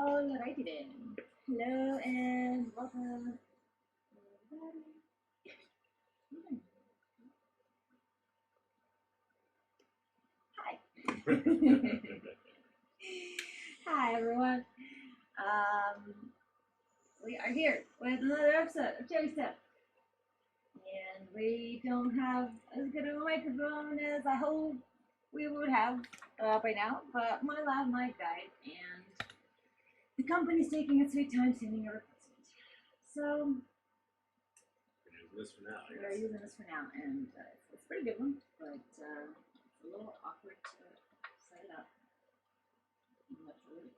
Alrighty then. Hello and welcome. Hi. Hi everyone. We are here with another episode of CherrySTEM. And we don't have as good of a microphone as I hope we would have by now, but my lab mic died and the company's taking its sweet time sending a replacement. So We're using this for now, I we're guess. using this for now, and it's a pretty good one, but it's a little awkward to set it up. I'm not sure what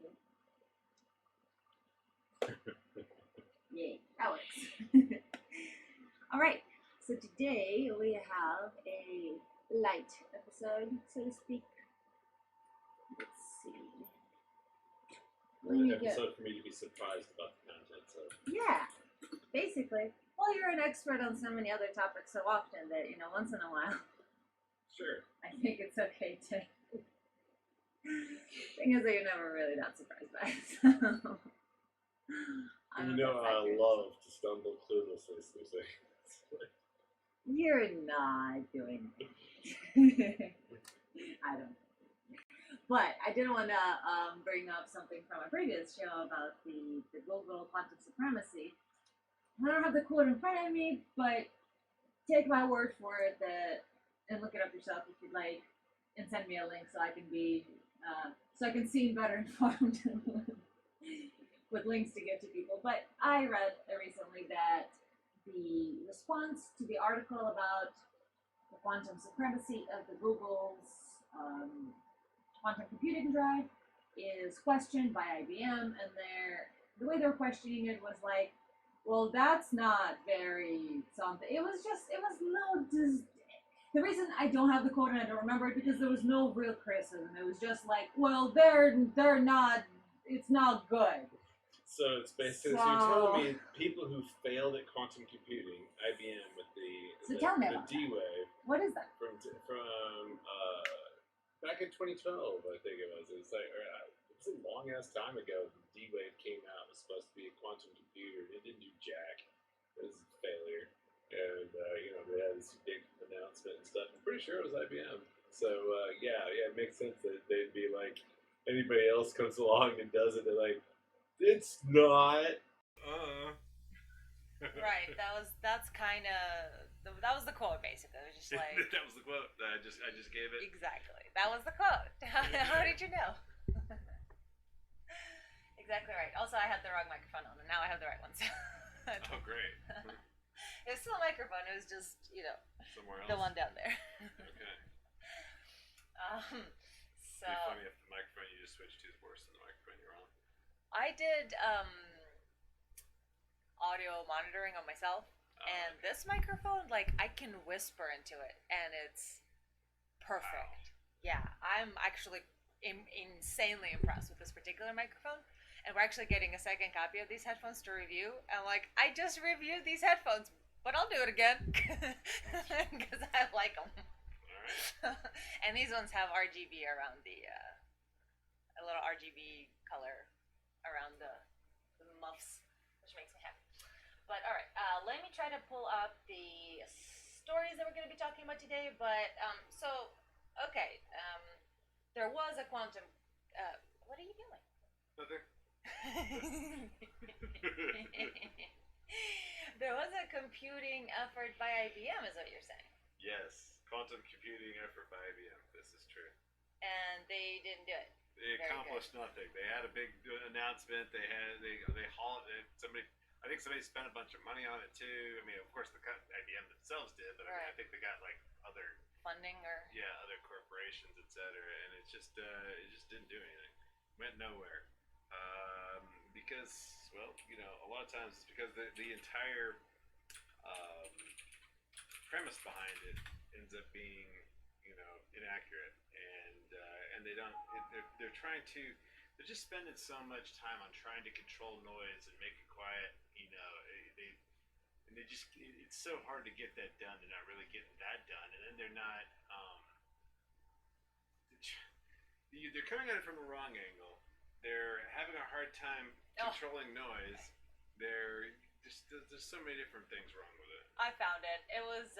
it did. Yay, that works. All right, so today we have a light episode, so to speak. Let's see. An episode for me to be surprised about the content, so. Yeah, basically. Well, you're an expert on so many other topics so often that, once in a while, Sure. I think it's okay to. Thing is that you're never really that surprised by it. So. I love to stumble cluelessly through things. You're not doing it. I don't. But I did want to bring up something from a previous show about the Google quantum supremacy. I don't have the quote in front of me, but take my word for it and look it up yourself if you'd like, and send me a link so I can be so I can seem better informed with links to give to people. But I read recently that the response to the article about the quantum supremacy of the Google's quantum computing drive is questioned by IBM, and the way they're questioning it was like, well, that's not very something. It was no. The reason I don't have the quote and I don't remember it because there was no real criticism. It was just like, well, they're not. It's not good. So it's basically so you're telling me people who failed at quantum computing, IBM with the D-Wave. What is that? From back in 2012, I think it was. It was like it was a long ass time ago. The D-Wave came out. It was supposed to be a quantum computer. It didn't do jack. It was a failure. And they had this big announcement and stuff. I'm pretty sure it was IBM. So yeah, it makes sense that they'd be like, anybody else comes along and does it, they're like, it's not. Right. That's kind of that was the quote basically. It was just like that was the quote. I just gave it. Exactly. That was the quote. How did you know? Exactly right. Also, I had the wrong microphone on, and now I have the right one. So Oh, great. It was still a microphone. It was just Somewhere else. the one down there. Okay. So. It'd be funny if the microphone you just switched to is worse than the microphone you're on. I did audio monitoring on myself, and okay. this microphone, like, I can whisper into it, and it's perfect. Wow. Yeah, I'm actually insanely impressed with this particular microphone, and we're actually getting a second copy of these headphones to review, and like, I just reviewed these headphones, but I'll do it again, because I like them. All right. And these ones have RGB around a little RGB color around the muffs, which makes me happy. But all right, let me try to pull up the stories that we're going to be talking about today. But there was a quantum. What are you doing? Nothing. There was a computing effort by IBM, is what you're saying? Yes, quantum computing effort by IBM. This is true. And they didn't do it. They accomplished nothing. They had a big announcement. They hauled it. I think somebody spent a bunch of money on it too. I mean, of course, IBM themselves did, but I think they got like other funding or other corporations, etc. And it just didn't do anything. Went nowhere. Because a lot of times it's because the entire premise behind it ends up being inaccurate, and they don't. They're trying to. They're just spending so much time on trying to control noise and make it quiet. It's so hard to get that done. They're not really getting that done, and then they're not. They're coming at it from the wrong angle. they're having a hard time controlling noise. There's so many different things wrong with it. I found it. It was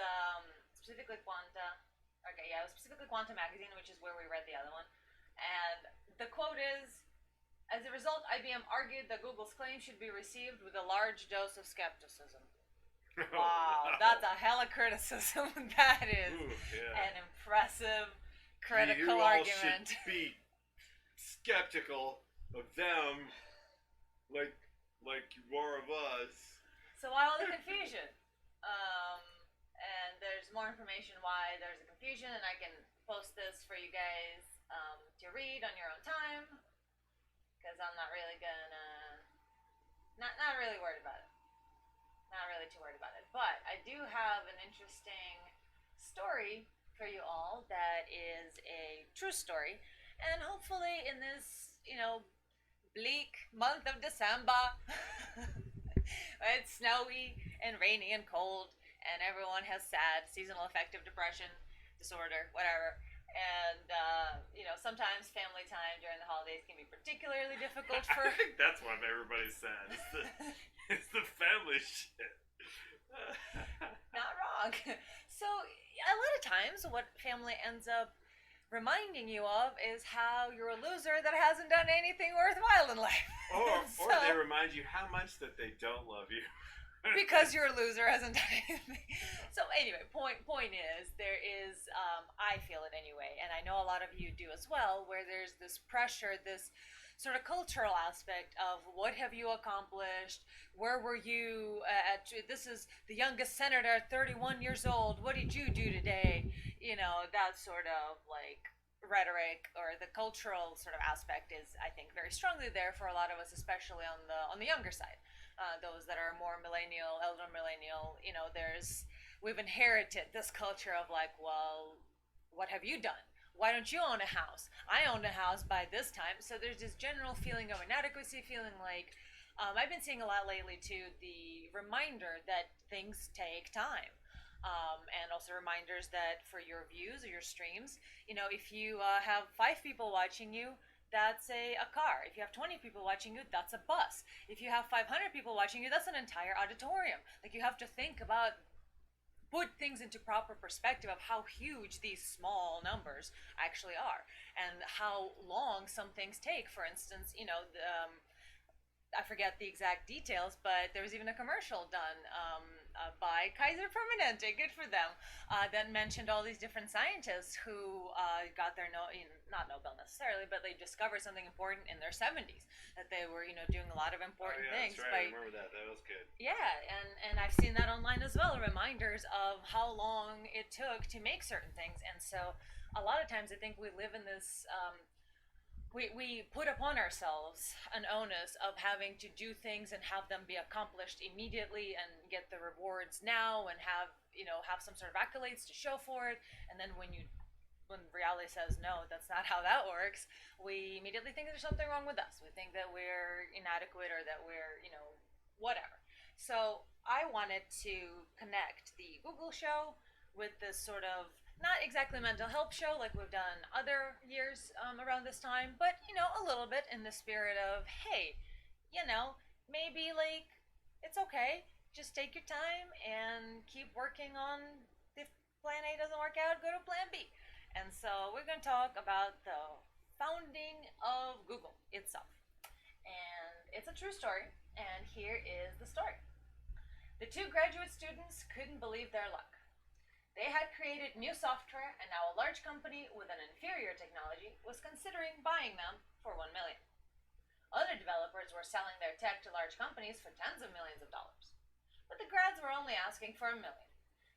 specifically Quanta. Okay, yeah, it was specifically Quanta Magazine, which is where we read the other one. And the quote is, as a result, IBM argued that Google's claim should be received with a large dose of skepticism. Wow, that's a hell of criticism. That is an impressive critical argument. You all should be skeptical of them like you are of us. So why all the confusion? And there's more information why there's a confusion, and I can post this for you guys to read on your own time, because I'm not really not really worried about it. Not really too worried about it. But I do have an interesting story for you all that is a true story, and hopefully in this, bleak month of December, it's snowy and rainy and cold, and everyone has sad seasonal affective depression disorder, whatever. And sometimes family time during the holidays can be particularly difficult for. I think that's what everybody says. It's the family shit. Not wrong. So a lot of times, what family ends up reminding you of is how you're a loser that hasn't done anything worthwhile in life. Or they remind you how much that they don't love you. Because you're a loser hasn't done anything. So anyway, point is, there is, I feel it anyway, and I know a lot of you do as well, where there's this pressure, this sort of cultural aspect of what have you accomplished, where were you this is the youngest senator at 31 years old, what did you do today? That sort of like rhetoric, or the cultural sort of aspect is, I think, very strongly there for a lot of us, especially on the younger side. Those that are more millennial, elder millennial, we've inherited this culture of like, well, what have you done? Why don't you own a house? I owned a house by this time. So there's this general feeling of inadequacy, feeling like, I've been seeing a lot lately too, the reminder that things take time. And also reminders that for your views or your streams, if you have 5 people watching you, that's a car. If you have 20 people watching you, that's a bus. If you have 500 people watching you, that's an entire auditorium. Like, you have to think about, put things into proper perspective of how huge these small numbers actually are, and how long some things take. For instance, I forget the exact details, but there was even a commercial done by Kaiser Permanente, good for them, that mentioned all these different scientists who got their not Nobel necessarily, but they discovered something important in their 70s, that they were doing a lot of important things. That's right. I remember that. That was good. Yeah, and I've seen that online as well, reminders of how long it took to make certain things. And so a lot of times I think we live in this we put upon ourselves an onus of having to do things and have them be accomplished immediately and get the rewards now, and have some sort of accolades to show for it. And then when reality says no, that's not how that works, we immediately think there's something wrong with us. We think that we're inadequate, or that we're whatever. So I wanted to connect the Google show with this sort of, not exactly mental health show like we've done other years around this time, but a little bit in the spirit of, hey, maybe like, it's okay, just take your time and keep working on, if plan A doesn't work out, go to plan B. And so we're going to talk about the founding of Google itself, and it's a true story, and here is the story. The 2 graduate students couldn't believe their luck. They had created new software, and now a large company with an inferior technology was considering buying them for $1 million. Other developers were selling their tech to large companies for tens of millions of dollars. But the grads were only asking for $1 million.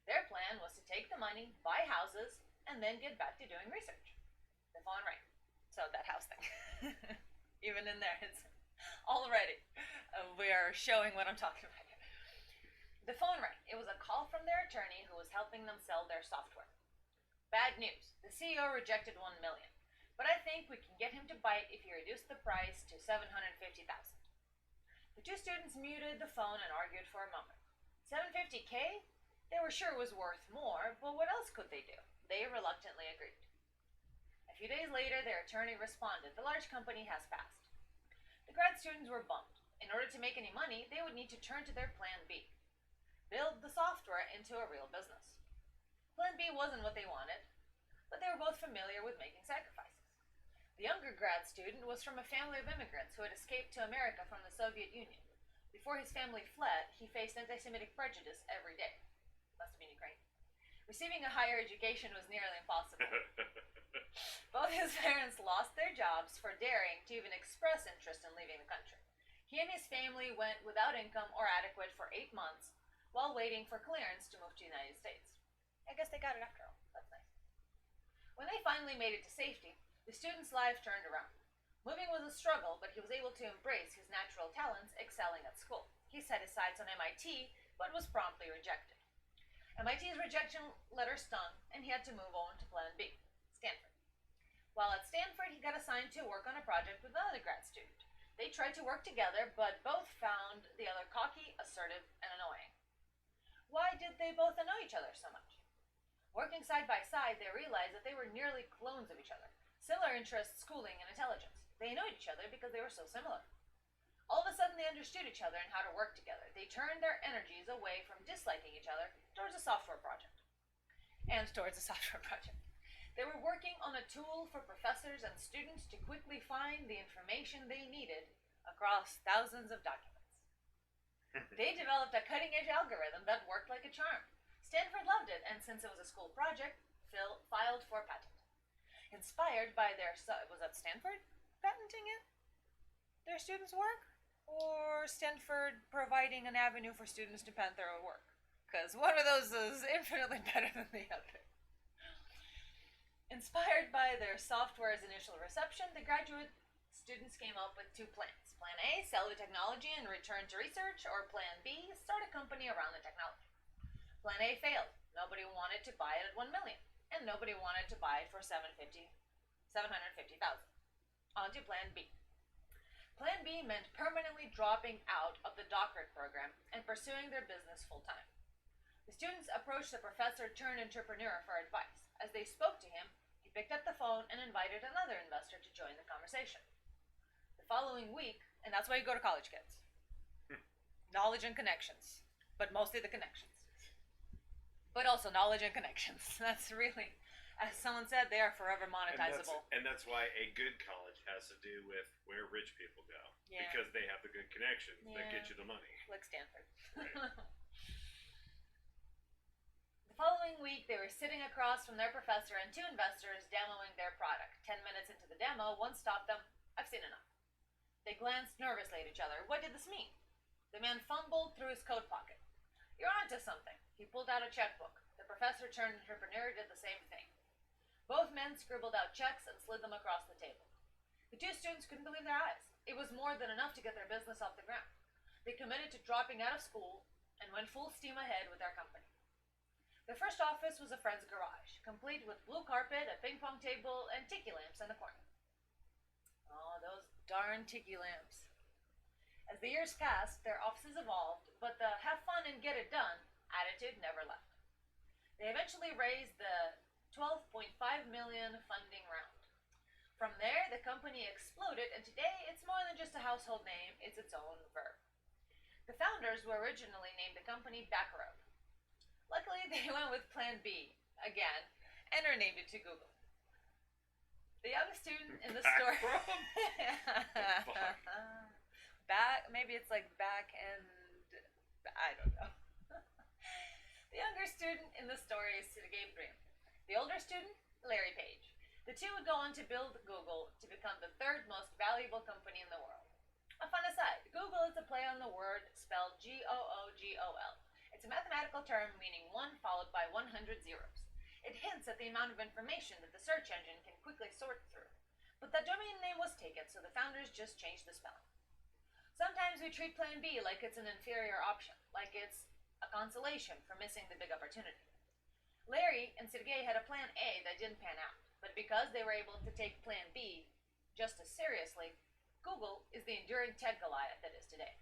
Their plan was to take the money, buy houses, and then get back to doing research. The phone rang. So that house thing. Even in there, it's already, we are showing what I'm talking about. The phone rang. It was a call from their attorney who was helping them sell their software. Bad news. The CEO rejected $1 million. But I think we can get him to bite if you reduce the price to $750,000. The 2 students muted the phone and argued for a moment. $750K? They were sure it was worth more, but what else could they do? They reluctantly agreed. A few days later, their attorney responded, the large company has passed. grad students were bummed. In order to make any money, they would need to turn to their Plan B. Build the software into a real business. Plan B wasn't what they wanted, but they were both familiar with making sacrifices. The younger grad student was from a family of immigrants who had escaped to America from the Soviet Union. Before his family fled, he faced anti-Semitic prejudice every day. Must have been Ukraine. Receiving a higher education was nearly impossible. Both his parents lost their jobs for daring to even express interest in leaving the country. He and his family went without income or adequate for 8 months while waiting for clearance to move to the United States. I guess they got it after all. That's nice. When they finally made it to safety, the student's life turned around. Moving was a struggle, but he was able to embrace his natural talents, excelling at school. He set his sights on MIT, but was promptly rejected. MIT's rejection letter stung, and he had to move on to Plan B, Stanford. While at Stanford, he got assigned to work on a project with another grad student. They tried to work together, but both found the other cocky, assertive, and annoying. Why did they both annoy each other so much? Working side by side, they realized that they were nearly clones of each other. Similar interests, schooling, and intelligence. They annoyed each other because they were so similar. All of a sudden, they understood each other and how to work together. They turned their energies away from disliking each other towards a software project. They were working on a tool for professors and students to quickly find the information they needed across thousands of documents. They developed a cutting-edge algorithm that worked like a charm. Stanford loved it, and since it was a school project, filed for patent. Inspired by their... Was that Stanford patenting it? Their students' work? Or Stanford providing an avenue for students to patent their own work? Because one of those is infinitely better than the other. Inspired by their software's initial reception, the graduate students came up with 2 plans. Plan A, sell the technology and return to research, or Plan B, start a company around the technology. Plan A failed. Nobody wanted to buy it at $1 million, and nobody wanted to buy it for $750,000. On to Plan B. Plan B meant permanently dropping out of the doctorate program and pursuing their business full-time. The students approached the professor-turned-entrepreneur for advice. As they spoke to him, he picked up the phone and invited another investor to join the conversation. The following week, and that's why you go to college, kids. Knowledge and connections, but mostly the connections. But also knowledge and connections. That's really, as someone said, they are forever monetizable. And that's why a good college has to do with where rich people go. Yeah. Because they have the good connections that get you the money. Like Stanford. Right. The following week, they were sitting across from their professor and 2 investors demoing their product. 10 minutes into the demo, one stopped them. I've seen enough. They glanced nervously at each other. What did this mean? The man fumbled through his coat pocket. You're onto something. He pulled out a checkbook. The professor-turned-entrepreneur did the same thing. Both men scribbled out checks and slid them across the table. The 2 students couldn't believe their eyes. It was more than enough to get their business off the ground. They committed to dropping out of school and went full steam ahead with their company. Their first office was a friend's garage, complete with blue carpet, a ping-pong table, and tiki lamps in the corner. Oh, those darn tiki lamps. As the years passed, their offices evolved, but the have fun and get it done attitude never left. They eventually raised the $12.5 million funding round. From there, the company exploded, and today it's more than just a household name, it's its own verb. The founders were originally named the company Baccarat. Luckily, they went with Plan B, again, and renamed it to Google. The young student in the story... Maybe it's like back and... I don't know. The younger student in the story is Sergey Brin. The older student, Larry Page. The 2 would go on to build Google to become the 3rd most valuable company in the world. A fun aside, Google is a play on the word spelled Googol. It's a mathematical term meaning 1 followed by 100 zeros. It hints at the amount of information that the search engine can quickly sort through. But that domain name was taken, so the founders just changed the spelling. Sometimes we treat Plan B like it's an inferior option, like it's a consolation for missing the big opportunity. Larry and Sergey had a Plan A that didn't pan out, but because they were able to take Plan B just as seriously, Google is the enduring tech Goliath that is today.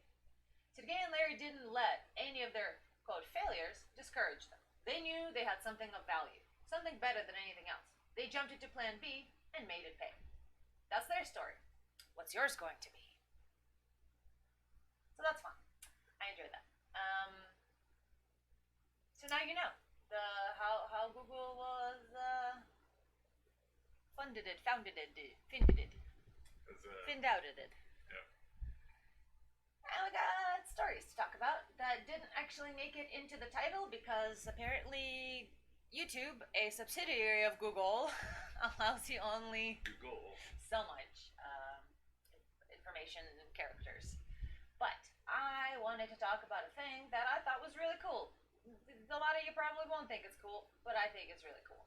Sergey and Larry didn't let any of their, quote, failures discourage them. They knew they had something of value, something better than anything else. They jumped into Plan B and made it pay. That's their story. What's yours going to be? So that's fun. I enjoyed that. So now you know how Google was founded it, finned outed it. Yeah. And we got stories to talk about that didn't actually make it into the title because apparently YouTube, a subsidiary of Google, allows you only Google. so much information and characters. But I wanted to talk about a thing that I thought was really cool. A lot of you probably won't think it's cool, but I think it's really cool.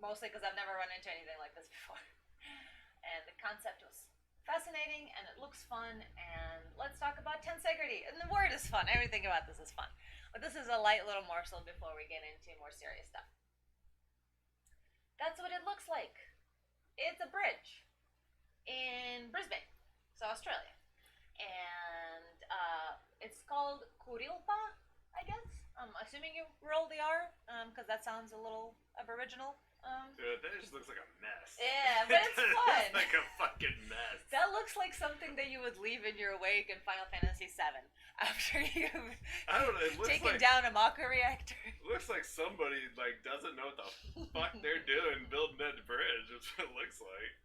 Mostly because I've never run into anything like this before. And the concept was fascinating, and it looks fun, and let's talk about tensegrity. And the word is fun. Everything about this is fun. But this is a light little morsel before we get into more serious stuff. That's what it looks like. It's a bridge in Brisbane, so Australia. And it's called Kurilpa, I guess. I'm assuming you roll the R, because that sounds a little Aboriginal. Dude, that just looks like a mess. Yeah, but it's fun. It's like a fucking mess. That looks like something that you would leave in your wake in Final Fantasy VII after you've I don't know. It looks taken like down a Mako reactor. looks like somebody doesn't know what the fuck they're doing building that bridge. That's what it looks like.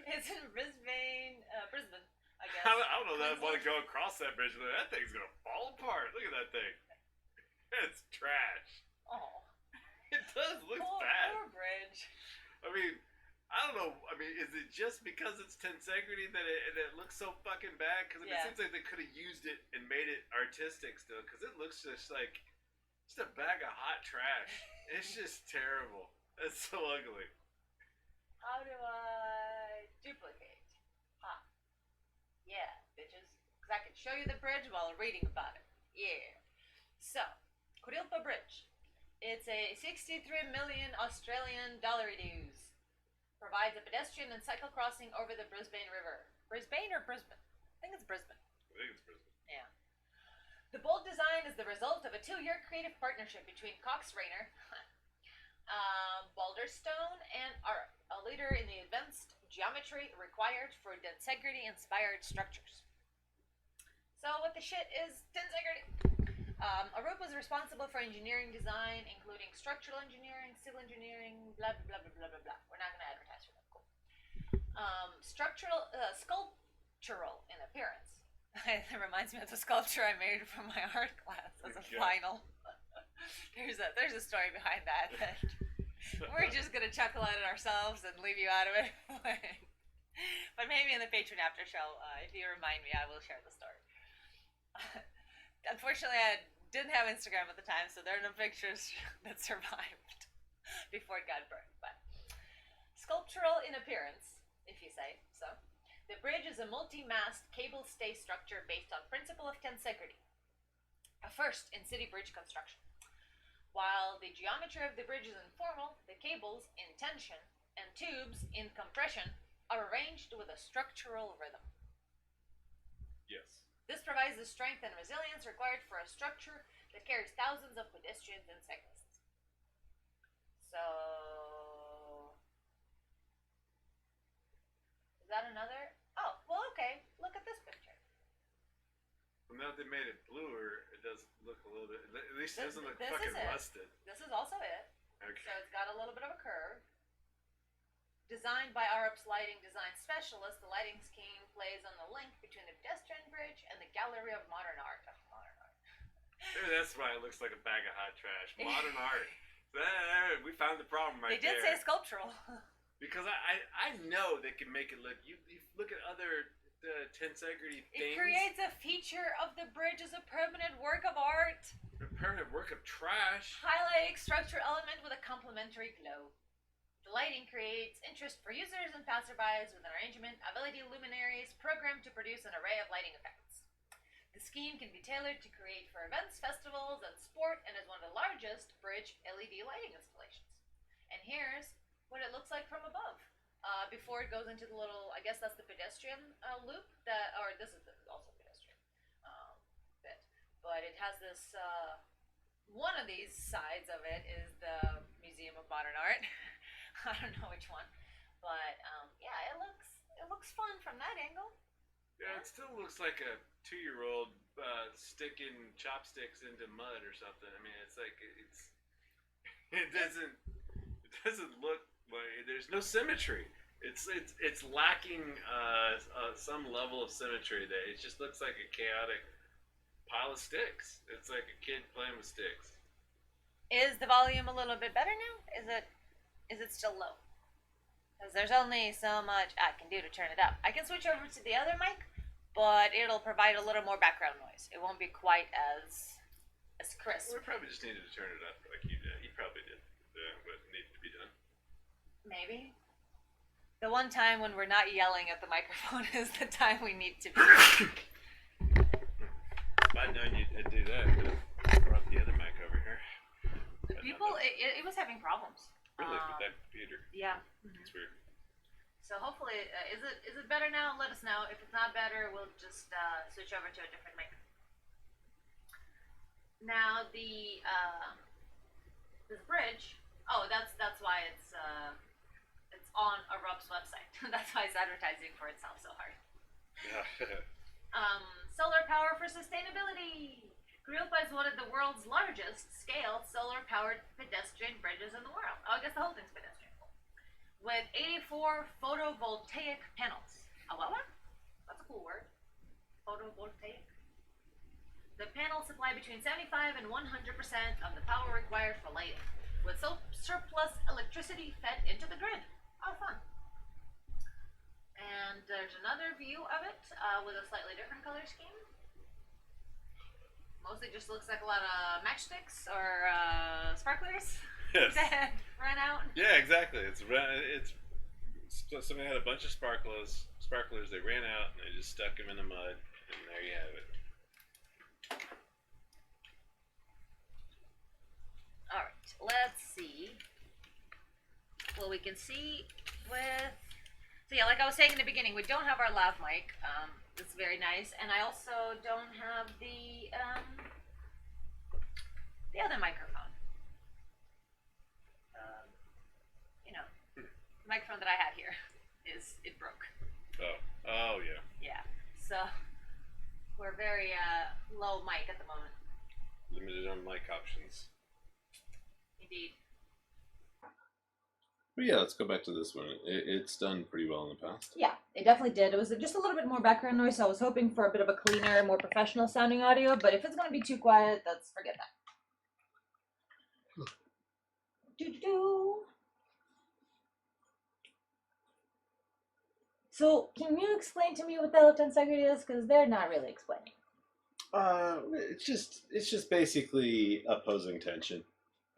It's in Brisbane, I guess. I don't know that I want to go across that bridge. That thing's gonna fall apart. Look at that thing. It's trash. Oh, It does look poor bad. bridge. I mean, I don't know. I mean, is it just because it's tensegrity that it looks so fucking bad? Because Yeah. it seems like they could have used it and made it artistic still. Because it looks just like just a bag of hot trash. It's just terrible. It's so ugly. How do I duplicate? Yeah, bitches. Because I can show you the bridge while reading about it. Yeah. So, Kurilpa Bridge. It's a 63 million Australian dollar dues. Provides a pedestrian and cycle crossing over the Brisbane River. Brisbane or Brisbane? I think it's Brisbane. I think it's Brisbane. Yeah. The bold design is the result of a 2-year creative partnership between Cox Rayner, Balderstone, and Art, a leader in the advanced geometry required for tensegrity-inspired structures. So what the shit is tensegrity? Arup was responsible for engineering design, including structural engineering, civil engineering, blah, blah, blah, blah, blah, blah. We're not going to advertise for them. Cool. Sculptural in appearance. That reminds me of the sculpture I made for my art class as a final. There's a story behind that. We're just going to chuckle at it ourselves and leave you out of it. But maybe in the Patreon after show, if you remind me, I will share the story. Unfortunately, I didn't have Instagram at the time, so there are no pictures that survived before it got burned. But sculptural in appearance, if you say so. The bridge is a multi-mast cable stay structure based on principle of tensegrity, a first in city bridge construction. While the geometry of the bridge is informal, the cables in tension and tubes in compression are arranged with a structural rhythm. Yes. This provides the strength and resilience required for a structure that carries thousands of pedestrians and cyclists. So, is that another? Oh, well, okay. Look at this picture. Well, now that they made it bluer, it does look a little bit. At least it doesn't look This fucking is it. rusted. This is also it. Okay. So it's got a little bit of a curve. Designed by Arup's lighting design specialist, the lighting scheme plays on the link between the pedestrian bridge and the Gallery of Modern Art. Oh, modern art. Maybe that's why it looks like a bag of hot trash. Modern art. We found the problem right They did there. say sculptural. Because I know they can make it look. You look at other tensegrity It things. creates a feature of the bridge as a permanent work of art. A permanent work of trash. Highlighting structural element with a complementary glow. The lighting creates interest for users and passerbys with an arrangement of LED luminaries programmed to produce an array of lighting effects. The scheme can be tailored to create for events, festivals, and sport, and is one of the largest bridge LED lighting installations. And here's what it looks like from above. Before it goes into the little, I guess that's the pedestrian loop, or this is also pedestrian bit. But it has this, one of these sides of it is the Museum of Modern Art. I don't know which one, but yeah, it looks fun from that angle. Yeah, it still looks like a 2-year-old sticking chopsticks into mud or something. I mean, it's like it doesn't look like there's no symmetry. It's lacking some level of symmetry there. It just looks like a chaotic pile of sticks. It's like a kid playing with sticks. Is the volume a little bit better now? Is it still low? Because there's only so much I can do to turn it up. I can switch over to the other mic, but it'll provide a little more background noise. It won't be quite as crisp. We probably just needed to turn it up like you did. You probably did what needed to be done. Maybe. The one time when we're not yelling at the microphone is the time we need to be. If I'd known you'd do that, I could have brought the other mic over here. People, it was having problems. Really, with that computer. Yeah. It's weird. So hopefully, is it better now? Let us know. If it's not better, we'll just switch over to a different mic. Now this bridge. Oh, that's why it's on Erupt's website. That's why it's advertising for itself so hard. Yeah. Solar power for sustainability. Grupa is one of the world's largest scale solar-powered pedestrian bridges in the world. Oh, I guess the whole thing's pedestrian. With 84 photovoltaic panels. Oh, what? That's a cool word. Photovoltaic. The panels supply between 75 and 100% of the power required for lighting, with surplus electricity fed into the grid. Oh, fun. And there's another view of it with a slightly different color scheme. Mostly just looks like a lot of matchsticks or sparklers Yes. that run out. Yeah, exactly. It's somebody had a bunch of sparklers. They ran out and they just stuck them in the mud, and there you have it. All right, let's see. Well, we can see with. So yeah, like I was saying in the beginning, we don't have our lav mic. It's very nice, and I also don't have the other microphone. The microphone that I had here it broke. Oh yeah. Yeah, so we're very low mic at the moment. Limited on mic options. Indeed. But yeah, let's go back to this one. It's done pretty well in the past. Yeah, it definitely did. It was just a little bit more background noise, so I was hoping for a bit of a cleaner, more professional sounding audio, but if it's going to be too quiet, forget that. Do-do-do. So, can you explain to me what the electroencephalography is? Because they're not really explaining. It's just basically opposing tension.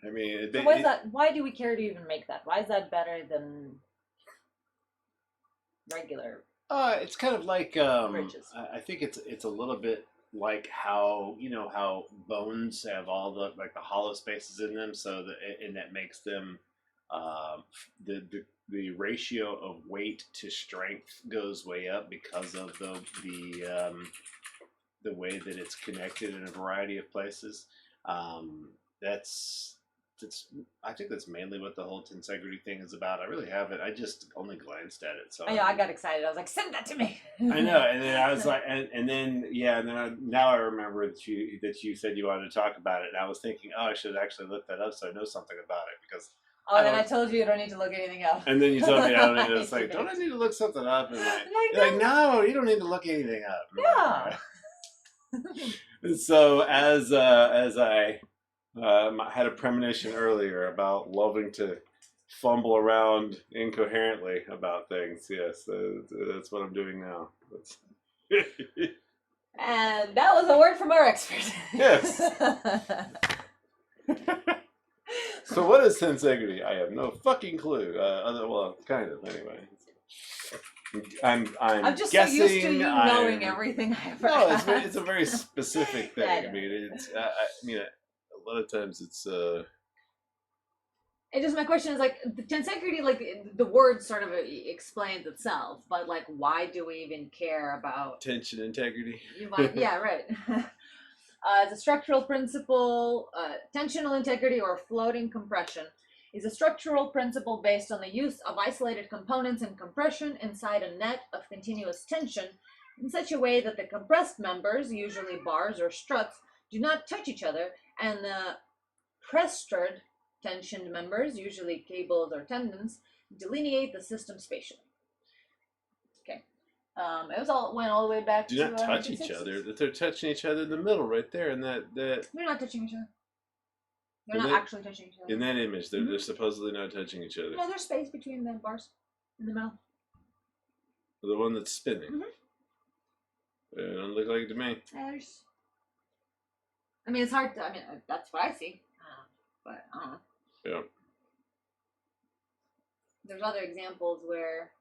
I mean, So why is that? Why do we care to even make that? Why is that better than regular? It's kind of like Bridges. I think it's a little bit like how how bones have all the hollow spaces in them, so that makes them the ratio of weight to strength goes way up because of the way that it's connected in a variety of places. I think that's mainly what the whole tensegrity thing is about. I really haven't. I just only glanced at it. So Oh, yeah, I got excited. I was like, send that to me. I know, and then I was like, now I remember that you said you wanted to talk about it, and I was thinking, oh, I should actually look that up so I know something about it because. Oh, then I told you don't need to look anything up. And then you told me I don't need to. It's like, don't I need to look something up? And you're like, no, you don't need to look anything up. Yeah. So as I had a premonition earlier about loving to fumble around incoherently about things. Yes, that's what I'm doing now. And that was a word from our expert. Yes. So what is tensegrity? I have no fucking clue. Well, kind of anyway. I'm just guessing, so used to you knowing everything I ever asked. it's a very specific thing. Yeah, I mean, a lot of times it's. It just, my question is the tensegrity, the word sort of explains itself, but why do we even care about Tension integrity. Yeah, right. It's a structural principle. Tensional integrity or floating compression is a structural principle based on the use of isolated components and compression inside a net of continuous tension in such a way that the compressed members, usually bars or struts, do not touch each other, and the pressured tensioned members, usually cables or tendons, delineate the system spatially. Okay. It went all the way back Do to not touch each 1960s. other. That they're touching each other in the middle, right there, and that They're not touching each other. They're And not they- actually touching each other. in that image, they're supposedly not touching each other. No, there's space between the bars in the middle. The one that's spinning. Mhm. It don't look like it to me. There's. I mean, it's hard to. I mean, that's what I see. But I don't know. Yeah. There's other examples where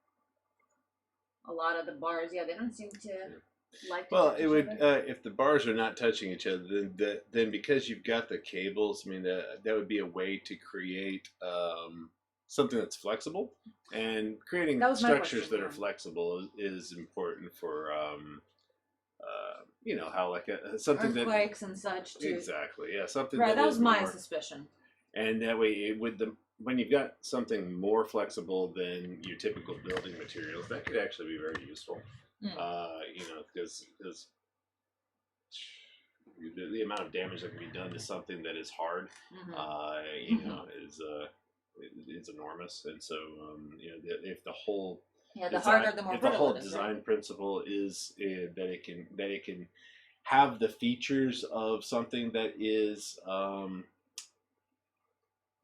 a lot of the bars, yeah, they don't seem to like. To Well, touch it each would other. if the bars are not touching each other, then because you've got the cables, I mean that would be a way to create something that's flexible, and creating That was my structures question, that are yeah. flexible is important for you know, how like something that Earthquakes and such too. exactly, yeah, something Right, that is was my more, suspicion. and that way when you've got something more flexible than your typical building materials, that could actually be very useful. You know, because the amount of damage that can be done to something that is hard, you know, is enormous. And so, you know, if the whole Yeah, the harder, the more if the brittle whole it is, design right? principle is that it can have the features of something that is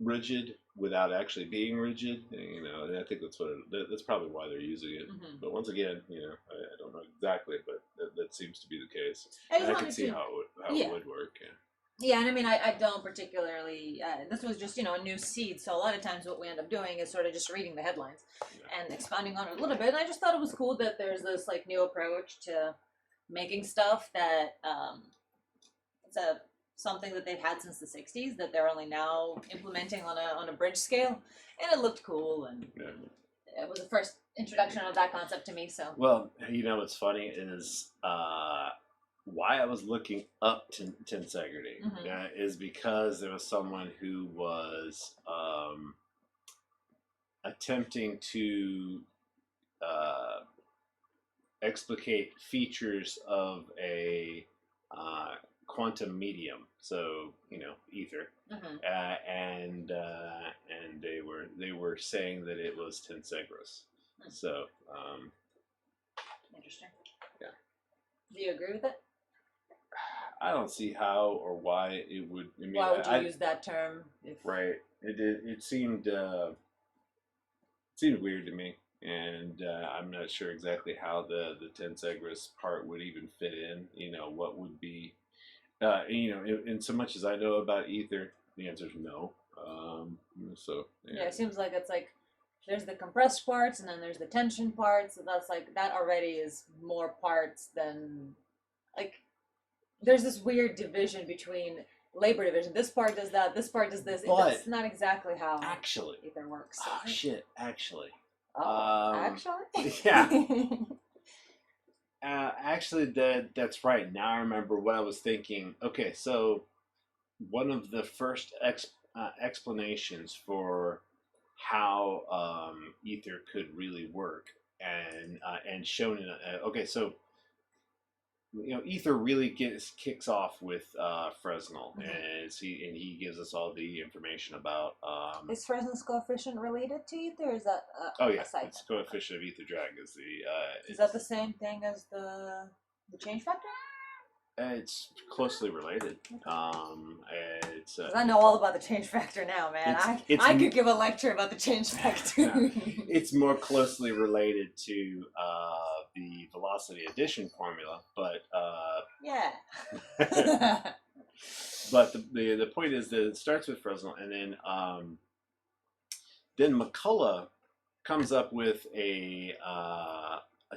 rigid without actually being rigid, you know, and I think that's probably why they're using it. But once again, you know, I don't know exactly, but that seems to be the case. I just I wanted can see to- how yeah. it would work. Yeah. Yeah, and I mean, I don't particularly. This was just, you know, a new seed, so a lot of times what we end up doing is sort of just reading the headlines and expounding on it a little bit. And I just thought it was cool that there's this like new approach to making stuff that it's something that they've had since the '60s that they're only now implementing on a bridge scale, and it looked cool, and it was the first introduction of that concept to me. So Well, you know what's funny is why I was looking up tensegrity is because there was someone who was attempting to explicate features of a quantum medium, so you know, ether, and they were saying that it was tensegrous. So interesting. Yeah. Do you agree with it? I don't see how or why it would. I mean, Why would you use that term? If... Right. It seemed weird to me, and I'm not sure exactly how the tensegrous part would even fit in. You know, what would be, you know, in so much as I know about ether, the answer is no. So yeah, it seems like it's like there's the compressed parts and then there's the tension parts. So that's like that already is more parts than like. There's this weird division between labor division. This part does that. This part does this. But that's not exactly how actually, ether works. oh shit, actually. Actually, Yeah. Actually, that's right. Now I remember what I was thinking. Okay, so one of the first explanations for how ether could really work, and shown in okay, so you know, ether really kicks off with Fresnel, and he gives us all the information about. Is Fresnel's coefficient related to ether? Or is that Oh yeah, a side it's coefficient of ether drag is the. Is that the same thing as the change factor? It's closely related. It's. 'Cause I know all about the change factor now, man. I could give a lecture about the change factor. It's more closely related to the velocity addition formula, but yeah. but the point is that it starts with Fresnel, and then McCullough comes up with a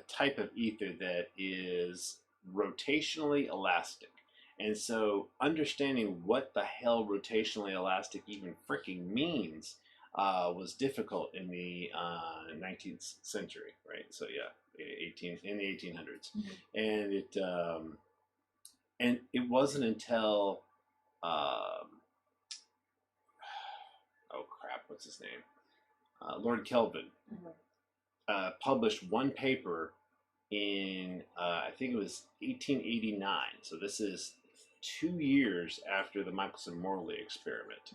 type of ether that is rotationally elastic. And so understanding what the hell rotationally elastic even freaking means was difficult in the 19th century, right? So yeah, in the 1800s, and it wasn't until oh crap, what's his name? Lord Kelvin published one paper in I think it was 1889. So this is 2 years after the Michelson-Morley experiment.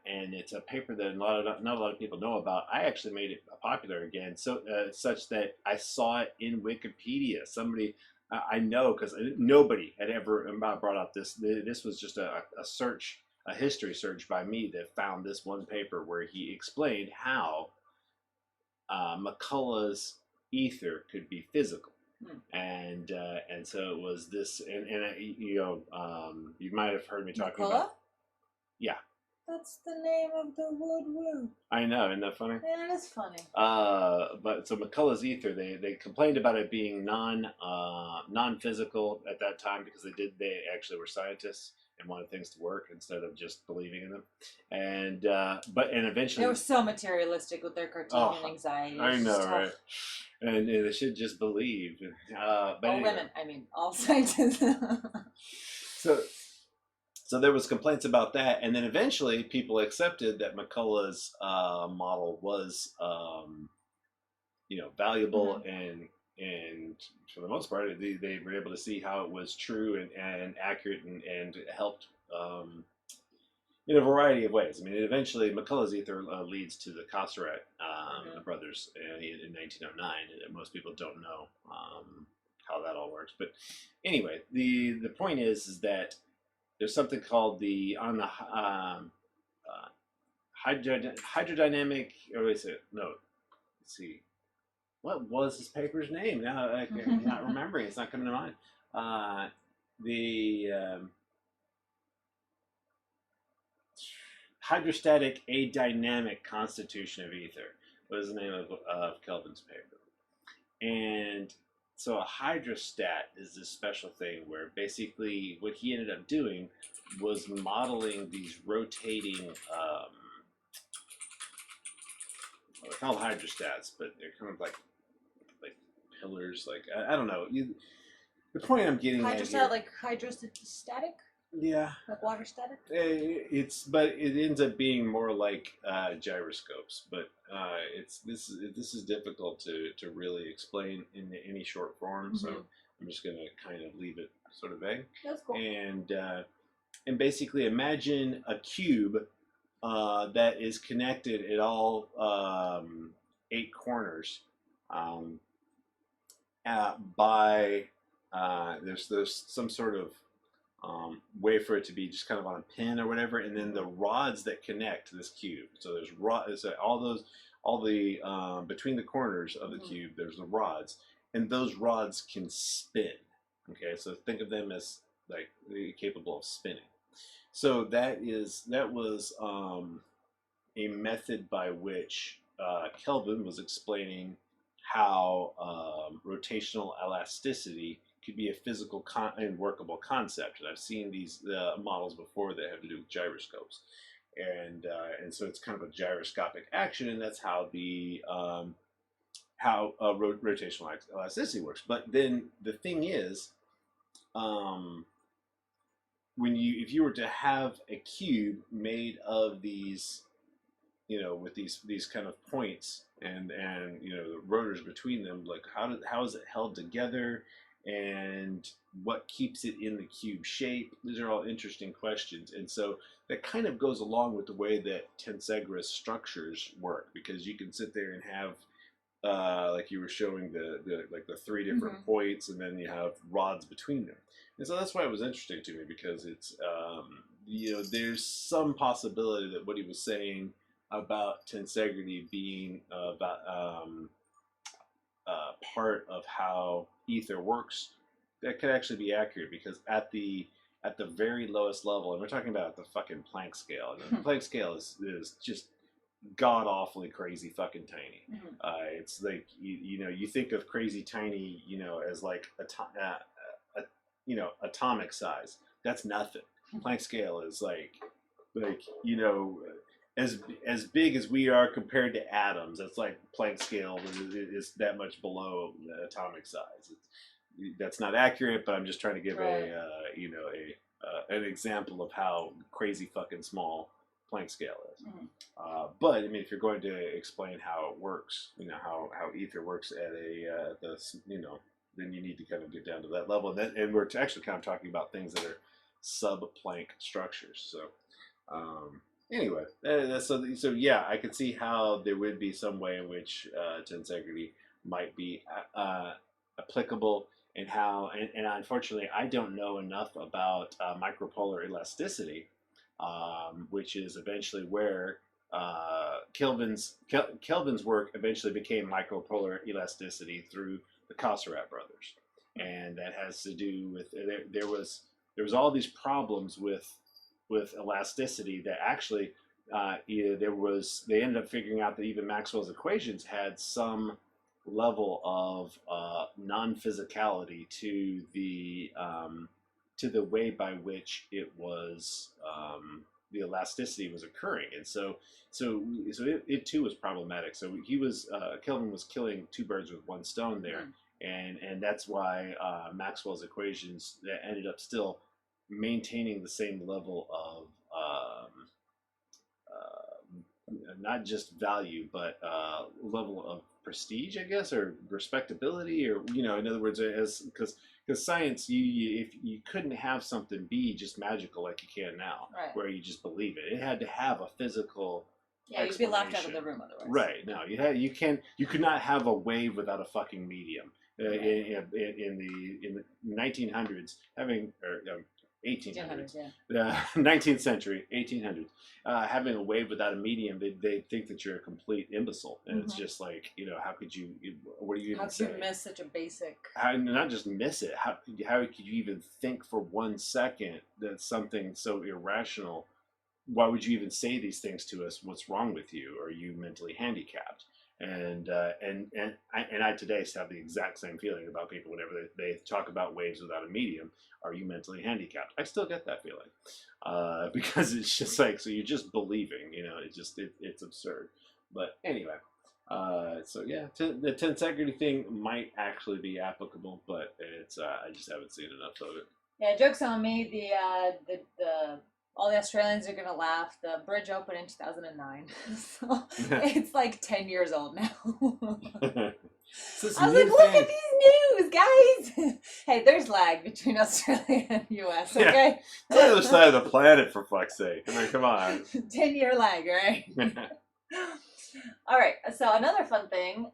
And it's a paper that not a lot of people know about. I actually made it popular again, so such that I saw it in Wikipedia. Somebody I know, because nobody had ever brought up this. This was just a search, a history search by me that found this one paper where he explained how McCullough's ether could be physical. And so it was this, and you might have heard me talking about. Yeah. That's the name of the wood. I know, isn't that funny? Yeah, it is funny. But so McCullough's ether, they complained about it being non-physical at that time because they actually were scientists and wanted things to work instead of just believing in them. And eventually They were so materialistic with their cartesian anxiety. I know, right? And they should just believe. But all anyway. women, I mean, all scientists. So there was complaints about that, and then eventually people accepted that McCullough's model was, valuable, and for the most part, they were able to see how it was true and accurate, and helped in a variety of ways. I mean, eventually McCullough's ether leads to the Cosseret brothers in 1909, and most people don't know how that all works. But anyway, the point is that there's something called hydrodynamic, or is it? No, let's see. What was this paper's name? Now I'm not remembering. It's not coming to mind. The hydrostatic adynamic constitution of ether was the name of Kelvin's paper. And so a hydrostat is this special thing where basically what he ended up doing was modeling these rotating, they're called hydrostats, but they're kind of like pillars, like, I don't know. The point I'm getting at here, like hydrostatic? Yeah. Like water static? But it ends up being more like gyroscopes. But this is difficult to really explain in any short form. So I'm just gonna kind of leave it sort of vague. That's cool. And basically imagine a cube that is connected at all 8 corners by there's some sort of way for it to be just kind of on a pin or whatever, and then the rods that connect this cube. So there's all the between the corners of the cube, there's the rods, and those rods can spin. Okay, so think of them as like capable of spinning. So that was a method by which Kelvin was explaining how rotational elasticity could be a physical and workable concept. And I've seen these models before that have to do with gyroscopes, and so it's kind of a gyroscopic action, and that's how the rotational elasticity works. But then the thing is, if you were to have a cube made of these, with these kind of points and the rotors between them, like how is it held together? And what keeps it in the cube shape? These are all interesting questions, and so that kind of goes along with the way that tensegrous structures work, because you can sit there and have, like you were showing the 3 different points, and then you have rods between them, and so that's why it was interesting to me, because it's there's some possibility that what he was saying about tensegrity being part of how ether works, that could actually be accurate, because at the very lowest level, and we're talking about the fucking Planck scale, and the Planck scale is just god awfully crazy fucking tiny. It's like you think of crazy tiny as like atomic size. That's nothing. Planck scale is like as big as we are compared to atoms. That's like Planck scale is that much below the atomic size. That's not accurate, but I'm just trying to give an example of how crazy fucking small Planck scale is. But I mean, if you're going to explain how it works, how ether works at then you need to kind of get down to that level. And we're actually kind of talking about things that are sub-Planck structures. So anyway, so yeah, I could see how there would be some way in which tensegrity might be applicable, and how, and unfortunately, I don't know enough about micropolar elasticity, which is eventually where Kelvin's work eventually became micropolar elasticity through the Kosarat brothers, and that has to do with there was all these problems with elasticity that actually they ended up figuring out that even Maxwell's equations had some level of non-physicality to the way by which it was the elasticity was occurring, and so it too was problematic. So Kelvin was killing two birds with one stone there, and that's why Maxwell's equations that ended up still maintaining the same level of not just value, but level of prestige, I guess, or respectability, or in other words, because science, if you couldn't have something be just magical like you can now, Right. where you just believe it. It had to have a physical. Yeah, you'd be locked out of the room otherwise. Right. No, you could not have a wave without a fucking medium. In the 1900s, 1800s, yeah. 19th century, 1800s, having a wave without a medium, they think that you're a complete imbecile, and it's just like, how could you? What do you even say? How could you miss such a basic? Not just miss it. How could you even think for 1 second that something so irrational? Why would you even say these things to us? What's wrong with you? Are you mentally handicapped? And I today have the exact same feeling about people whenever they talk about waves without a medium. Are you mentally handicapped? I still get that feeling because it's just like, so you're just believing, it's absurd. But anyway, so yeah, the tensegrity thing might actually be applicable, but it's I just haven't seen enough of it. Yeah, joke's on me. The all the Australians are gonna laugh. The bridge opened in 2009, so it's like 10 years old now. I was like, look at these news, guys. Hey, there's lag between Australia and US, okay? Yeah. It's on the other side of the planet, for fuck's sake. I mean, come on. 10-year lag, right? All right, so another fun thing,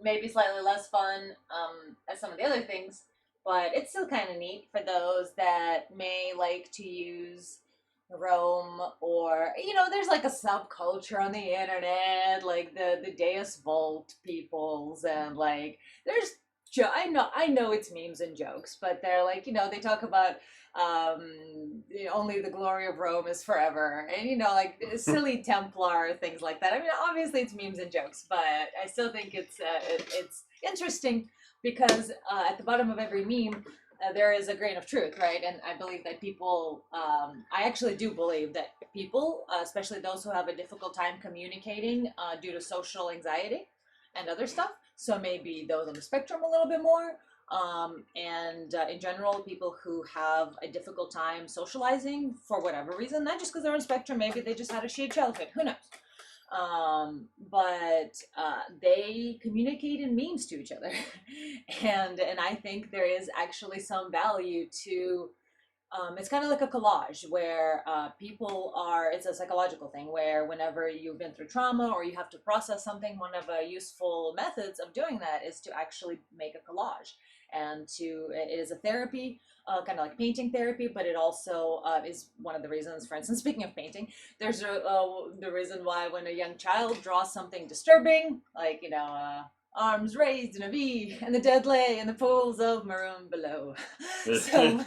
maybe slightly less fun as some of the other things, but it's still kind of neat for those that may like to use Rome, or there's like a subculture on the internet, like the Deus Vult peoples, and like there's I know it's memes and jokes, but they're like, they talk about only the glory of Rome is forever, and like silly Templar things like that. I mean, obviously it's memes and jokes, but I still think it's interesting because at the bottom of every meme there is a grain of truth, right? And I believe that people, I actually do believe that people, especially those who have a difficult time communicating due to social anxiety and other stuff, so maybe those on the spectrum a little bit more, and in general, people who have a difficult time socializing for whatever reason, not just because they're on spectrum, maybe they just had a shitty childhood, who knows? But they communicate in memes to each other, and I think there is actually some value to. It's kind of like a collage where people are. It's a psychological thing where whenever you've been through trauma or you have to process something, one of the useful methods of doing that is to actually make a collage, and it is a therapy. Kind of like painting therapy, but it also is one of the reasons, for instance, speaking of painting, there's the reason why when a young child draws something disturbing, like, arms raised in a V, and the dead lay in the pools of maroon below. So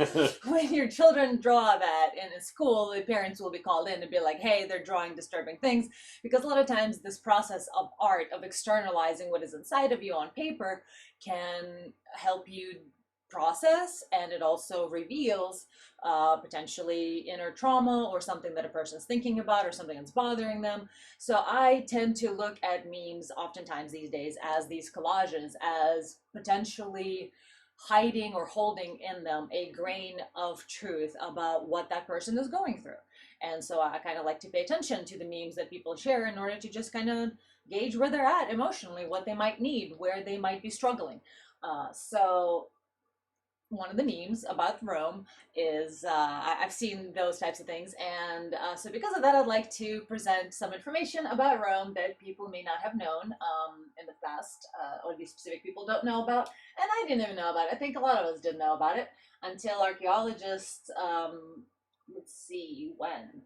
when your children draw that in a school, the parents will be called in to be like, hey, they're drawing disturbing things, because a lot of times this process of art, of externalizing what is inside of you on paper, can help you process, and it also reveals potentially inner trauma or something that a person's thinking about or something that's bothering them. So I tend to look at memes oftentimes these days as these collages, as potentially hiding or holding in them a grain of truth about what that person is going through. And so I kind of like to pay attention to the memes that people share in order to just kind of gauge where they're at emotionally, what they might need, where they might be struggling. So one of the memes about Rome is I've seen those types of things, and so because of that, I'd like to present some information about Rome that people may not have known in the past, or these specific people don't know about, and I didn't even know about it. I think a lot of us didn't know about it until archaeologists, let's see when,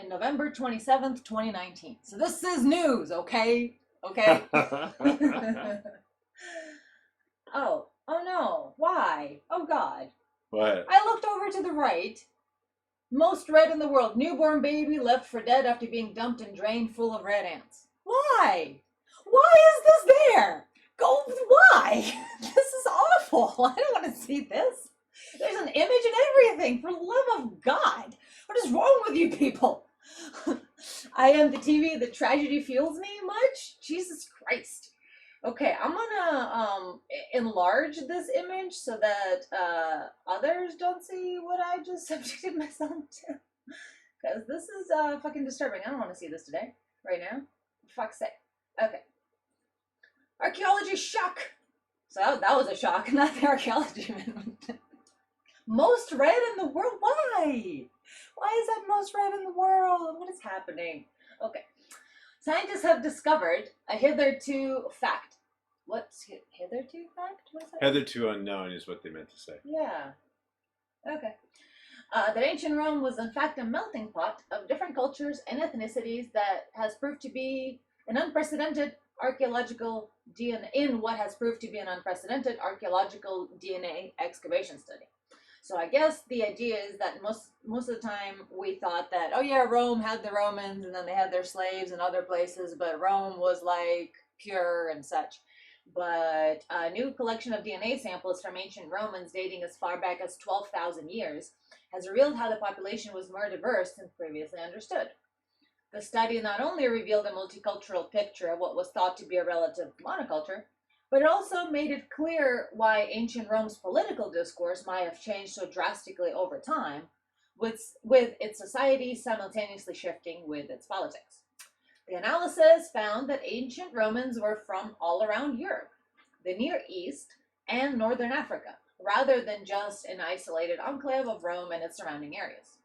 in November 27th, 2019. So this is news, okay? Okay. Oh no, why? Oh God. What? I looked over to the right. Most red in the world. Newborn baby left for dead after being dumped in drain full of red ants. Why? Why is this there? Go, why? This is awful. I don't want to see this. There's an image and everything. For the love of God. What is wrong with you people? I am the TV. The tragedy fuels me much? Jesus Christ. Okay, I'm gonna enlarge this image so that others don't see what I just subjected myself to. Because this is fucking disturbing. I don't want to see this today, right now. For fuck's sake. Okay. Archaeology shock. So that was a shock, not the archaeology. Most red in the world? Why? Why is that most red in the world? What is happening? Okay. Scientists have discovered a hitherto fact. What's hitherto fact? What is that? Hitherto unknown is what they meant to say. Yeah. Okay. That ancient Rome was in fact a melting pot of different cultures and ethnicities that has proved to be an unprecedented archaeological DNA in what has proved to be an unprecedented archaeological DNA excavation study. So I guess the idea is that most of the time we thought that, oh yeah, Rome had the Romans and then they had their slaves in other places, but Rome was like pure and such. But a new collection of DNA samples from ancient Romans dating as far back as 12,000 years has revealed how the population was more diverse than previously understood. The study not only revealed a multicultural picture of what was thought to be a relative monoculture, but it also made it clear why ancient Rome's political discourse might have changed so drastically over time, with its society simultaneously shifting with its politics. The analysis found that ancient Romans were from all around Europe, the Near East, and Northern Africa, rather than just an isolated enclave of Rome and its surrounding areas.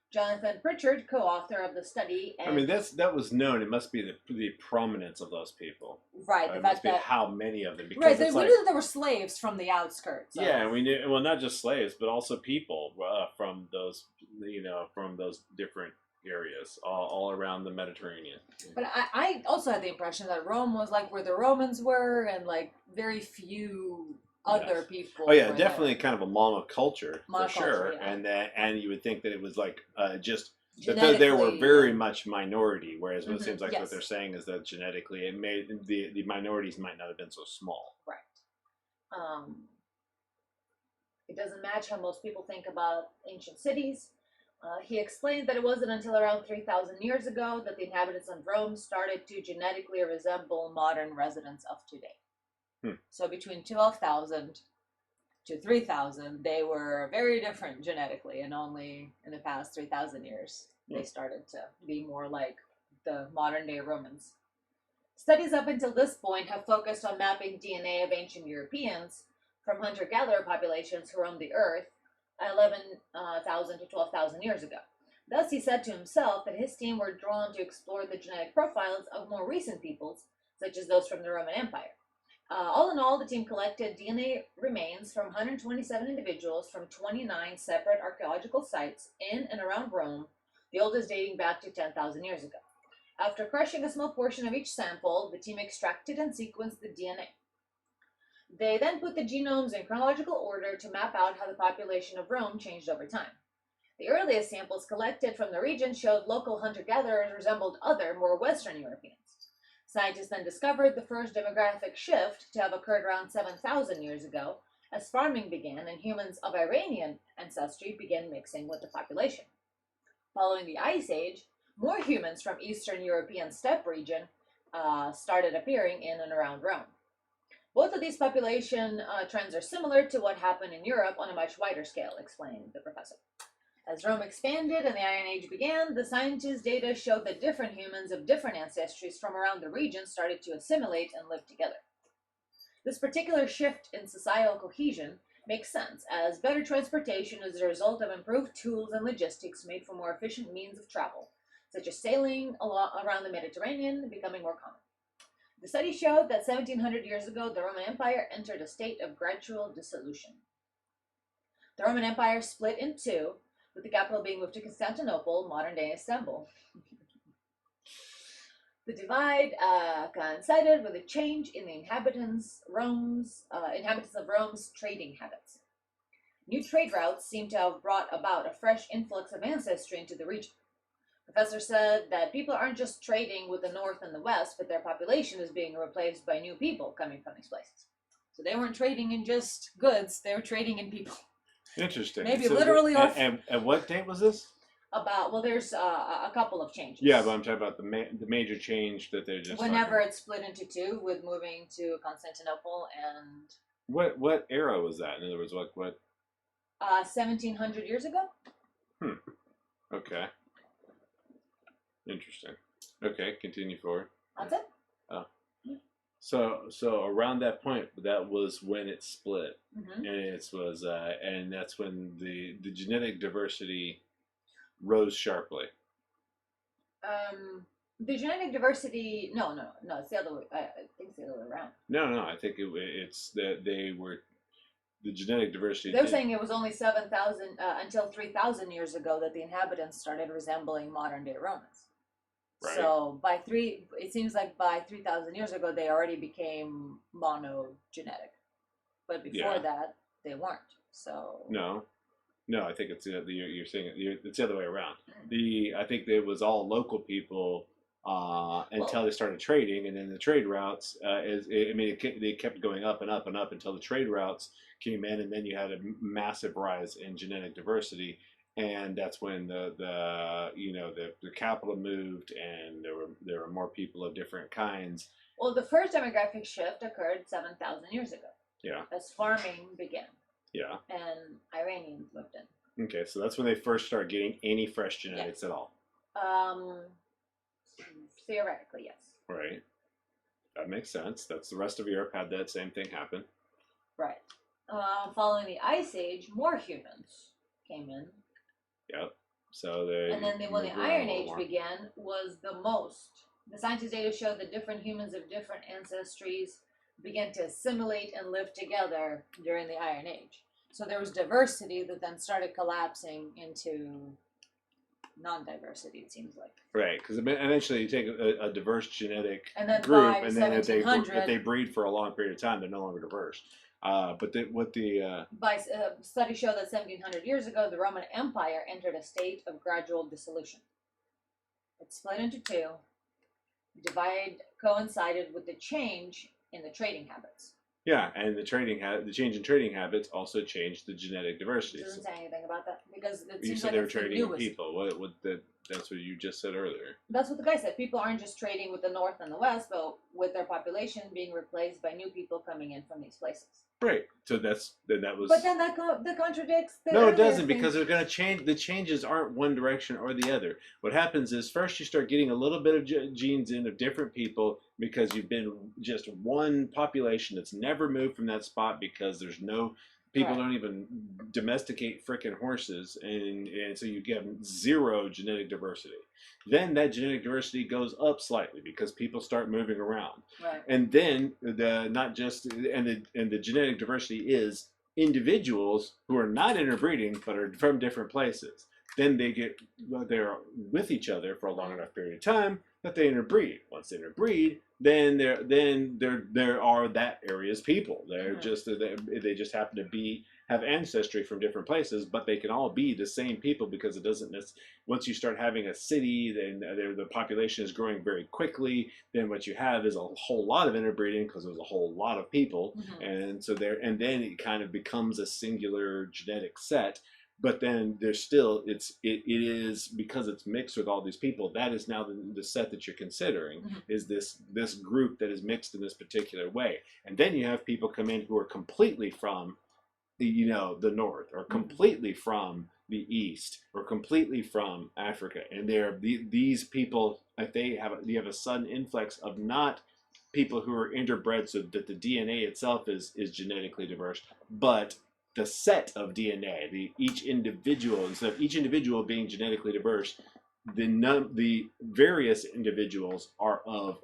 Jonathan Pritchard, co-author of the study, and I mean, that was known. It must be the prominence of those people. right, the It fact must be that how many of them. Because right, it's we like, knew that there were slaves from the outskirts. yeah, and we knew, well, not just slaves, but also people from those, from those different areas all around the Mediterranean. But I also had the impression that Rome was like where the Romans were, and like very few other Yes. people. Oh yeah, were definitely there. kind of a monoculture for Monoculture, sure, yeah. and you would think that it was like just that Genetically, they were very much minority, whereas what it Mhm, seems like yes. what they're saying is that genetically it made the minorities might not have been so small. Right. It doesn't match how most people think about ancient cities. He explained that it wasn't until around 3,000 years ago that the inhabitants of Rome started to genetically resemble modern residents of today. So between 12,000 to 3,000, they were very different genetically, and only in the past 3,000 years they started to be more like the modern day Romans. Studies up until this point have focused on mapping DNA of ancient Europeans from hunter-gatherer populations who roamed the earth 11,000 to 12,000 years ago. Thus, he said to himself that his team were drawn to explore the genetic profiles of more recent peoples, such as those from the Roman Empire. All in all, the team collected DNA remains from 127 individuals from 29 separate archaeological sites in and around Rome, the oldest dating back to 10,000 years ago. After crushing a small portion of each sample, the team extracted and sequenced the DNA. They then put the genomes in chronological order to map out how the population of Rome changed over time. The earliest samples collected from the region showed local hunter-gatherers resembled other, more Western Europeans. Scientists then discovered the first demographic shift to have occurred around 7,000 years ago, as farming began and humans of Iranian ancestry began mixing with the population. Following the Ice Age, more humans from Eastern European steppe region started appearing in and around Rome. Both of these population trends are similar to what happened in Europe on a much wider scale, explained the professor. As Rome expanded and the Iron Age began, the scientists' data showed that different humans of different ancestries from around the region started to assimilate and live together. This particular shift in societal cohesion makes sense, as better transportation is a result of improved tools and logistics made for more efficient means of travel, such as sailing around the Mediterranean becoming more common. The study showed that 1700 years ago, the Roman Empire entered a state of gradual dissolution. The Roman Empire split in two, with the capital being moved to Constantinople, modern-day Istanbul. The divide coincided with a change in the inhabitants of Rome's trading habits. New trade routes seem to have brought about a fresh influx of ancestry into the region. Professor said that people aren't just trading with the North and the West, but their population is being replaced by new people coming from these places. So they weren't trading in just goods, they were trading in people. Interesting. Maybe literally or... And what date was this? There's a couple of changes. Yeah, but I'm talking about the major change that they just... Whenever it split into two, with moving to Constantinople and... What era was that? In other words, what 1700 years ago. Okay. Interesting. Okay, continue forward. That's it. Oh. So around that point, that was when it split, Mm-hmm. and that's when the genetic diversity rose sharply. The genetic diversity. No, it's the other way. I think it's the other way around. No, I think it's that the genetic diversity. They're saying it was only 7,000 until 3,000 years ago that the inhabitants started resembling modern-day Romans. Right. So it seems like by 3,000 years ago they already became monogenetic, but before that they weren't. So no, I think it's you're saying it's the other way around. I think it was all local people until they started trading, and then the trade routes. They kept going up and up and up until the trade routes came in, and then you had a massive rise in genetic diversity. And that's when the capital moved, and there were more people of different kinds. Well, the first demographic shift occurred 7,000 years ago. Yeah. As farming began. Yeah. And Iranians moved in. Okay, so that's when they first started getting any fresh genetics at all. Theoretically, yes. Right. That makes sense. That's the rest of Europe had that same thing happen. Right. Following the Ice Age, more humans came in. Yep. So when the Iron Age began, was the most. The scientists' data showed that different humans of different ancestries began to assimilate and live together during the Iron Age. So there was diversity that then started collapsing into non-diversity, it seems like. Right, because eventually you take a diverse genetic then group, by and then if 1700, they breed for a long period of time, they're no longer diverse. Studies show that 1700 years ago, the Roman Empire entered a state of gradual dissolution. It split into two. The divide coincided with the change in the trading habits. Yeah, and the change in trading habits also changed the genetic diversity. It doesn't say anything about that because it you seems said like they were it's the trading in newest. people. That's what you just said earlier. That's what the guy said. People aren't just trading with the North and the West, but with their population being replaced by new people coming in from these places. Right. So that was. But then that contradicts. No, it doesn't, because they're going to change. The changes aren't one direction or the other. What happens is first you start getting a little bit of genes in of different people because you've been just one population that's never moved from that spot because there's no. People don't even domesticate frickin' horses, and so you get zero genetic diversity. Then that genetic diversity goes up slightly because people start moving around, right. And then the genetic diversity is individuals who are not interbreeding but are from different places. Then they're with each other for a long enough period of time that they interbreed. Once they interbreed, then there are that area's people. They're they just happen to have ancestry from different places, but they can all be the same people because it doesn't once you start having a city, then the population is growing very quickly. Then what you have is a whole lot of interbreeding because there's a whole lot of people, and then it kind of becomes a singular genetic set. but then there's still it is because it's mixed with all these people. That is now the set that you're considering is this group that is mixed in this particular way, and then you have people come in who are completely from the north, or completely from the east, or completely from Africa, and these people, if you have a sudden influx of not people who are interbred so that the DNA itself is genetically diverse, but the set of DNA, each individual, instead of each individual being genetically diverse, the various individuals are of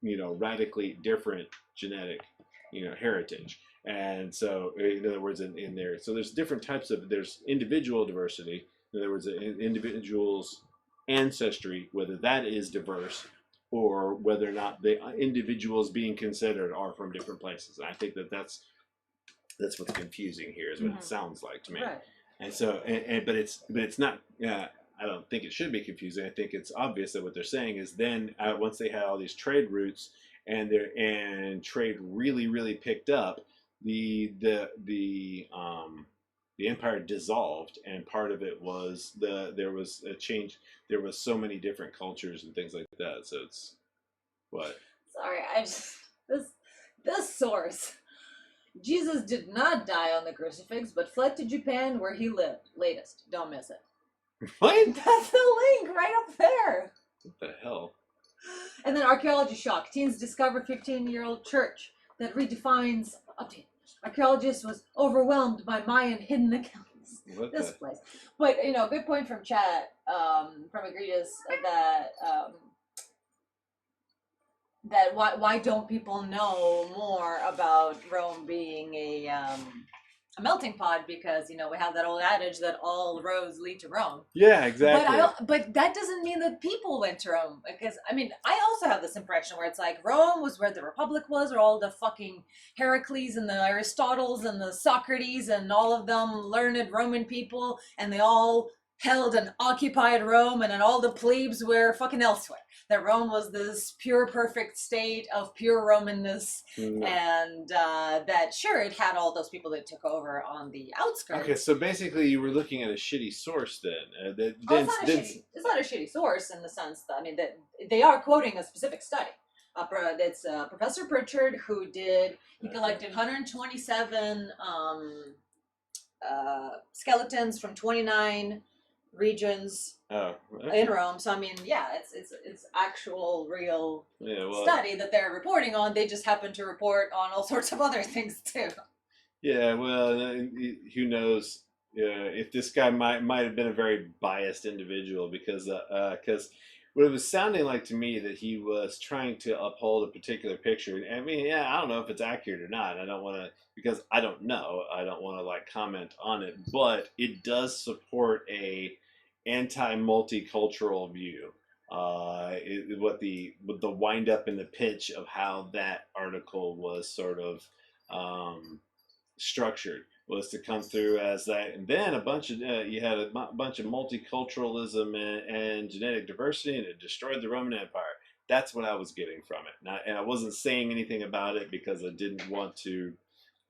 radically different genetic heritage. And so, in other words, in there, so there's different types there's individual diversity. In other words, an individual's ancestry, whether that is diverse, or whether or not the individuals being considered are from different places. And I think that's what's confusing here, is what it sounds like to me. Right. And so, but it's not. I don't think it should be confusing. I think it's obvious that what they're saying is then once they had all these trade routes and trade really picked up, the empire dissolved, and part of it was there was a change. There was so many different cultures and things like that. So it's what? Sorry, this source. Jesus did not die on the crucifix, but fled to Japan where he lived. Latest. Don't miss it. What? That's the link right up there. What the hell? And then archaeology shock. Teens discover 15-year-old church that redefines update. Archaeologist was overwhelmed by Mayan hidden accounts. This place. But, good point from chat, from Egregious, that why don't people know more about Rome being a melting pot? Because we have that old adage that all roads lead to Rome. Yeah, exactly. But that doesn't mean that people went to Rome, because I also have this impression where it's like Rome was where the Republic was, or all the fucking Heracles and the Aristotles and the Socrates and all of them learned Roman people, and they all held and occupied Rome, and then all the plebes were fucking elsewhere. That Rome was this pure, perfect state of pure Romanness, and that sure, it had all those people that took over on the outskirts. Okay, so basically, you were looking at a shitty source then. It's not a shitty source in the sense that that they are quoting a specific study. It's Professor Pritchard who collected 127 skeletons from 29 regions in Rome. So it's actual real study that they're reporting on. They just happen to report on all sorts of other things too. Yeah, well, who knows? If this guy might have been a very biased individual, because what it was sounding like to me that he was trying to uphold a particular picture. I don't know if it's accurate or not. I don't want to, because I don't know. I don't want to comment on it, but it does support a anti-multicultural view. What the wind up in the pitch of how that article was sort of structured was to come through as that, and then you had a bunch of multiculturalism and genetic diversity, and it destroyed the Roman Empire. That's what I was getting from it, and I wasn't saying anything about it because I didn't want to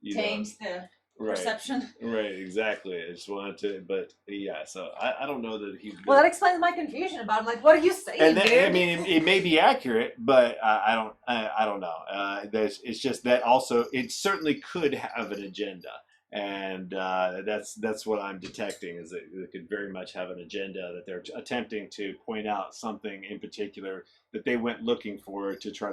change the perception. Right, exactly. I just wanted to, but yeah. So I don't know that he. Well, that explains my confusion about it. Like, what are you saying? And then, it may be accurate, but I don't know. It's just that also it certainly could have an agenda. And that's what I'm detecting, is that it could very much have an agenda, that they're attempting to point out something in particular that they went looking for to try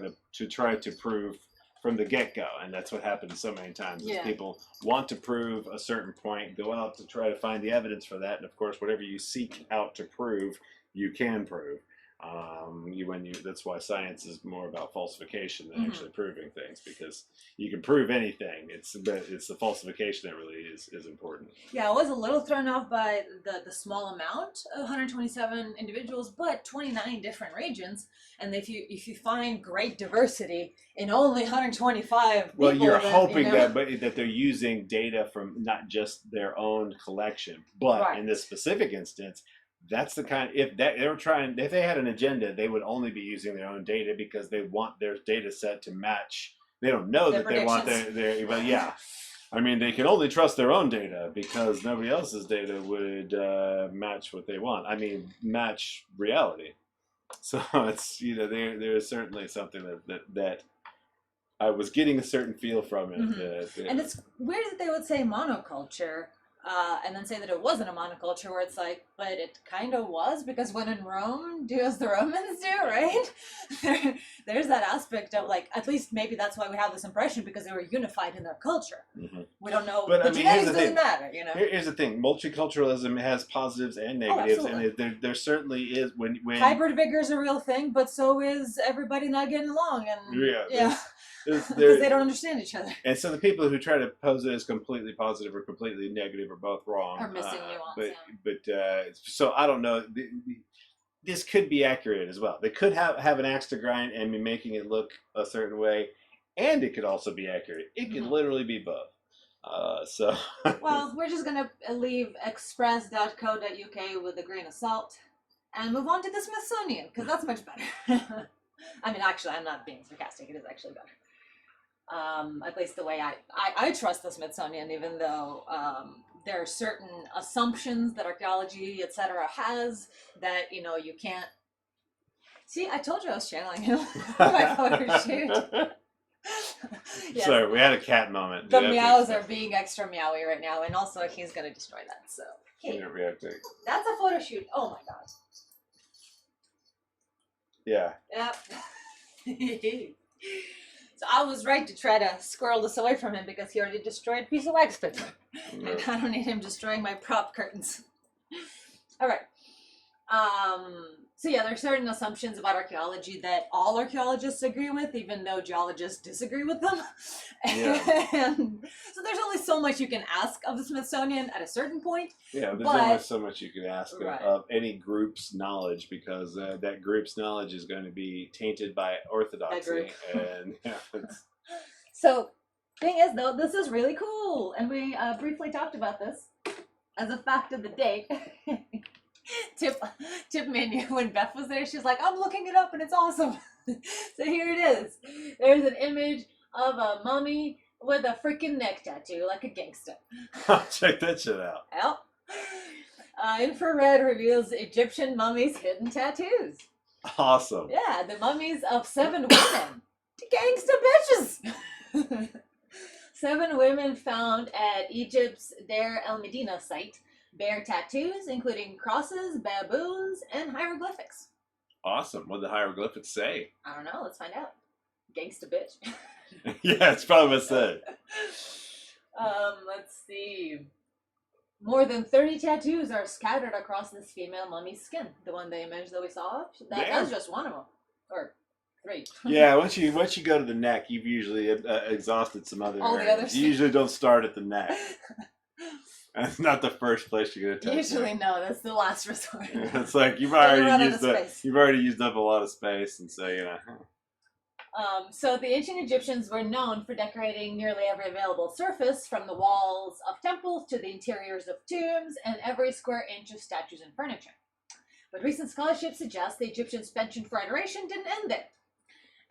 to prove from the get-go. And that's what happens so many times. Is people want to prove a certain point, go out to try to find the evidence for that, and of course whatever you seek out to prove, you can prove. That's why science is more about falsification than actually proving things, because you can prove anything. It's the falsification that really is important. Yeah, I was a little thrown off by the small amount of 127 individuals, but 29 different regions. And if you find great diversity in only 125 people, well, you're hoping that they're using data from not just their own collection, but in this specific instance. That's the kind. If they had an agenda, they would only be using their own data because they want their data set to match. They don't know that they want their but yeah. I mean, they can only trust their own data because nobody else's data would match what they want. I mean, match reality. So it's there is certainly something that I was getting a certain feel from it. Mm-hmm. And it's weird that they would say monoculture. And then say that it wasn't a monoculture, where it's like, but it kind of was, because when in Rome, do as the Romans do, right? There's that aspect of, like, at least maybe that's why we have this impression, because they were unified in their culture. Mm-hmm. We don't know, but the genetics doesn't matter, Here's the thing, multiculturalism has positives and negatives, and there certainly is, when hybrid vigor is a real thing, but so is everybody not getting along, and yeah. Because they don't understand each other. And so the people who try to pose it as completely positive or completely negative are both wrong. Or missing nuance. So I don't know. This could be accurate as well. They could have an axe to grind and be making it look a certain way, and it could also be accurate. It could literally be both. Well, we're just going to leave express.co.uk with a grain of salt and move on to the Smithsonian, because that's much better. I mean, actually, I'm not being sarcastic. It is actually better. At least the way I trust the Smithsonian, even though there are certain assumptions that archaeology, etc., has that, you can't. See, I told you I was channeling him. My photo shoot. Yes. Sorry, we had a cat moment. The meows are being extra meowy right now, and also he's going to destroy that. So that's a photo shoot. Oh my god. Yeah. Yep. So I was right to try to squirrel this away from him, because he already destroyed a piece of wax paper. And I don't need him destroying my prop curtains. All right. So yeah, there are certain assumptions about archaeology that all archaeologists agree with, even though geologists disagree with them. Yeah. And so there's only so much you can ask of the Smithsonian at a certain point. Yeah, there's only so much you can ask of any group's knowledge, because that group's knowledge is going to be tainted by orthodoxy. And so, thing is, though, this is really cool, and we briefly talked about this as a fact of the day. Tip menu, when Beth was there, she was like, I'm looking it up and it's awesome. So here it is. There's an image of a mummy with a freaking neck tattoo, like a gangster. Check that shit out. Yep. Infrared reveals Egyptian mummies' hidden tattoos. Awesome. Yeah, the mummies of 7 women. Gangsta bitches. 7 women found at Egypt's Deir el Medina site bear tattoos, including crosses, baboons, and hieroglyphics. Awesome. What did the hieroglyphics say? I don't know. Let's find out. Gangsta bitch. Yeah, it's probably what it said. Let's see. More than 30 tattoos are scattered across this female mummy's skin. The image that we saw, that was just one of them. Or 3. Yeah, once you go to the neck, you've usually exhausted some other all areas. The others. You usually don't start at the neck. That's not the first place you're gonna touch. Usually, no. That's the last resort. It's like you've already used up a lot of space, and so So the ancient Egyptians were known for decorating nearly every available surface, from the walls of temples to the interiors of tombs, and every square inch of statues and furniture. But recent scholarship suggests the Egyptians' penchant for adoration didn't end there.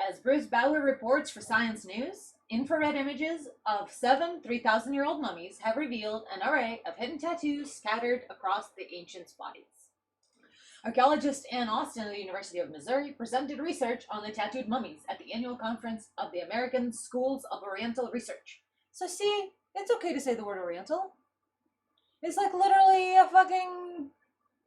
As Bruce Bauer reports for Science News, infrared images of 7 3,000-year-old mummies have revealed an array of hidden tattoos scattered across the ancients' bodies. Archaeologist Ann Austin of the University of Missouri presented research on the tattooed mummies at the annual conference of the American Schools of Oriental Research. So see, it's okay to say the word Oriental. It's like literally a fucking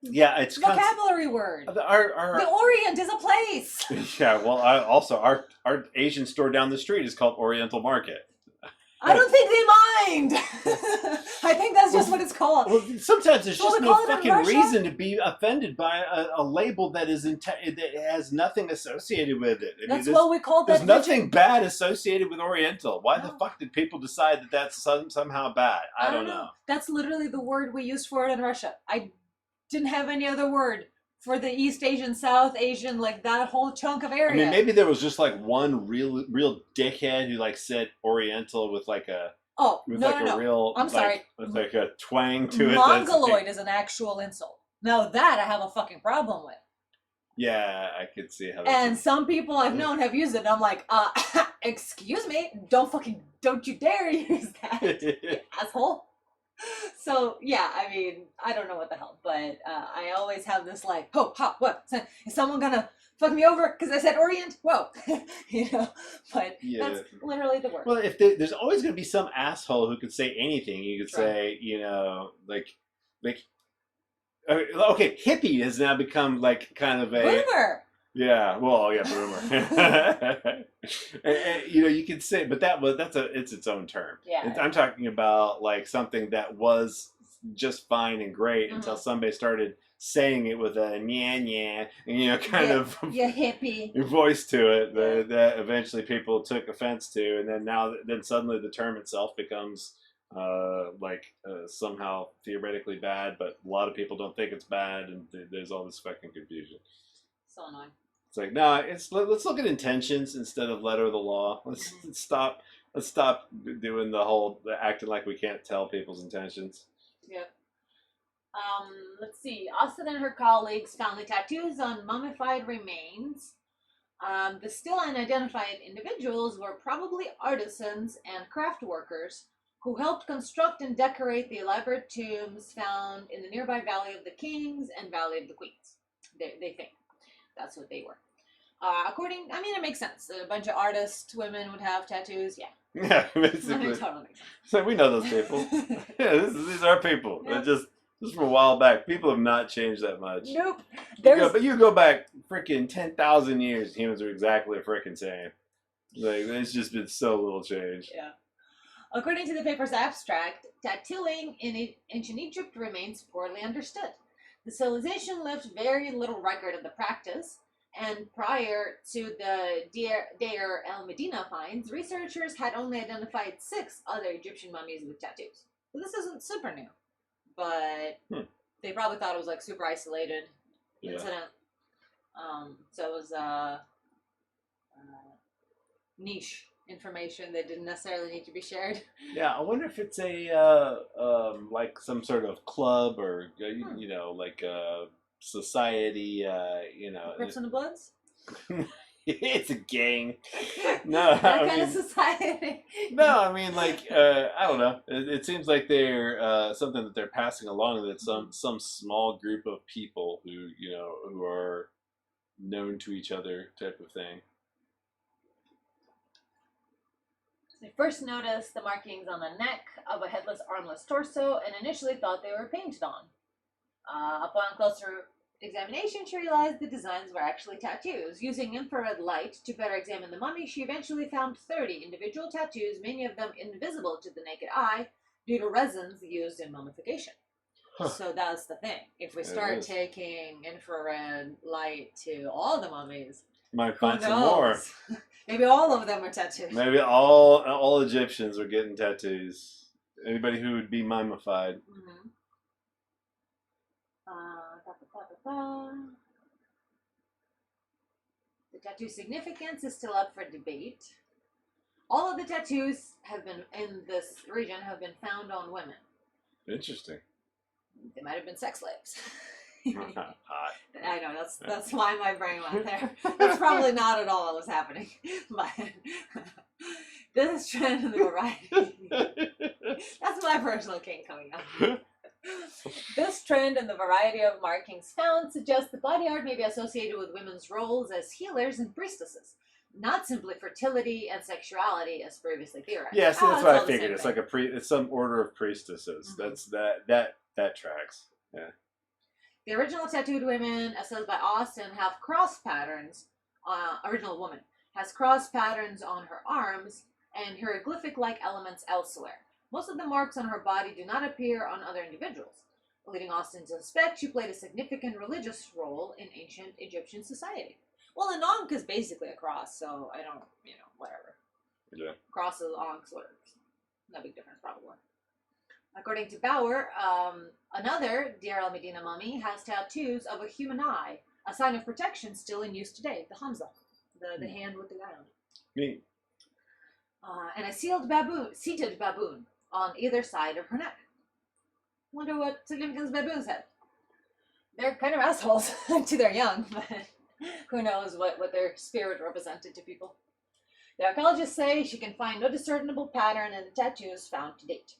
it's vocabulary word. The Orient is a place. Yeah, well, our Asian store down the street is called Oriental Market. I don't think they mind. I think that's just what it's called. Well, sometimes there's just no fucking reason to be offended by a label that has nothing associated with it. That's what we call that. There's nothing bad associated with Oriental. Why the fuck did people decide that that's somehow bad? I don't know. That's literally the word we used for it in Russia. I didn't have any other word for the East Asian, South Asian, like that whole chunk of area. I mean, maybe there was just like one real dickhead who like said Oriental with like a real I'm sorry, with like a twang to it. Mongoloid is an actual insult. Now that I have a fucking problem with. Yeah, I could see how. And some people I've known have used it. And I'm like, excuse me, don't you dare use that, you asshole. So yeah, I mean, I don't know what the hell, but I always have this like, oh, ha, what? Is someone gonna fuck me over because I said Orient? Whoa, you know. But Yeah. that's literally the word. Well, if there's always going to be some asshole who could say anything. You could True. say, like, okay, hippie has now become like kind of a Boomer. yeah. Well, yeah, boomer. and, you could say, but it's its own term. Yeah. I'm talking about like something that was just fine and great until somebody started saying it with a nya and kind of Yeah, hippie. voice to it that eventually people took offense to, and then suddenly the term itself becomes somehow theoretically bad, but a lot of people don't think it's bad, and there's all this fucking confusion. So annoying. It's like, no, let's look at intentions instead of letter of the law. Let's stop doing the whole acting like we can't tell people's intentions. Yep. Let's see. Austin and her colleagues found the tattoos on mummified remains. The still unidentified individuals were probably artisans and craft workers who helped construct and decorate the elaborate tombs found in the nearby Valley of the Kings and Valley of the Queens. They think that's what they were. It makes sense. A bunch of artist women would have tattoos. Yeah. Yeah, basically. It totally makes sense. So we know those people. Yeah, these are people. Yep. Just from a while back. People have not changed that much. Nope. But you go back freaking 10,000 years, humans are exactly the freaking same. Like, there's just been so little change. Yeah. According to the paper's abstract, tattooing in ancient Egypt remains poorly understood. The civilization left very little record of the practice, and prior to the Deir el Medina finds, researchers had only identified 6 other Egyptian mummies with tattoos. So this isn't super new, but they probably thought it was like super isolated incident. So it was niche information that didn't necessarily need to be shared. Yeah, I wonder if it's a like some sort of club or like a society. Crips and the Bloods. It's a gang. No, that kind of society. No, I mean I don't know. It seems like they're something that they're passing along. That some small group of people who are known to each other, type of thing. They first noticed the markings on the neck of a headless, armless torso, and initially thought they were painted on. Upon closer examination, she realized the designs were actually tattoos. Using infrared light to better examine the mummy, she eventually found 30 individual tattoos, many of them invisible to the naked eye due to resins used in mummification. Huh. So that's the thing. If we start taking infrared light to all the mummies, might find some more. Maybe all of them are tattoos. Maybe all Egyptians are getting tattoos. Anybody who would be mummified. Mm-hmm. The tattoo significance is still up for debate. All of the tattoos in this region have been found on women. Interesting. They might have been sex slaves. Hot. I know, that's why my brain went there. That's probably not at all what was happening. But this trend in the variety. That's my personal kink coming up. This trend and the variety of markings found suggests the body art may be associated with women's roles as healers and priestesses, not simply fertility and sexuality as previously theorized. Yeah, so that's what I figured. It's like it's some order of priestesses. Mm-hmm. That tracks. Yeah. The original tattooed women, as said by Austin, have cross patterns. Original woman has cross patterns on her arms and hieroglyphic-like elements elsewhere. Most of the marks on her body do not appear on other individuals, leading Austin to suspect she played a significant religious role in ancient Egyptian society. Well, an ankh is basically a cross, so I don't, whatever. Yeah. Crosses, ankhs, whatever. No big difference, probably. According to Bauer, another Deir el Medina mummy has tattoos of a human eye, a sign of protection still in use today, the Hamza, the hand with the eye on it. Neat. And a seated baboon on either side of her neck. Wonder what significance baboons had. They're kind of assholes to their young, but Who knows what their spirit represented to people. The archaeologists say she can find no discernible pattern in the tattoos found to date.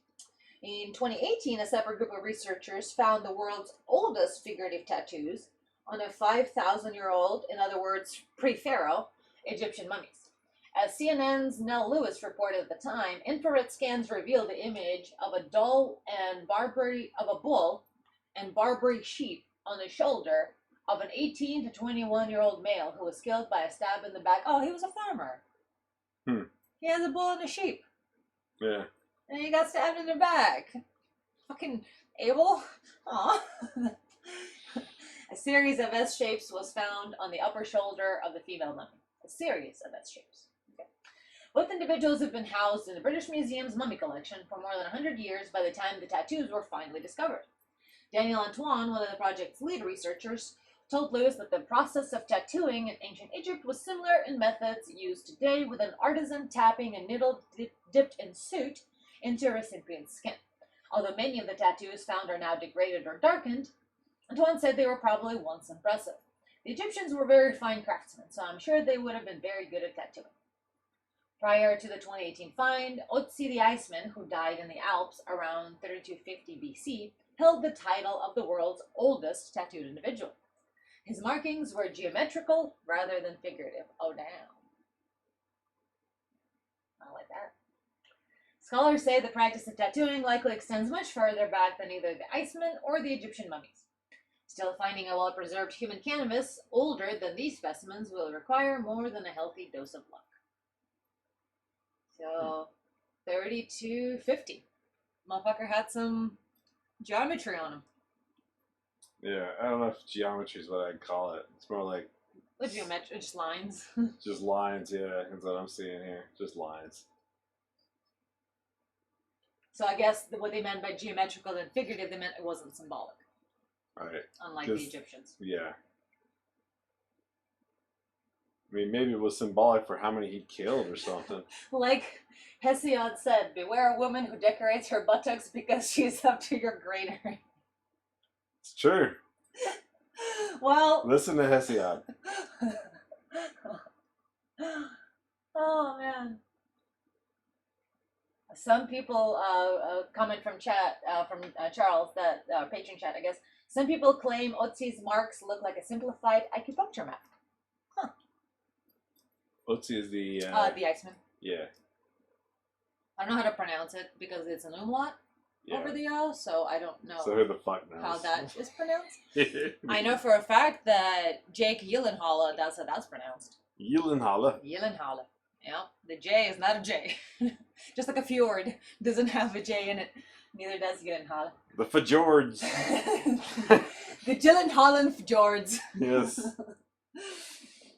In 2018, a separate group of researchers found the world's oldest figurative tattoos on a 5,000-year-old, in other words, pre-pharaoh, Egyptian mummies. As CNN's Nell Lewis reported at the time, infrared scans revealed the image of a bull and Barbary sheep on the shoulder of an 18 to 21-year-old male who was killed by a stab in the back. Oh, he was a farmer. He has a bull and a sheep. Yeah. And he got stabbed in the back. Fucking Abel. Aw. A series of S shapes was found on the upper shoulder of the female mummy. A series of S shapes. Okay. Both individuals have been housed in the British Museum's mummy collection for more than 100 years by the time the tattoos were finally discovered. Daniel Antoine, one of the project's lead researchers, told Lewis that the process of tattooing in ancient Egypt was similar in methods used today, with an artisan tapping a needle dipped in soot into a recipient's skin. Although many of the tattoos found are now degraded or darkened, Antoine said they were probably once impressive. The Egyptians were very fine craftsmen, so I'm sure they would have been very good at tattooing. Prior to the 2018 find, Otzi the Iceman, who died in the Alps around 3250 BC, held the title of the world's oldest tattooed individual. His markings were geometrical rather than figurative. Oh, damn. I like that. Scholars say the practice of tattooing likely extends much further back than either the Iceman or the Egyptian mummies. Still, finding a well-preserved human canvas older than these specimens will require more than a healthy dose of luck. So, 3250. Motherfucker had some geometry on him. Yeah, I don't know if geometry is what I'd call it. It's more like... What geometry? Just lines? Just lines, yeah. That's what I'm seeing here. Just lines. So I guess what they meant by geometrical and figurative, they meant it wasn't symbolic. Right. Unlike the Egyptians. Yeah. I mean, maybe it was symbolic for how many he'd killed or something. Like Hesiod said, beware a woman who decorates her buttocks because she's up to your granary. It's true. Well... Listen to Hesiod. Oh, man. Some people comment from chat, from Charles, that patron chat, I guess. Some people claim Otzi's marks look like a simplified acupuncture map. Huh. Otzi is the Iceman. Yeah. I don't know how to pronounce it because it's an umlaut over the O, so I don't know so who the fuck knows how that is pronounced. I know for a fact that Jake Gyllenhaal, that's how that's pronounced. Gyllenhaal. Gyllenhaal. Yeah, the J is not a J. Just like a fjord doesn't have a J in it. Neither does Gyllenhaal. The Fjords. The Gyllenhaal Fjords. Yes.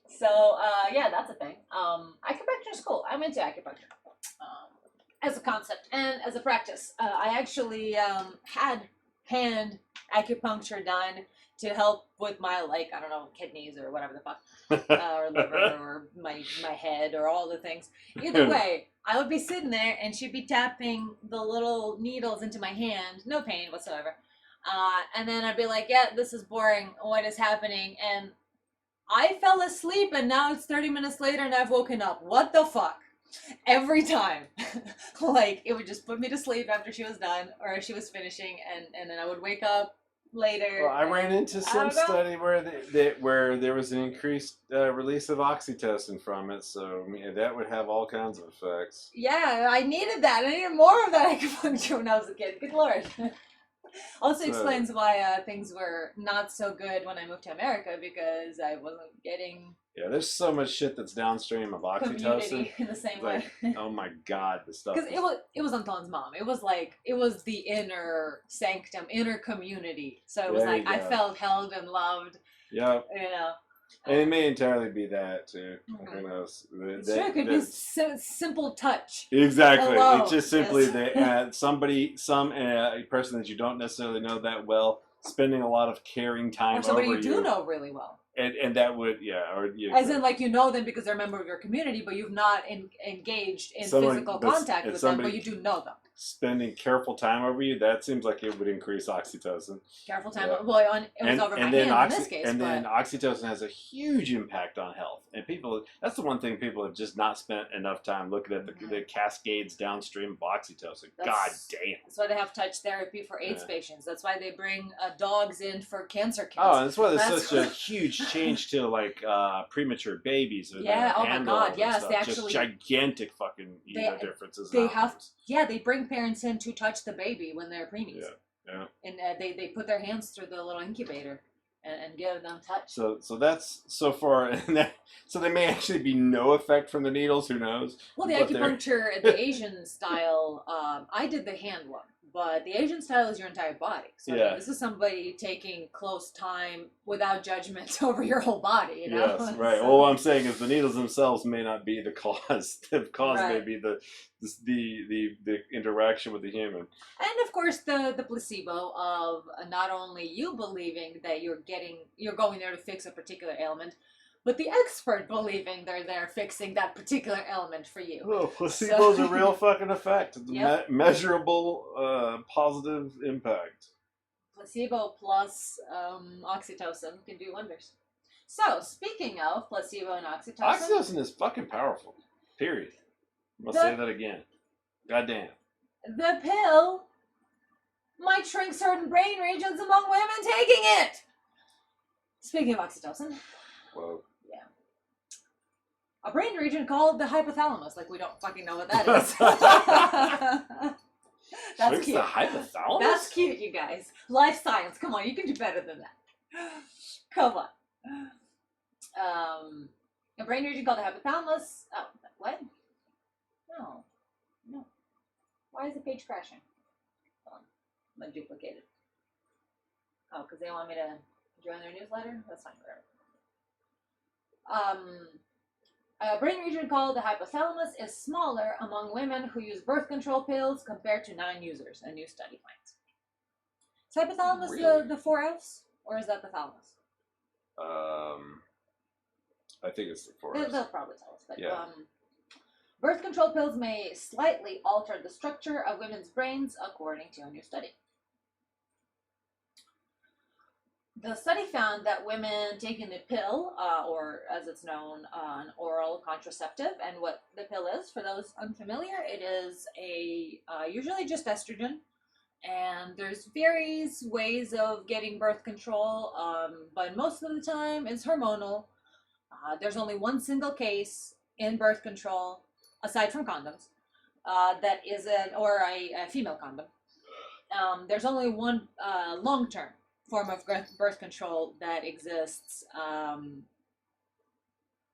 So, yeah, that's a thing. Acupuncture is cool. I'm into acupuncture. As a concept and as a practice. I actually had hand acupuncture done to help with my, like, I don't know, kidneys or whatever the fuck, or liver or my head or all the things. Either way, I would be sitting there and she'd be tapping the little needles into my hand, no pain whatsoever. And then I'd be like, yeah, this is boring. What is happening? And I fell asleep and now it's 30 minutes later and I've woken up. What the fuck? Every time. Like, it would just put me to sleep after she was done or she was finishing, and then I would wake up later. Well, I ran into some study where where there was an increased release of oxytocin from it, so I mean, that would have all kinds of effects. Yeah, I needed that. I needed more of that acupuncture when I was a kid. Good lord. Also explains why things were not so good when I moved to America, because I wasn't getting... Yeah, there's so much shit that's downstream of oxytocin. In the same like, way. Oh my god, this stuff. Because it was Anton's mom. It was the inner sanctum, inner community. So it was There like you I go. felt held and loved. Yep. You know. And it may entirely be that too. Mhm. Who knows? It's true. It could be simple touch. Exactly. Alone. It's just simply Yes. that some person that you don't necessarily know that well, spending a lot of caring time Or somebody over you do know really well. And that would, or As in, like, you know them because they're a member of your community, but you've not engaged in physical contact with them, but you do know them. spending careful time over you, that seems like it would increase oxytocin. Careful time. Yeah. Well, it was over my hand in this case. And but then oxytocin has a huge impact on health. And that's the one thing people have just not spent enough time looking at the cascades downstream of oxytocin. God damn. That's why they have touch therapy for AIDS patients. That's why they bring dogs in for cancer kids. Oh, and that's why there's such a huge change to like premature babies. Yeah, oh my God, yes. Stuff. They actually... Just gigantic fucking differences. They bring parents in to touch the baby when they're preemies. Yeah. And they put their hands through the little incubator and give them touch. So that's so far. So there may actually be no effect from the needles. Who knows? Well, the acupuncture, the Asian style, I did the hand one. But the Asian style is your entire body. So I mean, this is somebody taking close time without judgment over your whole body. You know? Yes, right. Well, what I'm saying is the needles themselves may not be the cause. The cause may be the interaction with the human. And of course, the placebo of not only you believing that you're going there to fix a particular ailment, but the expert believing they're there fixing that particular ailment for you. Oh, placebo's a real fucking effect. It's measurable positive impact. Placebo plus oxytocin can do wonders. So, speaking of placebo and oxytocin... Oxytocin is fucking powerful. Period. I'll say that again. Goddamn. The pill might shrink certain brain regions among women taking it! Speaking of oxytocin... Whoa. A brain region called the hypothalamus. Like, we don't fucking know what that is. That's cute. The hypothalamus? That's cute, you guys. Life science. Come on, you can do better than that. Come on. A brain region called the hypothalamus. Oh, what? No. Why is the page crashing? Hold on. I'm going to duplicate it. Oh, because they want me to join their newsletter? That's fine, whatever. A brain region called the hypothalamus is smaller among women who use birth control pills compared to non-users, a new study finds. Is hypothalamus Really? the 4 F's, or is that the thalamus? I think it's the 4 F's. They'll probably tell us. But, yeah. Birth control pills may slightly alter the structure of women's brains, according to a new study. The study found that women taking the pill, or as it's known, an oral contraceptive, and what the pill is, for those unfamiliar, it is usually just estrogen, and there's various ways of getting birth control, but most of the time it's hormonal. There's only one single case in birth control, aside from condoms, that is a female condom. There's only one long-term form of birth control that exists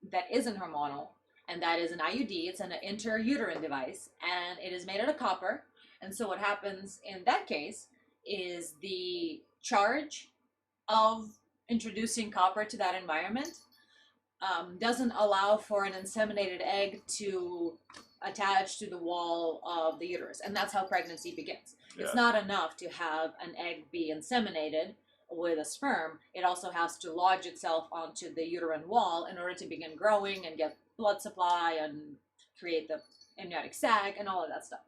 that isn't hormonal, and that is an IUD. It's an intrauterine device, and it is made out of copper. And so what happens in that case is the charge of introducing copper to that environment doesn't allow for an inseminated egg to attach to the wall of the uterus, and that's how pregnancy begins. Yeah. It's not enough to have an egg be inseminated with a sperm. It also has to lodge itself onto the uterine wall in order to begin growing and get blood supply and create the amniotic sac and all of that stuff.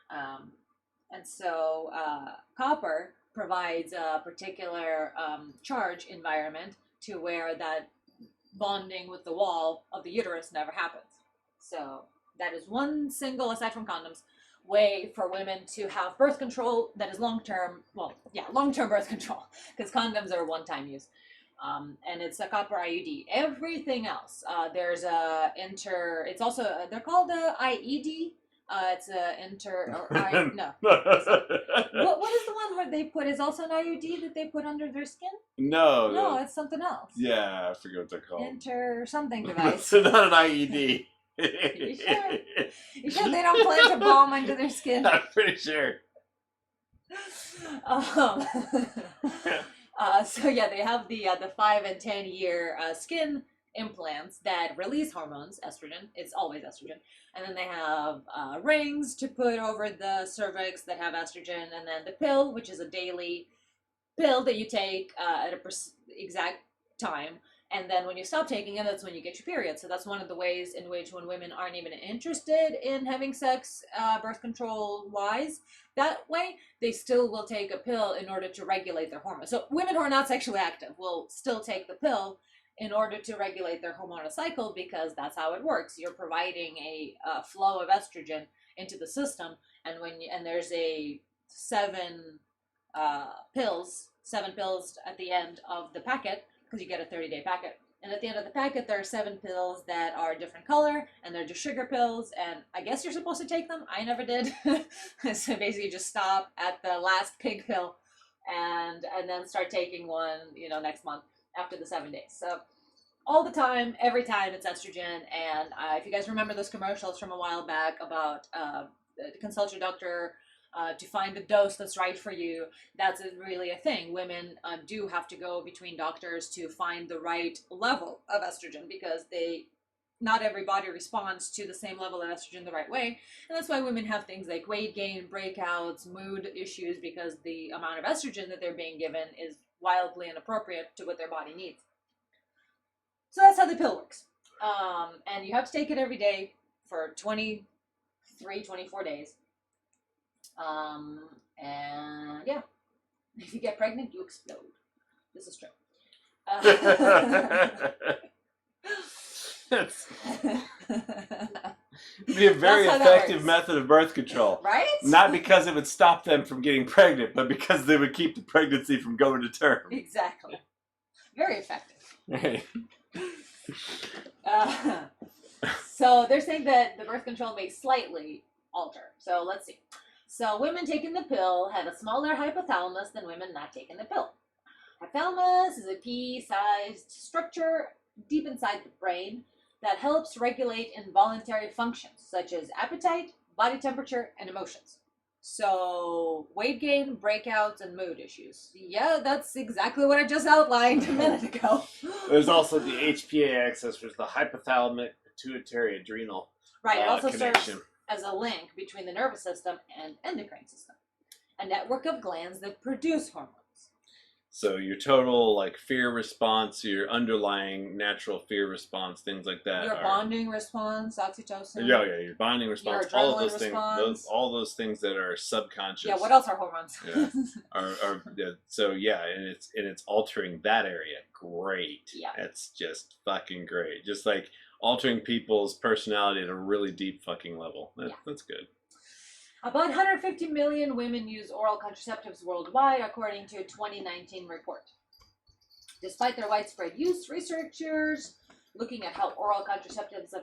And so copper provides a particular charge environment to where that bonding with the wall of the uterus never happens. So that is one single, aside from condoms, way for women to have birth control that is long-term, long-term birth control, because condoms are one-time use. And it's a copper IUD. Everything else, there's it's also, they're called IED. It's no. What is the one where they put, is also an IUD that they put under their skin? No, it's something else. Yeah, I forget what they're called. Something device. So not an IED. You sure? You sure they don't plant a bomb under their skin? I'm pretty sure. So yeah, they have the 5 and 10 year skin implants that release hormones, estrogen. It's always estrogen. And then they have rings to put over the cervix that have estrogen, and then the pill, which is a daily pill that you take at a exact time. And then when you stop taking it, that's when you get your period. So that's one of the ways in which when women aren't even interested in having sex, birth control wise, that way they still will take a pill in order to regulate their hormones. So women who are not sexually active will still take the pill in order to regulate their hormonal cycle, because that's how it works. You're providing a flow of estrogen into the system, and there's a seven pills at the end of the packet, because you get a 30-day packet. And at the end of the packet, there are 7 pills that are different color, and they're just sugar pills, and I guess you're supposed to take them. I never did. So basically just stop at the last pig pill and then start taking one, next month after the 7 days. So all the time, every time, it's estrogen. And if you guys remember those commercials from a while back about consult your doctor to find the dose that's right for you, that's really a thing. Women do have to go between doctors to find the right level of estrogen, because not every body responds to the same level of estrogen the right way. And that's why women have things like weight gain, breakouts, mood issues, because the amount of estrogen that they're being given is wildly inappropriate to what their body needs. So that's how the pill works. And you have to take it every day for 24 days. And yeah, if you get pregnant, you explode. This is true. It'd be a very effective method of birth control. Right? Not because it would stop them from getting pregnant, but because they would keep the pregnancy from going to term. Exactly. Very effective. Right. So they're saying that the birth control may slightly alter. So let's see. So women taking the pill have a smaller hypothalamus than women not taking the pill. Hypothalamus is a pea-sized structure deep inside the brain that helps regulate involuntary functions such as appetite, body temperature, and emotions. So weight gain, breakouts, and mood issues. Yeah, that's exactly what I just outlined a minute ago. There's also the HPA axis, which is the hypothalamic pituitary adrenal Right, it also connection. serves as a link between the nervous system and endocrine system, a network of glands that produce hormones. So your total fear response, your underlying natural fear response, things like that. Your bonding response, oxytocin. Yeah, your bonding response, Your all of those adrenaline things, response. all those things that are subconscious. Yeah, what else are hormones? Yeah. And it's altering that area. Great. Yeah. It's just fucking great. Just like altering people's personality at a really deep fucking level. That's good. About 150 million women use oral contraceptives worldwide, according to a 2019 report. Despite their widespread use, research looking at how oral contraceptives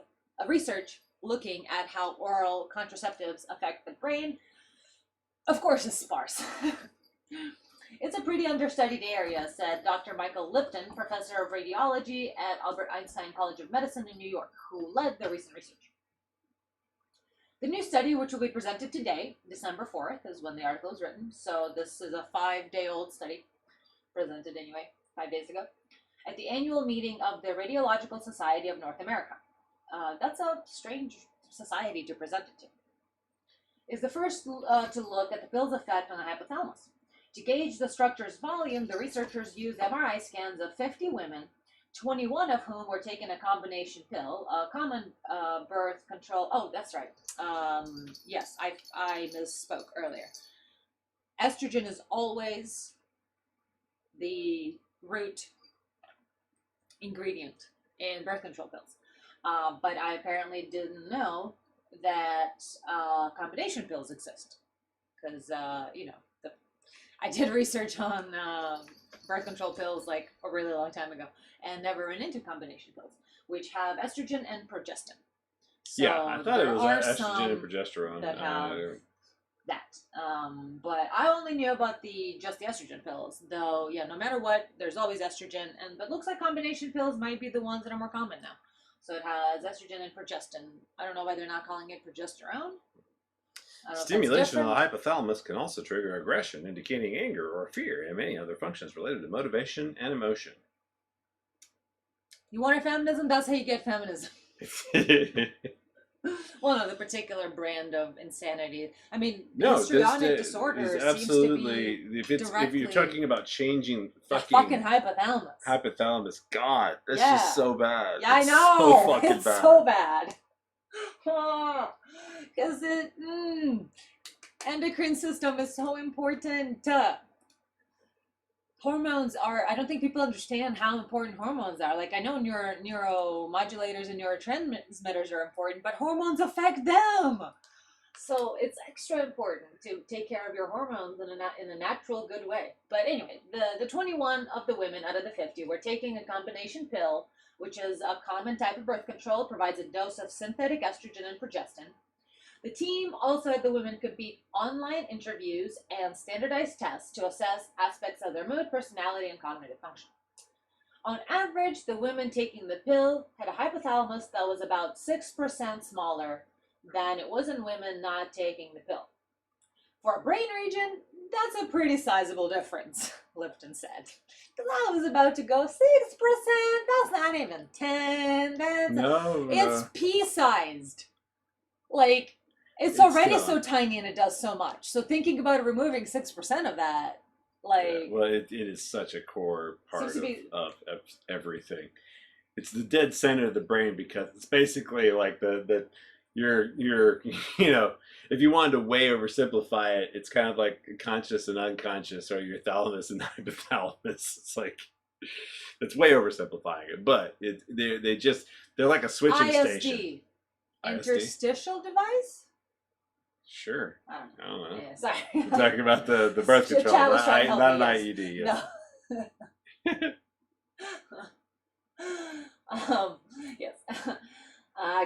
affect the brain, of course, is sparse. It's a pretty understudied area, said Dr. Michael Lipton, professor of radiology at Albert Einstein College of Medicine in New York, who led the recent research. The new study, which will be presented today, December 4th, is when the article is written. So this is a 5-day-old study, presented anyway, 5 days ago, at the annual meeting of the Radiological Society of North America. That's a strange society to present it to. Is the first to look at the pill's effect on the hypothalamus. To gauge the structure's volume, the researchers used MRI scans of 50 women, 21 of whom were taking a combination pill, a common birth control. Oh, that's right. Yes, I misspoke earlier. Estrogen is always the root ingredient in birth control pills. But I apparently didn't know that combination pills exist. Because, I did research on birth control pills like a really long time ago and never ran into combination pills, which have estrogen and progestin. So yeah, I thought it was estrogen and progesterone. That have that. But I only knew about just the estrogen pills, though. Yeah, no matter what, there's always estrogen, but it looks like combination pills might be the ones that are more common now. So it has estrogen and progestin. I don't know why they're not calling it progesterone. Stimulation of the hypothalamus can also trigger aggression, indicating anger or fear, and many other functions related to motivation and emotion. You want feminism? That's how you get feminism. Well, no, the particular brand of insanity. I mean, No, histrionic this disorder is seems absolutely. to be If you're directly talking about changing the fucking fucking hypothalamus. hypothalamus, God, that's Yeah. just so bad. Yeah, I It's know. so fucking It's bad. so bad. Because endocrine system is so important. Hormones are, I don't think people understand how important hormones are. Like, I know neuromodulators and neurotransmitters are important, but hormones affect them. So it's extra important to take care of your hormones in a natural, good way. But anyway, the 21 of the women out of the 50 were taking a combination pill, which is a common type of birth control, provides a dose of synthetic estrogen and progestin. The team also had the women complete online interviews and standardized tests to assess aspects of their mood, personality, and cognitive function. On average, the women taking the pill had a hypothalamus that was about 6% smaller than it was in women not taking the pill. For a brain region, that's a pretty sizable difference, Lipton said. Because I was about to go 6%, that's not even 10, it's pea-sized. Like, it's already so tiny and it does so much. So thinking about removing 6% of that, like... Yeah, well, it is such a core part of everything. It's the dead center of the brain because it's basically like you're you know, if you wanted to way oversimplify it, it's kind of like conscious and unconscious, or your thalamus and hypothalamus. It's like, it's way oversimplifying it, but they're like a switching station. Interstitial device? Sure. I don't know. Yeah, sorry. You're talking about the birth control, not an IED. Yes. No. Yes.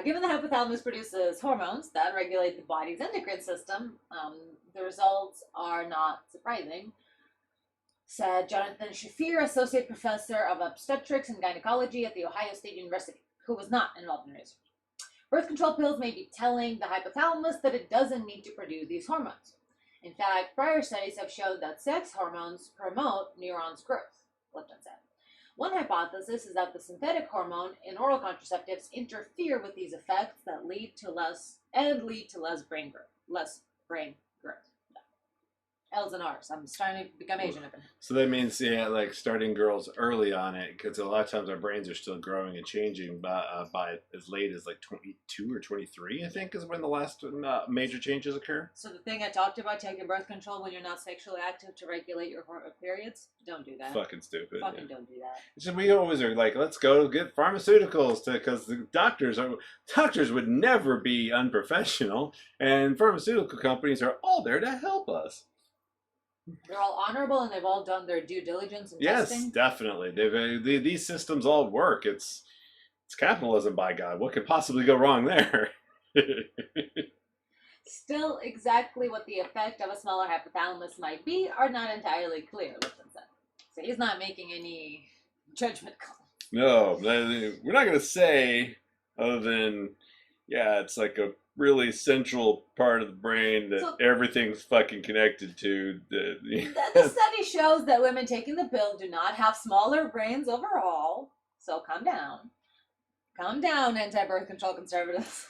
Given the hypothalamus produces hormones that regulate the body's endocrine system, the results are not surprising, said Jonathan Shafir, Associate Professor of Obstetrics and Gynecology at The Ohio State University, who was not involved in research. Birth control pills may be telling the hypothalamus that it doesn't need to produce these hormones. In fact, prior studies have shown that sex hormones promote neurons' growth, Lipton said. One hypothesis is that the synthetic hormone in oral contraceptives interfere with these effects that lead to less brain growth. L's and R's. I'm starting to become Asian. So that means, yeah, like starting girls early on it, because a lot of times our brains are still growing and changing by as late as like 22 or 23, I think, is when the last major changes occur. So the thing I talked about, taking birth control when you're not sexually active to regulate your periods, don't do that. Fucking stupid. Don't do that. So we always are like, let's go get pharmaceuticals because the doctors would never be unprofessional, and pharmaceutical companies are all there to help us. They're all honorable and they've all done their due diligence and testing. Yes, definitely. These systems all work. It's capitalism, by God. What could possibly go wrong there? Still, exactly what the effect of a smaller hypothalamus might be are not entirely clear, Lipton said. So he's not making any judgment call. No, we're not going to say other than, yeah, it's like a really central part of the brain that everything's fucking connected to. The study shows that women taking the pill do not have smaller brains overall. So calm down. Calm down, anti-birth control conservatives.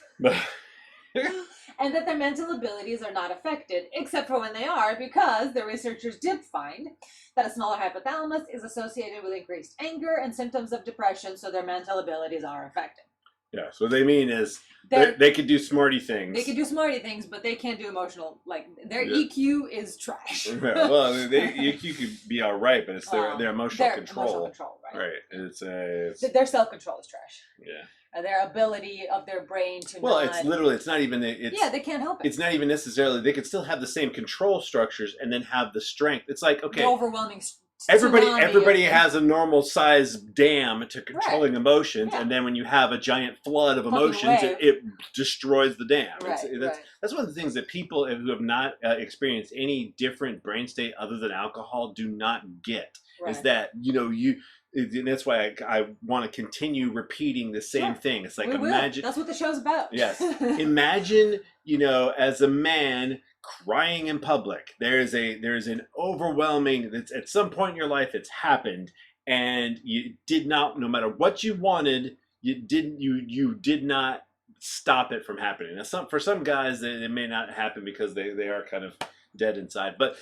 And that their mental abilities are not affected, except for when they are, because the researchers did find that a smaller hypothalamus is associated with increased anger and symptoms of depression, so their mental abilities are affected. Yeah, so what they mean is they could do smarty things. They could do smarty things, but they can't do emotional. Like, their EQ is trash. Yeah, well, EQ could be all right, but it's their emotional control. Emotional control, right? Right. Their self-control is trash. Yeah. Their ability of their brain to it's not even... they can't help it. It's not even necessarily... They could still have the same control structures and then have the strength. It's like, okay... The overwhelming... Everybody has a normal size dam to controlling emotions, and then when you have a giant flood of emotions, it destroys the dam. That's one of the things that people who have not experienced any different brain state other than alcohol do not get. Is that and that's why I want to continue repeating the same thing. It's like, imagine that's what the show's about. Yes, imagine as a man crying in public. There's an overwhelming. At some point in your life, it's happened, and you did not. No matter what you wanted, you did not stop it from happening. Now, for some guys, it may not happen because they are kind of dead inside. But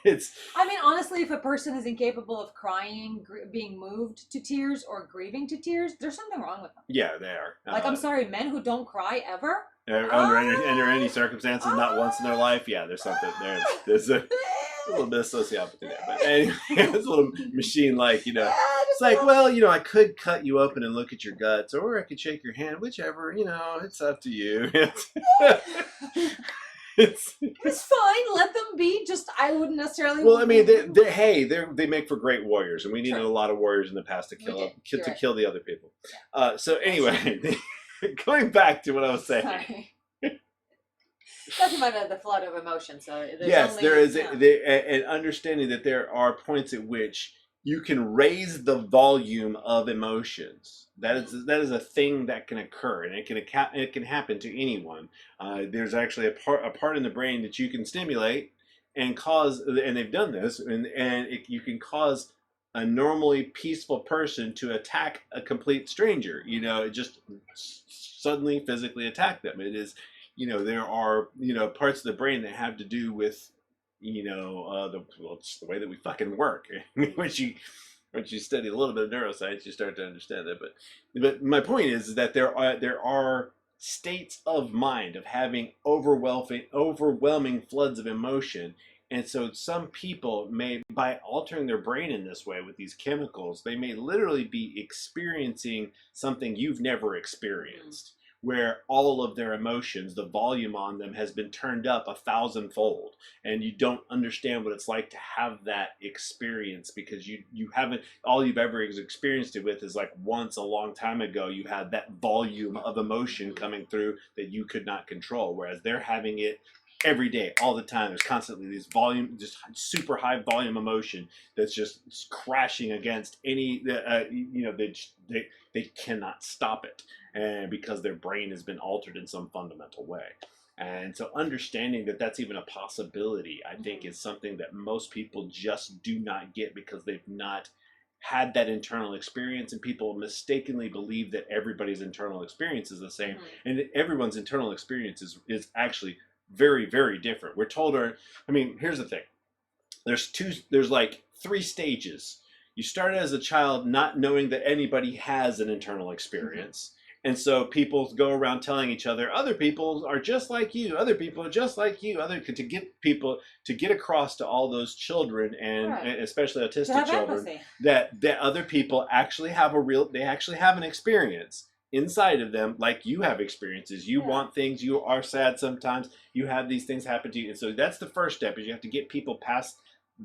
it's. I mean, honestly, if a person is incapable of crying, being moved to tears, or grieving to tears, there's something wrong with them. Yeah, they are. Like, I'm sorry, men who don't cry ever. Under any circumstances, not once in their life. Yeah, there's something there. There's a little bit of sociopathy there, but anyway, it's a little machine-like, you know. It's like, well, you know, I could cut you open and look at your guts, or I could shake your hand, whichever, you know, it's up to you. It's fine. Let them be. Just I wouldn't necessarily. Well, I mean, they make for great warriors, and we needed a lot of warriors in the past to kill the other people. So anyway, going back to what I was saying. Sorry. Talking about the flood of emotion. So yes, there is an understanding that there are points at which you can raise the volume of emotions. That is a thing that can occur, and it can happen to anyone. There's actually a part in the brain that you can stimulate and cause, and they've done this, you can cause a normally peaceful person to attack a complete stranger. You know, just suddenly physically attack them. It is, you know, there are, you know, parts of the brain that have to do with, you know, it's the way that we fucking work. Once you study a little bit of neuroscience, you start to understand that. But my point is that there are states of mind of having overwhelming floods of emotion. And so some people may, by altering their brain in this way with these chemicals, they may literally be experiencing something you've never experienced, where all of their emotions, the volume on them has been turned up 1,000-fold, and you don't understand what it's like to have that experience because you haven't, all you've ever experienced it with is like once a long time ago you had that volume of emotion coming through that you could not control, whereas they're having it every day, all the time. There's constantly these volume, just super high volume emotion that's just crashing against any, you know, they cannot stop it, and because their brain has been altered in some fundamental way. And so understanding that that's even a possibility, I think, is something that most people just do not get because they've not had that internal experience, and people mistakenly believe that everybody's internal experience is the same, and everyone's internal experience is actually very, very different. We're told, I mean, here's the thing. There's like 3 stages. You start as a child not knowing that anybody has an internal experience. And so people go around telling each other, other people are just like you, other people are just like you, to get people to get across to all those children, and especially autistic children, that other people actually have an experience inside of them, like you have experiences. You want things, you are sad sometimes, you have these things happen to you. And so that's the first step, is you have to get people past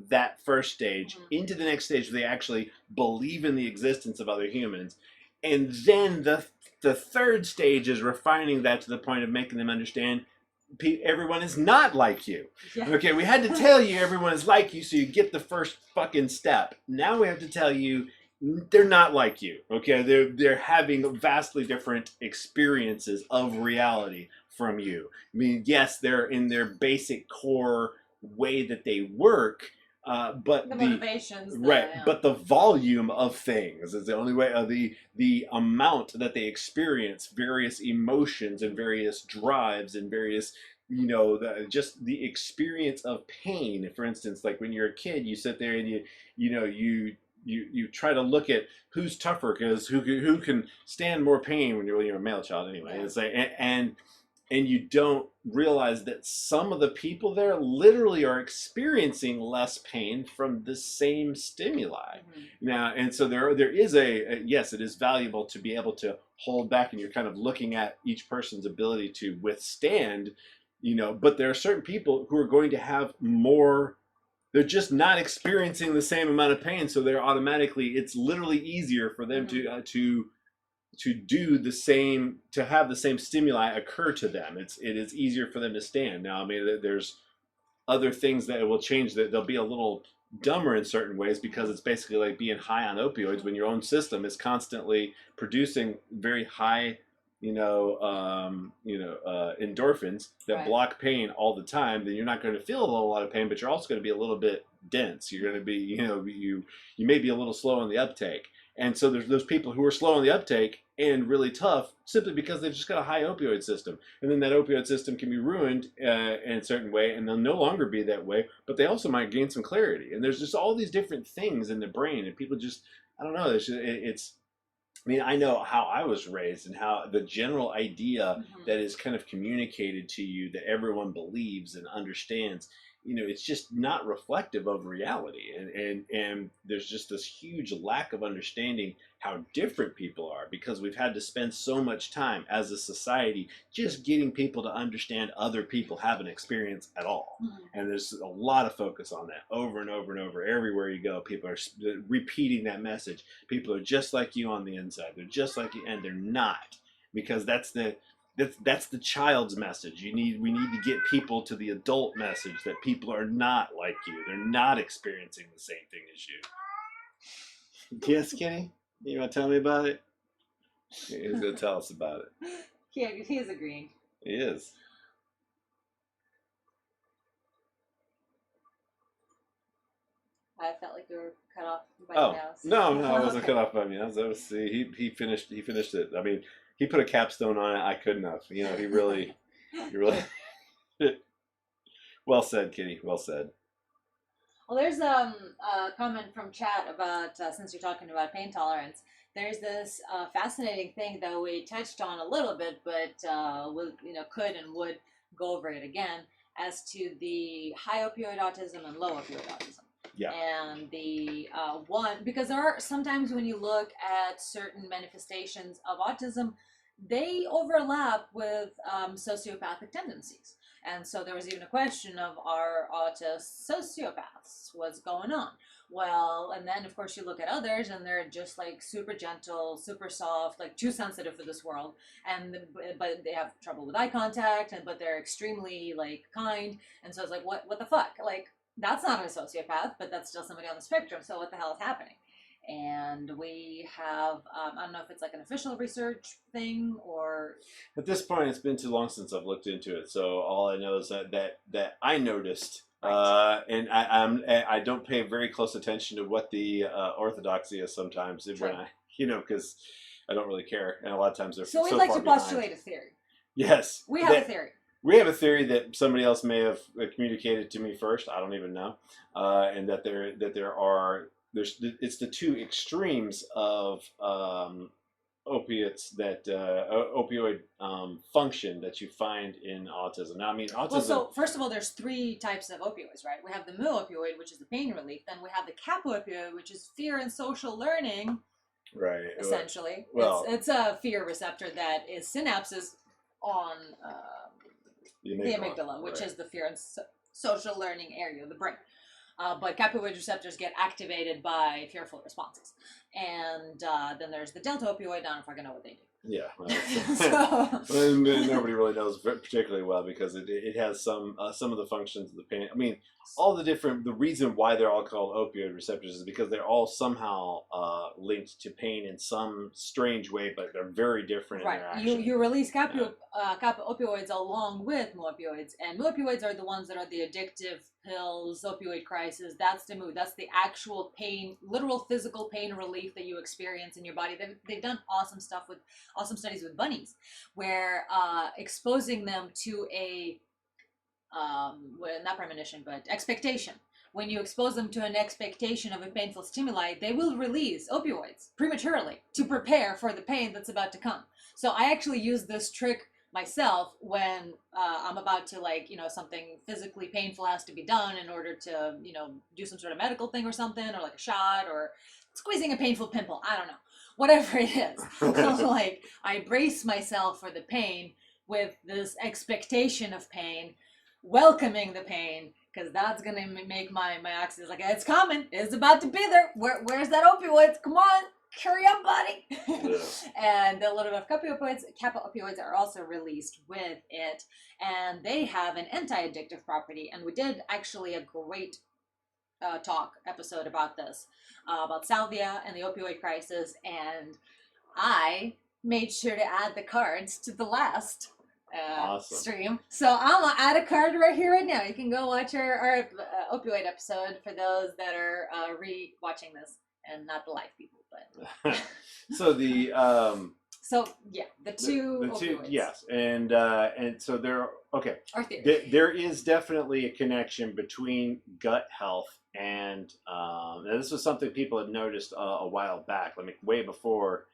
that first stage into the next stage where they actually believe in the existence of other humans. And then the third stage is refining that to the point of making them understand everyone is not like you. Okay, we had to tell you everyone is like you so you get the first fucking step. Now we have to tell you they're not like you. Okay, they're having vastly different experiences of reality from you. I mean, yes, they're in their basic core way that they work, but the motivations, but the volume of things is the only way. The amount that they experience various emotions and various drives and various, you know, just the experience of pain. For instance, like when you're a kid, you sit there and you try to look at who's tougher, because who can stand more pain when you're a male child anyway. It's like, and you don't realize that some of the people there literally are experiencing less pain from the same stimuli. Now, and so there is yes, it is valuable to be able to hold back, and you're kind of looking at each person's ability to withstand, you know, but there are certain people who are going to have more. They're just not experiencing the same amount of pain, so they're automatically, it's literally easier for them to do the same, to have the same stimuli occur to them. It is easier for them to stand. Now, I mean, there's other things that will change, that they'll be a little dumber in certain ways, because it's basically like being high on opioids when your own system is constantly producing very high, endorphins that block pain all the time. Then you're not going to feel a lot of pain, but you're also going to be a little bit dense. You're going to be, you may be a little slow on the uptake. And so there's those people who are slow on the uptake and really tough simply because they've just got a high opioid system. And then that opioid system can be ruined in a certain way, and they'll no longer be that way, but they also might gain some clarity. And there's just all these different things in the brain, and people just, I don't know, it's I mean, I know how I was raised and how the general idea that is kind of communicated to you that everyone believes and understands, you know, it's just not reflective of reality. And there's just this huge lack of understanding how different people are because we've had to spend so much time as a society just getting people to understand other people have an experience at all. And there's a lot of focus on that over and over and over. Everywhere you go, people are repeating that message. People are just like you on the inside. They're just like you, and they're not, because that's the child's message. We need to get people to the adult message that people are not like you. They're not experiencing the same thing as you. Yes, Kenny? You want to tell me about it? He's going to tell us about it. Yeah, he is agreeing. He is. I felt like you were cut off by Oh, the mouse. no, I wasn't Okay. cut off by me. He finished it. I mean, he put a capstone on it. I couldn't have. You know, he really. Well said, Kitty. Well said. Well, there's a comment from chat about since you're talking about pain tolerance. There's this fascinating thing that we touched on a little bit, but we'll, could and would go over it again as to the high opioid autism and low opioid autism. Yeah. And the one, because there are sometimes when you look at certain manifestations of autism, they overlap with sociopathic tendencies. And so there was even a question of, are autists sociopaths? What's going on? Well, and then of course you look at others and they're just like super gentle, super soft, like too sensitive for this world. But they have trouble with eye contact, but they're extremely like kind. And so it's like, what the fuck? Like, that's not a sociopath, but that's still somebody on the spectrum. So what the hell is happening? And we have, I don't know if it's like an official research thing or... At this point, it's been too long since I've looked into it. So all I know is that I noticed, and I don't pay very close attention to what the orthodoxy is sometimes when I, because I don't really care. And a lot of times they're so we'd so like far to postulate behind. a theory. Yes. We have a theory. We have a theory that somebody else may have communicated to me first. I don't even know, and that it's the two extremes of opiates that opioid function that you find in autism. Now, I mean, autism. Well, so first of all, there's three types of opioids, right? We have the mu opioid, which is the pain relief. Then we have the kappa opioid, which is fear and social learning. Right. Essentially, well, it's a fear receptor that is synapses on the amygdala, which is the fear and social learning area of the brain. But opioid receptors get activated by fearful responses. And then there's the delta opioid. I don't fucking know what they do. Yeah. So, nobody really knows particularly well because it has some of the functions of the pain. I mean, the reason why they're all called opioid receptors is because they're all somehow linked to pain in some strange way, but they're very different in their action. You release kappa opioids along with mu opioids, and mu opioids are the ones that are the addictive pills, opioid crisis. That's the mu. That's the actual pain, literal physical pain relief that you experience in your body. They've done awesome studies with bunnies, where exposing them to a not premonition, but expectation. When you expose them to an expectation of a painful stimuli, they will release opioids prematurely to prepare for the pain that's about to come. So I actually use this trick myself when I'm about to, something physically painful has to be done in order to, do some sort of medical thing or something, or like a shot or squeezing a painful pimple. I don't know. Whatever it is. So I brace myself for the pain with this expectation of pain, welcoming the pain, because that's gonna make my oxygen like, it's coming, it's about to be there. Where's that opioids? Come on, hurry up, buddy. Yeah. And a little bit of kappa opioids are also released with it, and they have an anti-addictive property. And we did actually a great talk episode about this, about salvia and the opioid crisis, and I made sure to add the cards to the last awesome. Stream. So I'm gonna add a card right here, right now. You can go watch our opioid episode for those that are re-watching this and not the live people. But so the So yeah, the two opioids. Yes, and so Our theory. there is definitely a connection between gut health and this was something people had noticed a while back, way before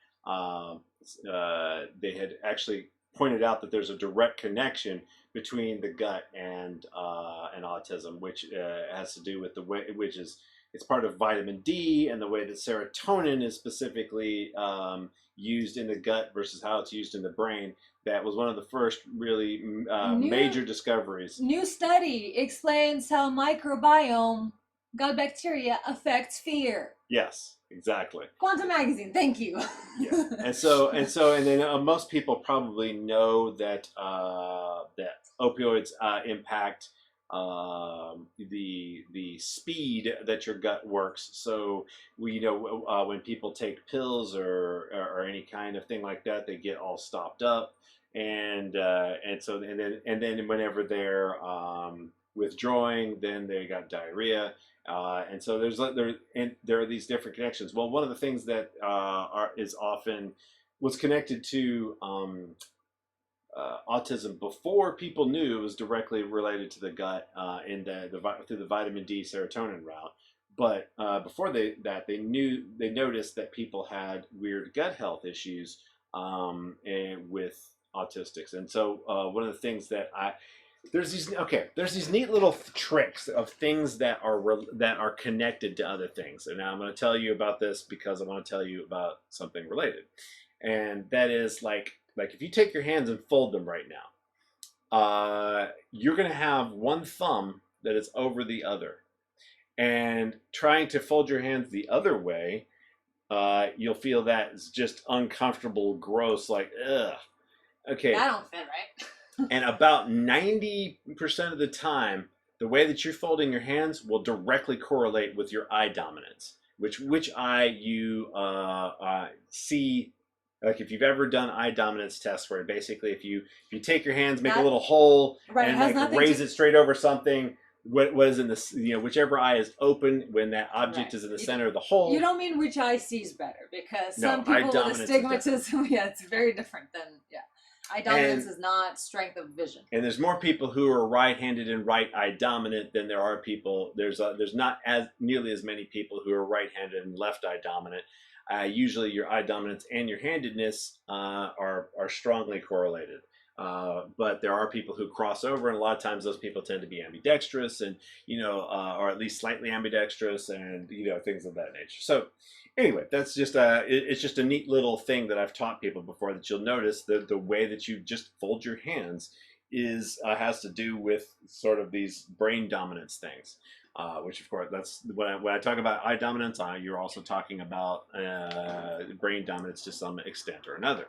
they had actually pointed out that there's a direct connection between the gut and autism, which has to do with the way, which is it's part of vitamin D and the way that serotonin is specifically used in the gut versus how it's used in the brain. That was one of the first really major discoveries. New study explains how microbiome, gut bacteria, affects fear. Yes, exactly. Quantum Magazine, thank you. Yeah, and then most people probably know that that opioids impact the speed that your gut works. So when people take pills or any kind of thing like that, they get all stopped up, and then whenever they're withdrawing, then they got diarrhea. And so there are these different connections. Well, one of the things that was connected to autism before people knew it was directly related to the gut through the vitamin D serotonin route. But before they noticed that people had weird gut health issues and with autistics. And so one of the things that there's these neat little tricks of things that are connected to other things. And now I'm going to tell you about this because I want to tell you about something related. And that is like if you take your hands and fold them right now, you're going to have one thumb that is over the other. And trying to fold your hands the other way, you'll feel that it's just uncomfortable, gross, like, ugh. Okay. That don't fit right. And about 90% of the time, the way that you're folding your hands will directly correlate with your eye dominance, which eye you see. Like if you've ever done eye dominance tests, where basically if you take your hands, make a little hole, and like raise it straight over something, what is in the whichever eye is open when that object is in the center of the hole. You don't mean which eye sees better, because some people with astigmatism, it's very different than eye dominance is not strength of vision. And there's more people who are right-handed and right eye dominant than there are people. There's not nearly as many people who are right-handed and left eye dominant. Usually your eye dominance and your handedness are strongly correlated. But there are people who cross over, and a lot of times those people tend to be ambidextrous, and or at least slightly ambidextrous, and things of that nature. So anyway, that's just it's just a neat little thing that I've taught people before, that you'll notice that the way that you just fold your hands has to do with sort of these brain dominance things. Which of course, that's when I talk about eye dominance, you're also talking about brain dominance to some extent or another.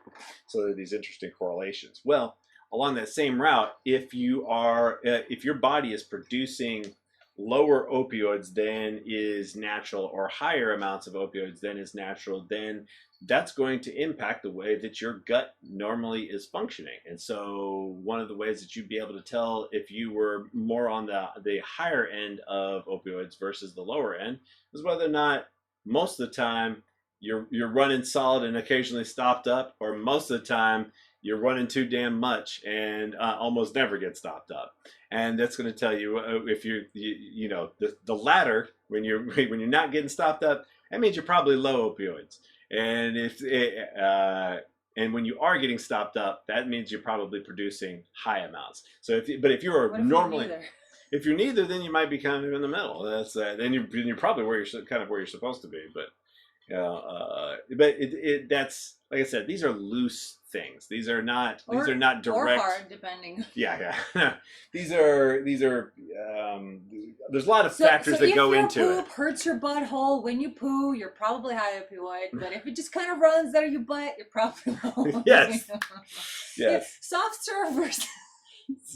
So there are these interesting correlations. Well, along that same route, if your body is producing lower opioids than is natural, or higher amounts of opioids than is natural, then that's going to impact the way that your gut normally is functioning. And so one of the ways that you'd be able to tell if you were more on the higher end of opioids versus the lower end is whether or not most of the time you're running solid and occasionally stopped up, or most of the time you're running too damn much and almost never get stopped up. And that's going to tell you if the latter, when you're not getting stopped up, that means you're probably low opioids. And and when you are getting stopped up, that means you're probably producing high amounts. So if you're neither, then you might be kind of in the middle. That's then you're probably where you're supposed to be. But that's, like I said, these are loose things. These are not direct or hard, depending. Yeah. These are there's a lot of factors that go into it. If your poop hurts your butthole when you poo, you're probably high opioid. But if it just kind of runs out of your butt, you're probably low. Yes. Soft serve versus.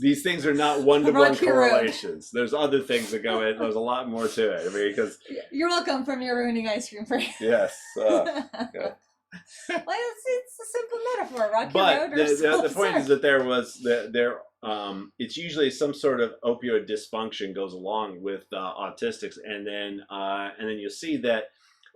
These things are not one-to-one correlations. There's other things that go in. There's a lot more to it. I mean, because you're welcome for me ruining ice cream for you. Yes. Yeah. Well, it's a simple metaphor. Rocky But road or the point is that it's usually some sort of opioid dysfunction goes along with autistics, and then you'll see that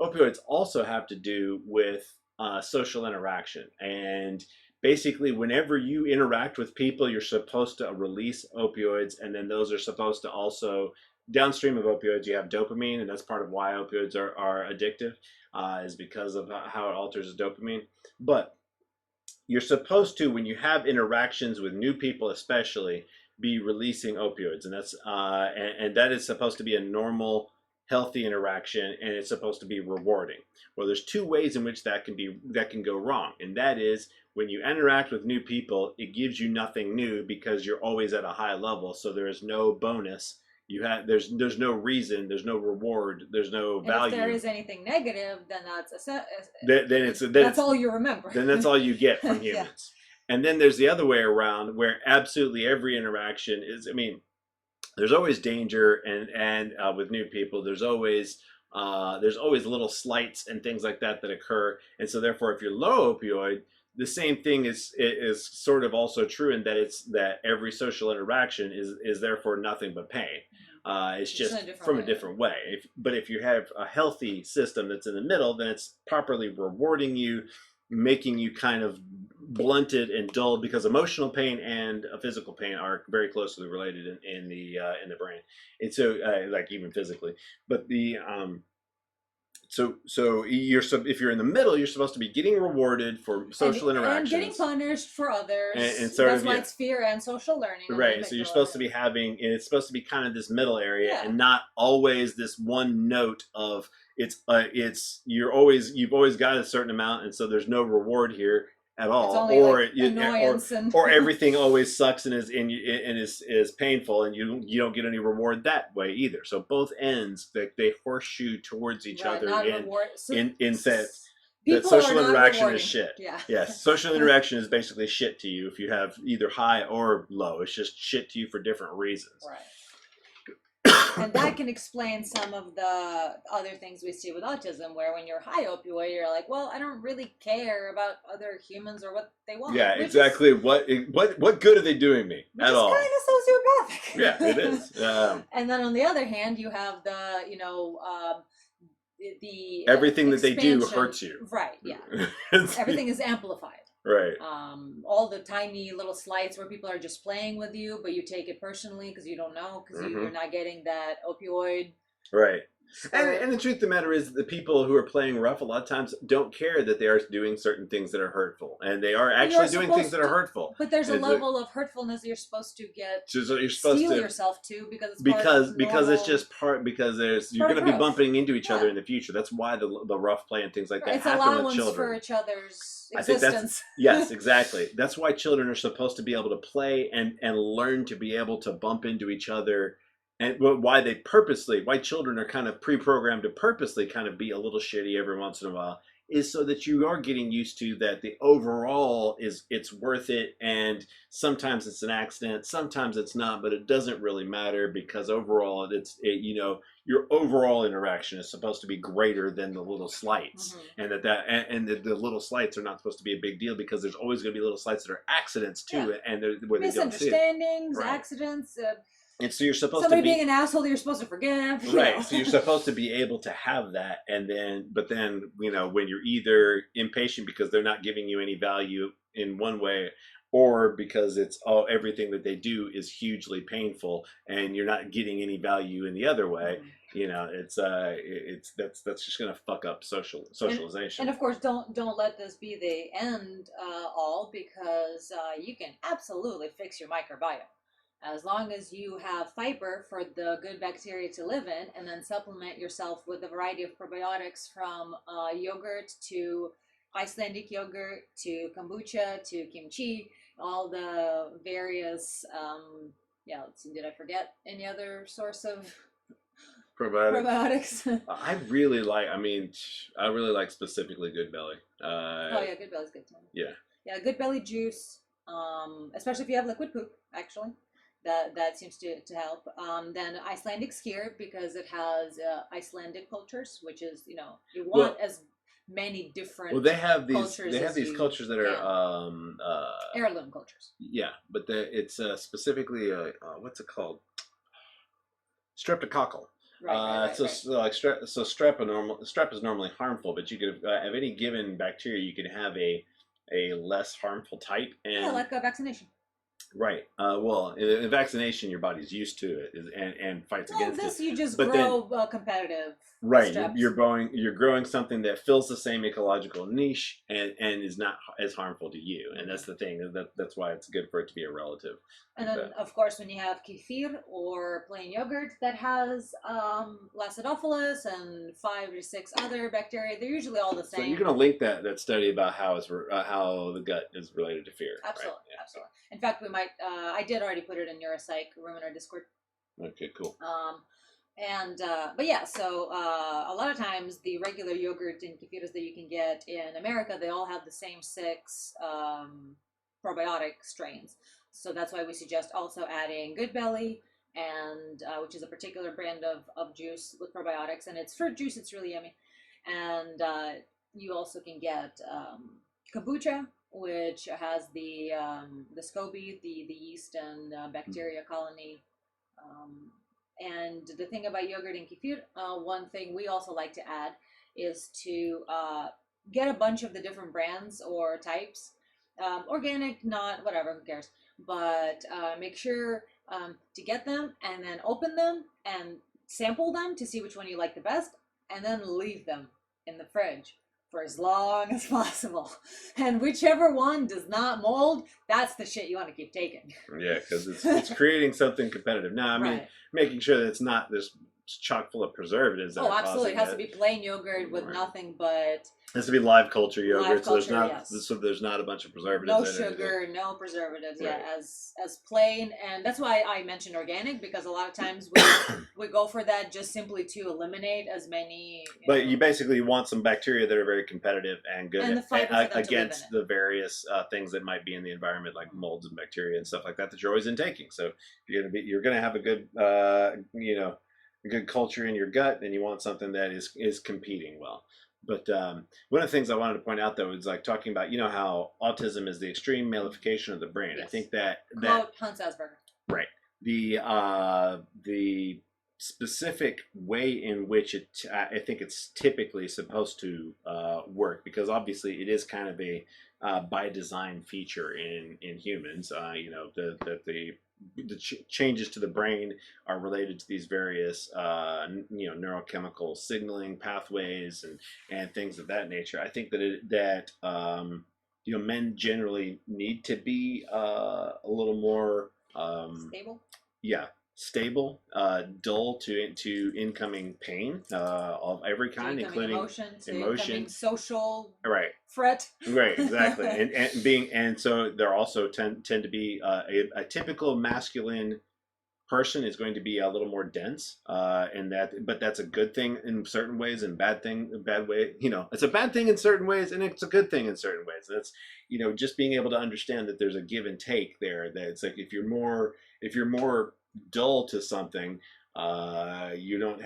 opioids also have to do with social interaction. And basically, whenever you interact with people, you're supposed to release opioids, and then those are supposed to also, downstream of opioids, you have dopamine, and that's part of why opioids are addictive, is because of how it alters dopamine. But you're supposed to, when you have interactions with new people, especially, be releasing opioids, and and that is supposed to be a normal, healthy interaction, and it's supposed to be rewarding. Well, there's two ways in which that can go wrong, and that is when you interact with new people, it gives you nothing new because you're always at a high level, so there is no bonus. There's no reason, there's no reward, there's no value. And if there is anything negative, then then that's all you remember. Then that's all you get from humans. And then there's the other way around, where absolutely every interaction is, I mean, there's always danger, and with new people, there's always little slights and things like that occur. And so therefore, if you're low opioid, the same thing is sort of also true in that every social interaction is therefore nothing but pain. It's just from a different way. But if you have a healthy system that's in the middle, then it's properly rewarding you, making you kind of blunted and dulled, because emotional pain and physical pain are very closely related in the brain. And so like even physically, but so if you're in the middle, you're supposed to be getting rewarded for social interactions and getting punished for others. And that's why it's fear and social learning. Right. So you're supposed to be it's supposed to be kind of this middle area, and not always this one note of you've always got a certain amount, and so there's no reward here at all, or everything always sucks and is painful, and you don't get any reward that way either. So both ends, they horseshoe towards each other in sense that social interaction is shit. Yeah. Yes, social interaction is basically shit to you if you have either high or low. It's just shit to you for different reasons. Right. And that can explain some of the other things we see with autism, where when you're high opioid, you're like, well, I don't really care about other humans or what they want. Yeah, exactly. What good are they doing me at all? Kind of sociopathic. Yeah, it is. And then on the other hand, you have the everything that they do hurts you. Right. Yeah. Everything is amplified. Right. All the tiny little slights where people are just playing with you, but you take it personally because you don't know, because you're not getting that opioid. Right. And the truth of the matter is, the people who are playing rough a lot of times don't care that they are doing certain things that are hurtful, and they are actually doing things that are hurtful. But there's a level of hurtfulness you're supposed to get. So you're supposed to yourself to, because it's just because you're going to be bumping into each other in the future. That's why the rough play and things like that happen with children. It's allowance for each other's existence. Yes, exactly. That's why children are supposed to be able to play and learn to be able to bump into each other. And why children are kind of pre-programmed to purposely kind of be a little shitty every once in a while is so that you are getting used to that the overall it's worth it, and sometimes it's an accident, sometimes it's not, but it doesn't really matter, because overall your overall interaction is supposed to be greater than the little slights, and the little slights are not supposed to be a big deal, because there's always going to be little slights that are accidents too, and where they don't see it. Misunderstandings, accidents. And so you're supposed somebody being an asshole you're supposed to forgive. Right. So you're supposed to be able to have that, but then when you're either impatient because they're not giving you any value in one way, or because everything that they do is hugely painful and you're not getting any value in the other way, that's just gonna fuck up socialization. And of course, don't let this be the end all, because you can absolutely fix your microbiome. As long as you have fiber for the good bacteria to live in, and then supplement yourself with a variety of probiotics, from yogurt to Icelandic yogurt to kombucha to kimchi, all the various, let's see, did I forget any other source of probiotics? I really like specifically Good Belly. Good Belly's good too. Yeah, Good Belly juice, especially if you have liquid poop, actually. That seems to help. Then Icelandic skyr, because it has Icelandic cultures, which is you want as many different. Well, they have these cultures that are heirloom cultures. Yeah, but it's specifically what's it called? Streptococcal. Right. Strep is normally harmful, but you could of any given bacteria, you could have a less harmful type, Yeah, and like a vaccination. right. Well, in vaccination, your body's used to it and fights Well, against this it. you just But then, grow competitive right, streps. you're growing something that fills the same ecological niche and is not as harmful to you. And that's the thing. That's why it's good for it to be a relative. And like then, that. of course, when you have kefir or plain yogurt that has Lacidophilus and 5 or 6 other bacteria, they're usually all the So same. you're going to link that study about how the gut is related to fear. Absolutely, Right? Yeah. absolutely. In fact, we might. I did already put it in Neuropsych room in our Discord. Okay, cool. But yeah, so a lot of times the regular yogurt and kefirs that you can get in America, they all have the same 6 probiotic strains. So that's why we suggest also adding Good Belly, and which is a particular brand of juice with probiotics, and it's fruit juice. It's really yummy, and you also can get kombucha, which has the SCOBY, the yeast and bacteria colony. And the thing about yogurt and kefir, one thing we also like to add is to get a bunch of the different brands or types, organic, not whatever, who cares. But make sure to get them and then open them and sample them to see which one you like the best, and then leave them in the fridge for as long as possible. And whichever one does not mold, that's the shit you want to keep taking. Yeah, because it's creating something competitive. Now, I mean, Right. making sure that it's not this chock full of preservatives. Oh, absolutely. It has to be plain yogurt with Right. nothing but It has to be live culture yogurt, Live so culture, there's not a bunch of preservatives. no in it. sugar, no preservatives. Right. Yeah, as plain, and that's why I mentioned organic, because a lot of times we go for that just simply to eliminate as many. But you basically want some bacteria that are very competitive and good And the fiber for them to live against in it. the various things that might be in the environment, like molds and bacteria and stuff like that you're always intaking. So you're gonna have a good a good culture in your gut, and you want something that is competing well. But one of the things I wanted to point out, though, is like talking about how autism is the extreme malification of the brain. Yes. I think that Quote Hans Asperger. right, the specific way in which I think it's typically supposed to work, because obviously it is kind of a by design feature in humans. The changes to the brain are related to these various neurochemical signaling pathways and things of that nature. I think that men generally need to be a little more Stable. yeah, stable, dull to incoming pain of every kind, including emotion, social right. fret. Right, exactly, and so there also tend to be a typical masculine person is going to be a little more dense, but that's a good thing in certain ways and bad way. It's a bad thing in certain ways and it's a good thing in certain ways. That's just being able to understand that there's a give and take there. That it's like if you're more dull to something, you don't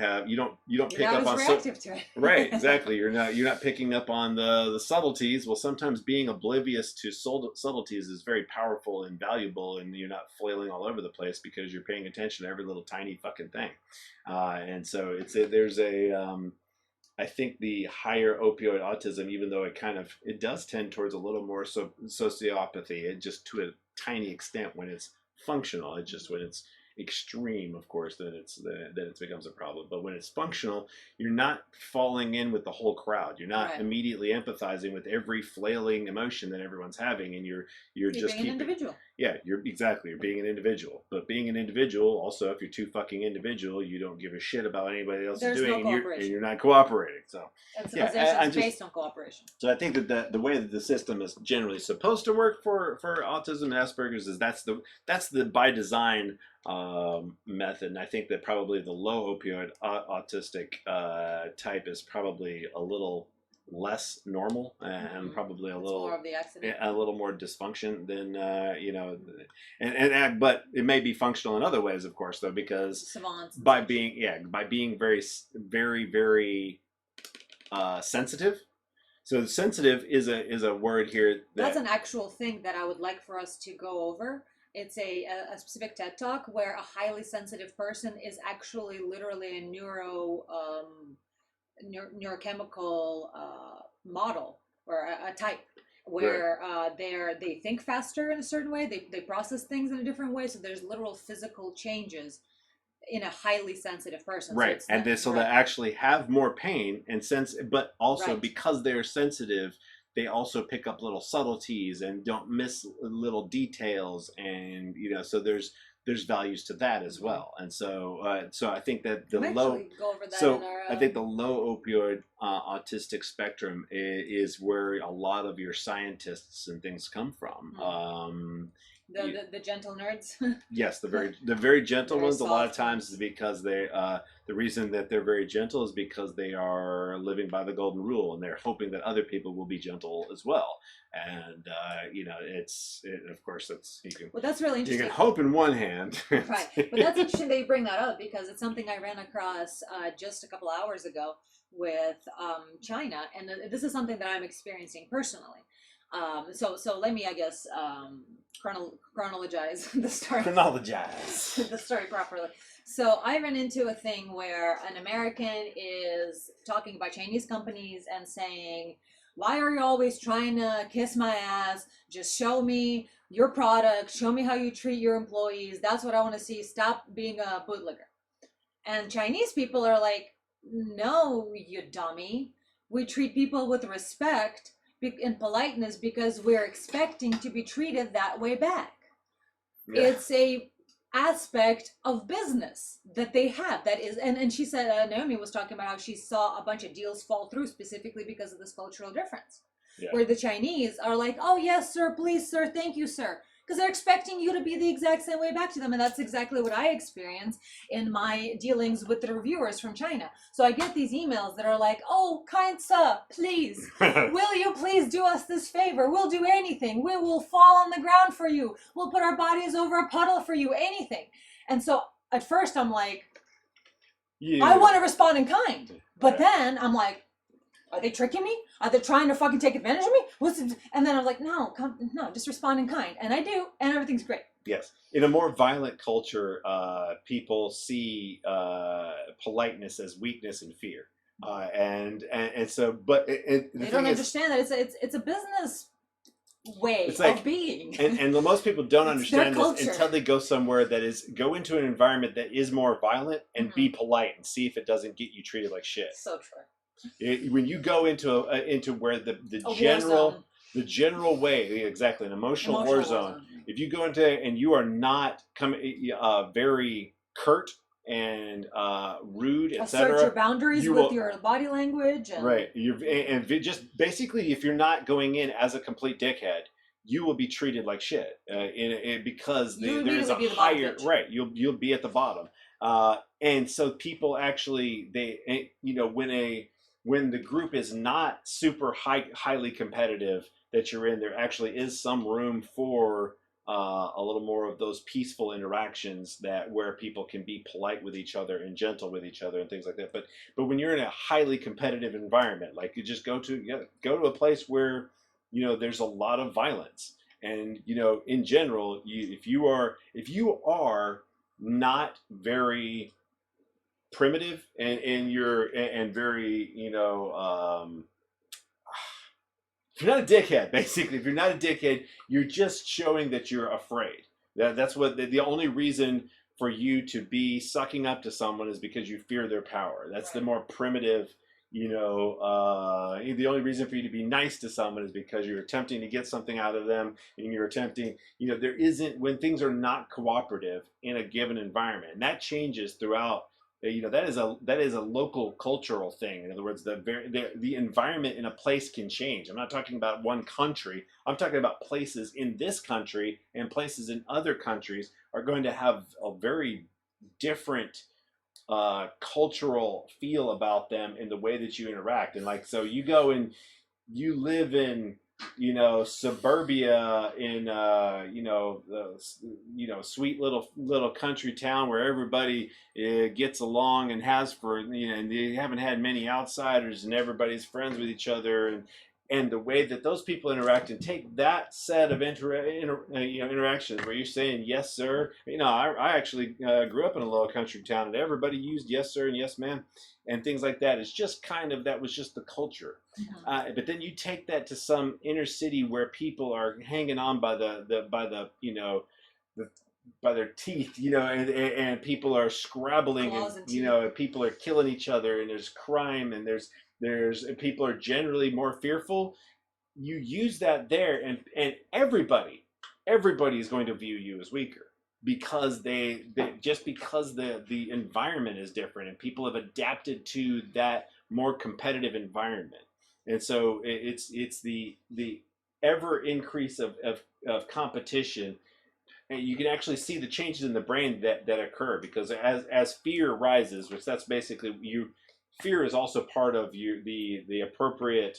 pick up on reactive to it. Right, exactly. You're not picking up on the subtleties. Well, sometimes being oblivious to subtleties is very powerful and valuable, and you're not flailing all over the place because you're paying attention to every little tiny fucking thing. And so I think the higher opioid autism, even though it does tend towards a little more sociopathy, it just to a tiny extent when it's functional. It's just when it's extreme, of course, then it becomes a problem. But when it's functional, you're not falling in with the whole crowd. You're not Right. immediately empathizing with every flailing emotion that everyone's having, and you're just being an individual. Yeah, you're being an individual. But being an individual, also, if you're too fucking individual, you don't give a shit about anybody else There's is doing, no and you're not cooperating. So And yeah, civilization's based on cooperation. so I think that the way that the system is generally supposed to work for autism and Asperger's is that's the by design method. And I think that probably the low opioid autistic type is probably a little less normal and probably It's more of the accident. a little more dysfunction than but it may be functional in other ways, of course, though, because Savants. by being very very very sensitive. So sensitive is a word here That's an actual thing that I would like for us to go over. It's a specific TED talk where a highly sensitive person is actually literally a neurochemical model or a type where they think faster in a certain way, they process things in a different way, so there's literal physical changes in a highly sensitive person. Right, so and they actually have more pain and sense, but also because they're sensitive, they also pick up little subtleties and don't miss little details, and so there's values to that as well. And so I think that the low go over that so in our, I think the low opioid autistic spectrum is where a lot of your scientists and things come from. The gentle nerds. Yes, the very gentle Very ones. A lot of soft times ones. is because they the reason that they're very gentle is because they are living by the golden rule, and they're hoping that other people will be gentle as well. And of course it's Well, that's really you interesting. can hope in one hand. Right, but that's interesting that you bring that up, because it's something I ran across just a couple hours ago with China, and this is something that I'm experiencing personally. So let me, I guess, chronologize the story. Chronologize The story properly. So I ran into a thing where an American is talking about Chinese companies and saying, "Why are you always trying to kiss my ass? Just show me your product. Show me how you treat your employees. That's what I want to see. Stop being a bootlegger." And Chinese people are like, "No, you dummy. We treat people with respect and politeness because we're expecting to be treated that way back." Yeah. It's a aspect of business that they have that is, and she said, Naomi was talking about how she saw a bunch of deals fall through specifically because of this cultural difference. Yeah. Where the Chinese are like, "Oh yes sir, please sir, thank you sir," because they're expecting you to be the exact same way back to them. And that's exactly what I experience in my dealings with the reviewers from China. So I get these emails that are like, "Oh, kind sir, please, will you please do us this favor? We'll do anything. We will fall on the ground for you. We'll put our bodies over a puddle for you, anything." And so at first I'm like, I want to respond in kind. But then I'm like, are they tricking me? Are they trying to fucking take advantage of me? And then I was like, no, just respond in kind. And I do, and everything's great. Yes. In a more violent culture, people see politeness as weakness and fear. And so, but they don't understand that it's a business way of being. And most people don't It's understand their this culture. until they go somewhere go into an environment that is more violent and be polite and see if it doesn't get you treated like shit. So true. When you go into where the general way, exactly, an emotional war zone. If you go into and you are not very curt and rude, etc., assert your boundaries with your body language, and right. And just basically, if you're not going in as a complete dickhead, you will be treated like shit. Because there's a higher right. You'll be at the bottom. And so people actually when the group is not super highly competitive that you're in, there actually is some room for a little more of those peaceful interactions where people can be polite with each other and gentle with each other and things like that. But when you're in a highly competitive environment, like you just go to a place where there's a lot of violence, and in general, if you are not very primitive and very if you're not a dickhead, basically, if you're not a dickhead, you're just showing that you're afraid. That's what the only reason for you to be sucking up to someone is because you fear their power. That's the more primitive. The only reason for you to be nice to someone is because you're attempting to get something out of them, and you're attempting. There isn't, when things are not cooperative in a given environment, and that changes throughout. That is a local cultural thing. In other words, the environment in a place can change. I'm not talking about one country. I'm talking about places in this country and places in other countries are going to have a very different cultural feel about them in the way that you interact. And so you go and you live in suburbia in sweet little country town where everybody gets along and has and they haven't had many outsiders and everybody's friends with each other, and the way that those people interact, and take that set of interactions where you're saying yes sir. I actually grew up in a little country town, and everybody used yes sir and yes ma'am and things like that. It's just kind of, that was just the culture. But then you take that to some inner city where people are hanging on by by their teeth, and people are scrabbling, and people are killing each other, and there's crime, and and people are generally more fearful. You use that there, and everybody is going to view you as weaker, because they just because the environment is different, and people have adapted to that more competitive environment. And so it's the ever increase of competition. And you can actually see the changes in the brain that occur, because as fear rises, which that's basically fear is also part of the appropriate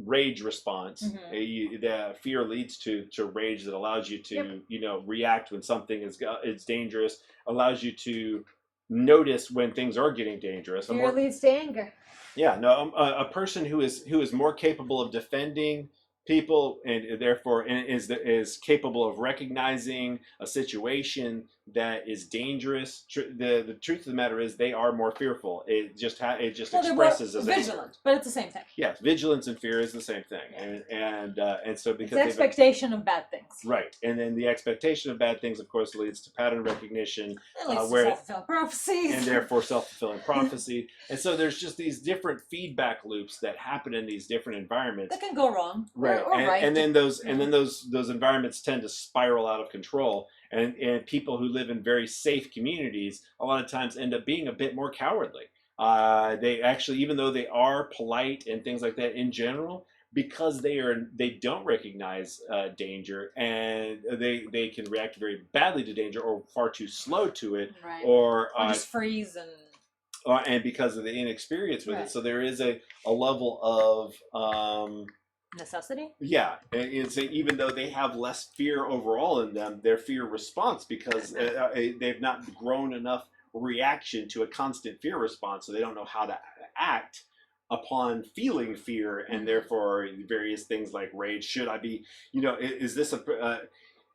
rage response. The fear leads to rage that allows you to react when something is dangerous, allows you to notice when things are getting dangerous. Fear leads to anger. Yeah, no, a person who is more capable of defending people, and therefore is capable of recognizing a situation that is dangerous. The truth of the matter is, they are more fearful. It just expresses as vigilant, but it's the same thing. Yes, vigilance and fear is the same thing, and so because it's the expectation of bad things, right? And then the expectation of bad things, of course, leads to pattern recognition, it leads to self-fulfilling prophecies, and therefore self-fulfilling prophecy. And so there's just these different feedback loops that happen in these different environments that can go wrong, right? Or right. And then those environments tend to spiral out of control. And people who live in very safe communities a lot of times end up being a bit more cowardly. They actually, even though they are polite and things like that in general, because they don't recognize danger, and they can react very badly to danger, or far too slow to it, right. or just freeze and because of the inexperience with it. So there is a level of necessity. Yeah, and so even though they have less fear overall in them, their fear response, because they've not grown enough reaction to a constant fear response, so they don't know how to act upon feeling fear, and therefore various things like rage. Should I be, is this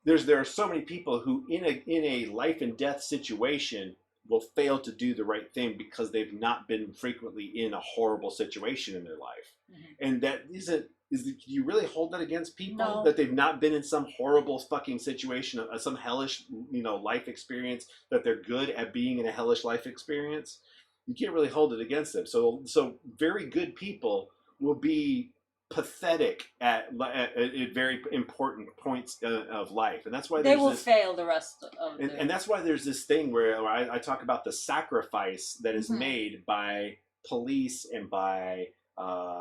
there are so many people who in a life and death situation will fail to do the right thing because they've not been frequently in a horrible situation in their life. And that isn't, do you really hold that against people? No. That they've not been in some horrible fucking situation, some hellish, life experience, that they're good at being in a hellish life experience? You can't really hold it against them. So very good people will be pathetic at very important points of life, and that's why they will fail the rest of and that's why there's this thing where I talk about the sacrifice that is made by police and by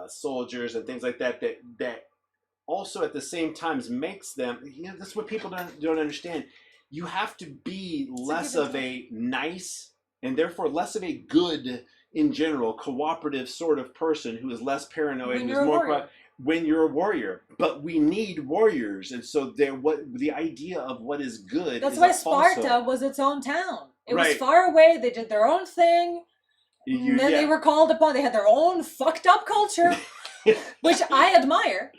soldiers and things like that also at the same time makes them, that's what people don't understand. You have to be less of a nice, and therefore less of a good, in general, cooperative sort of person who is less paranoid and is more when you're a warrior. But we need warriors, and so the idea of what is good. That's why Sparta was its own town. It was far away. They did their own thing. And then they were called upon. They had their own fucked up culture, which I admire.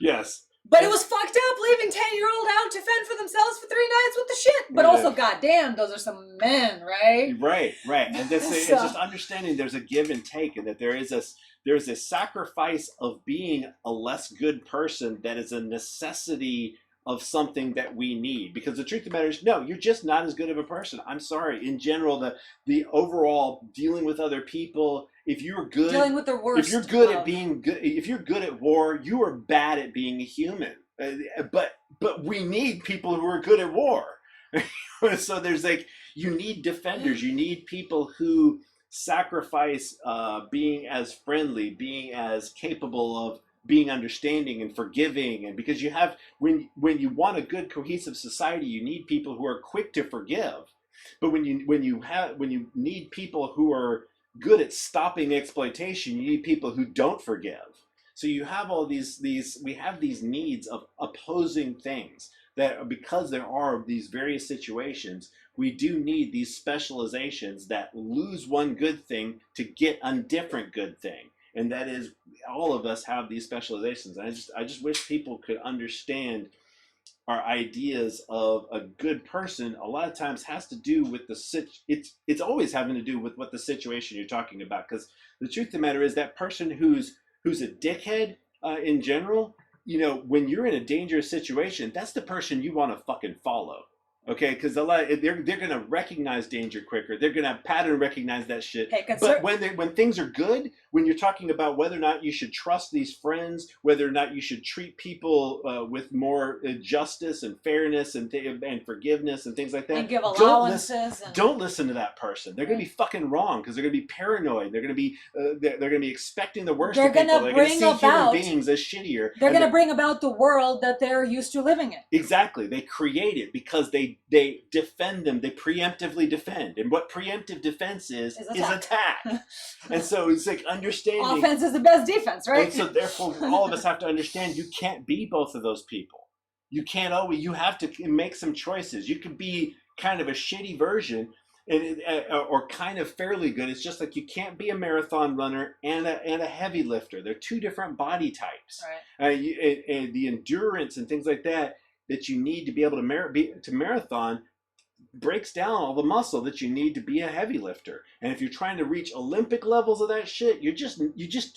Yes. But it was fucked up leaving 10-year-old out to fend for themselves for 3 nights with the shit. But also, goddamn, those are some men, right? Right. And it's just understanding there's a give and take, and that there's a sacrifice of being a less good person that is a necessity of something that we need. Because the truth of the matter is, no, you're just not as good of a person. I'm sorry. In general, the overall dealing with other people, if you're good, dealing with the worst, if you're good at being good, if you're good at war, you are bad at being a human. But we need people who are good at war. So there's you need defenders. You need people who sacrifice being as friendly, being as capable of being understanding and forgiving. And because you have, when you want a good cohesive society, you need people who are quick to forgive. But when you need people who are good at stopping exploitation, you need people who don't forgive. So you have all these we have these needs of opposing things, that because there are these various situations, we do need these specializations that lose one good thing to get a different good thing. and that is all of us have these specializations. And I just wish people could understand our ideas of a good person a lot of times has to do with it's always having to do with what the situation you're talking about, because the truth of the matter is that person who's a dickhead in general, you know, when you're in a dangerous situation, that's the person you want to fucking follow. Okay, because they're gonna recognize danger quicker. They're gonna pattern recognize that shit. Okay, But when things are good, when you're talking about whether or not you should trust these friends, whether or not you should treat people with more justice and fairness and forgiveness and things like that, and give allowances. Don't listen to that person. They're gonna be fucking wrong because they're gonna be paranoid. They're gonna be expecting the worst of people. They're gonna see human beings as shittier. They're gonna bring about the world that they're used to living in. Exactly. They create it because they defend them. They preemptively defend. And what preemptive defense is attack. And so it's like understanding. Offense is the best defense, right? And so therefore all of us have to understand you can't be both of those people. You can't always, you have to make some choices. You could be kind of a shitty version or kind of fairly good. It's just like you can't be a marathon runner and a heavy lifter. They're two different body types. Right. And the endurance and things like that you need to be able to marathon breaks down all the muscle that you need to be a heavy lifter. And if you're trying to reach Olympic levels of that shit, you just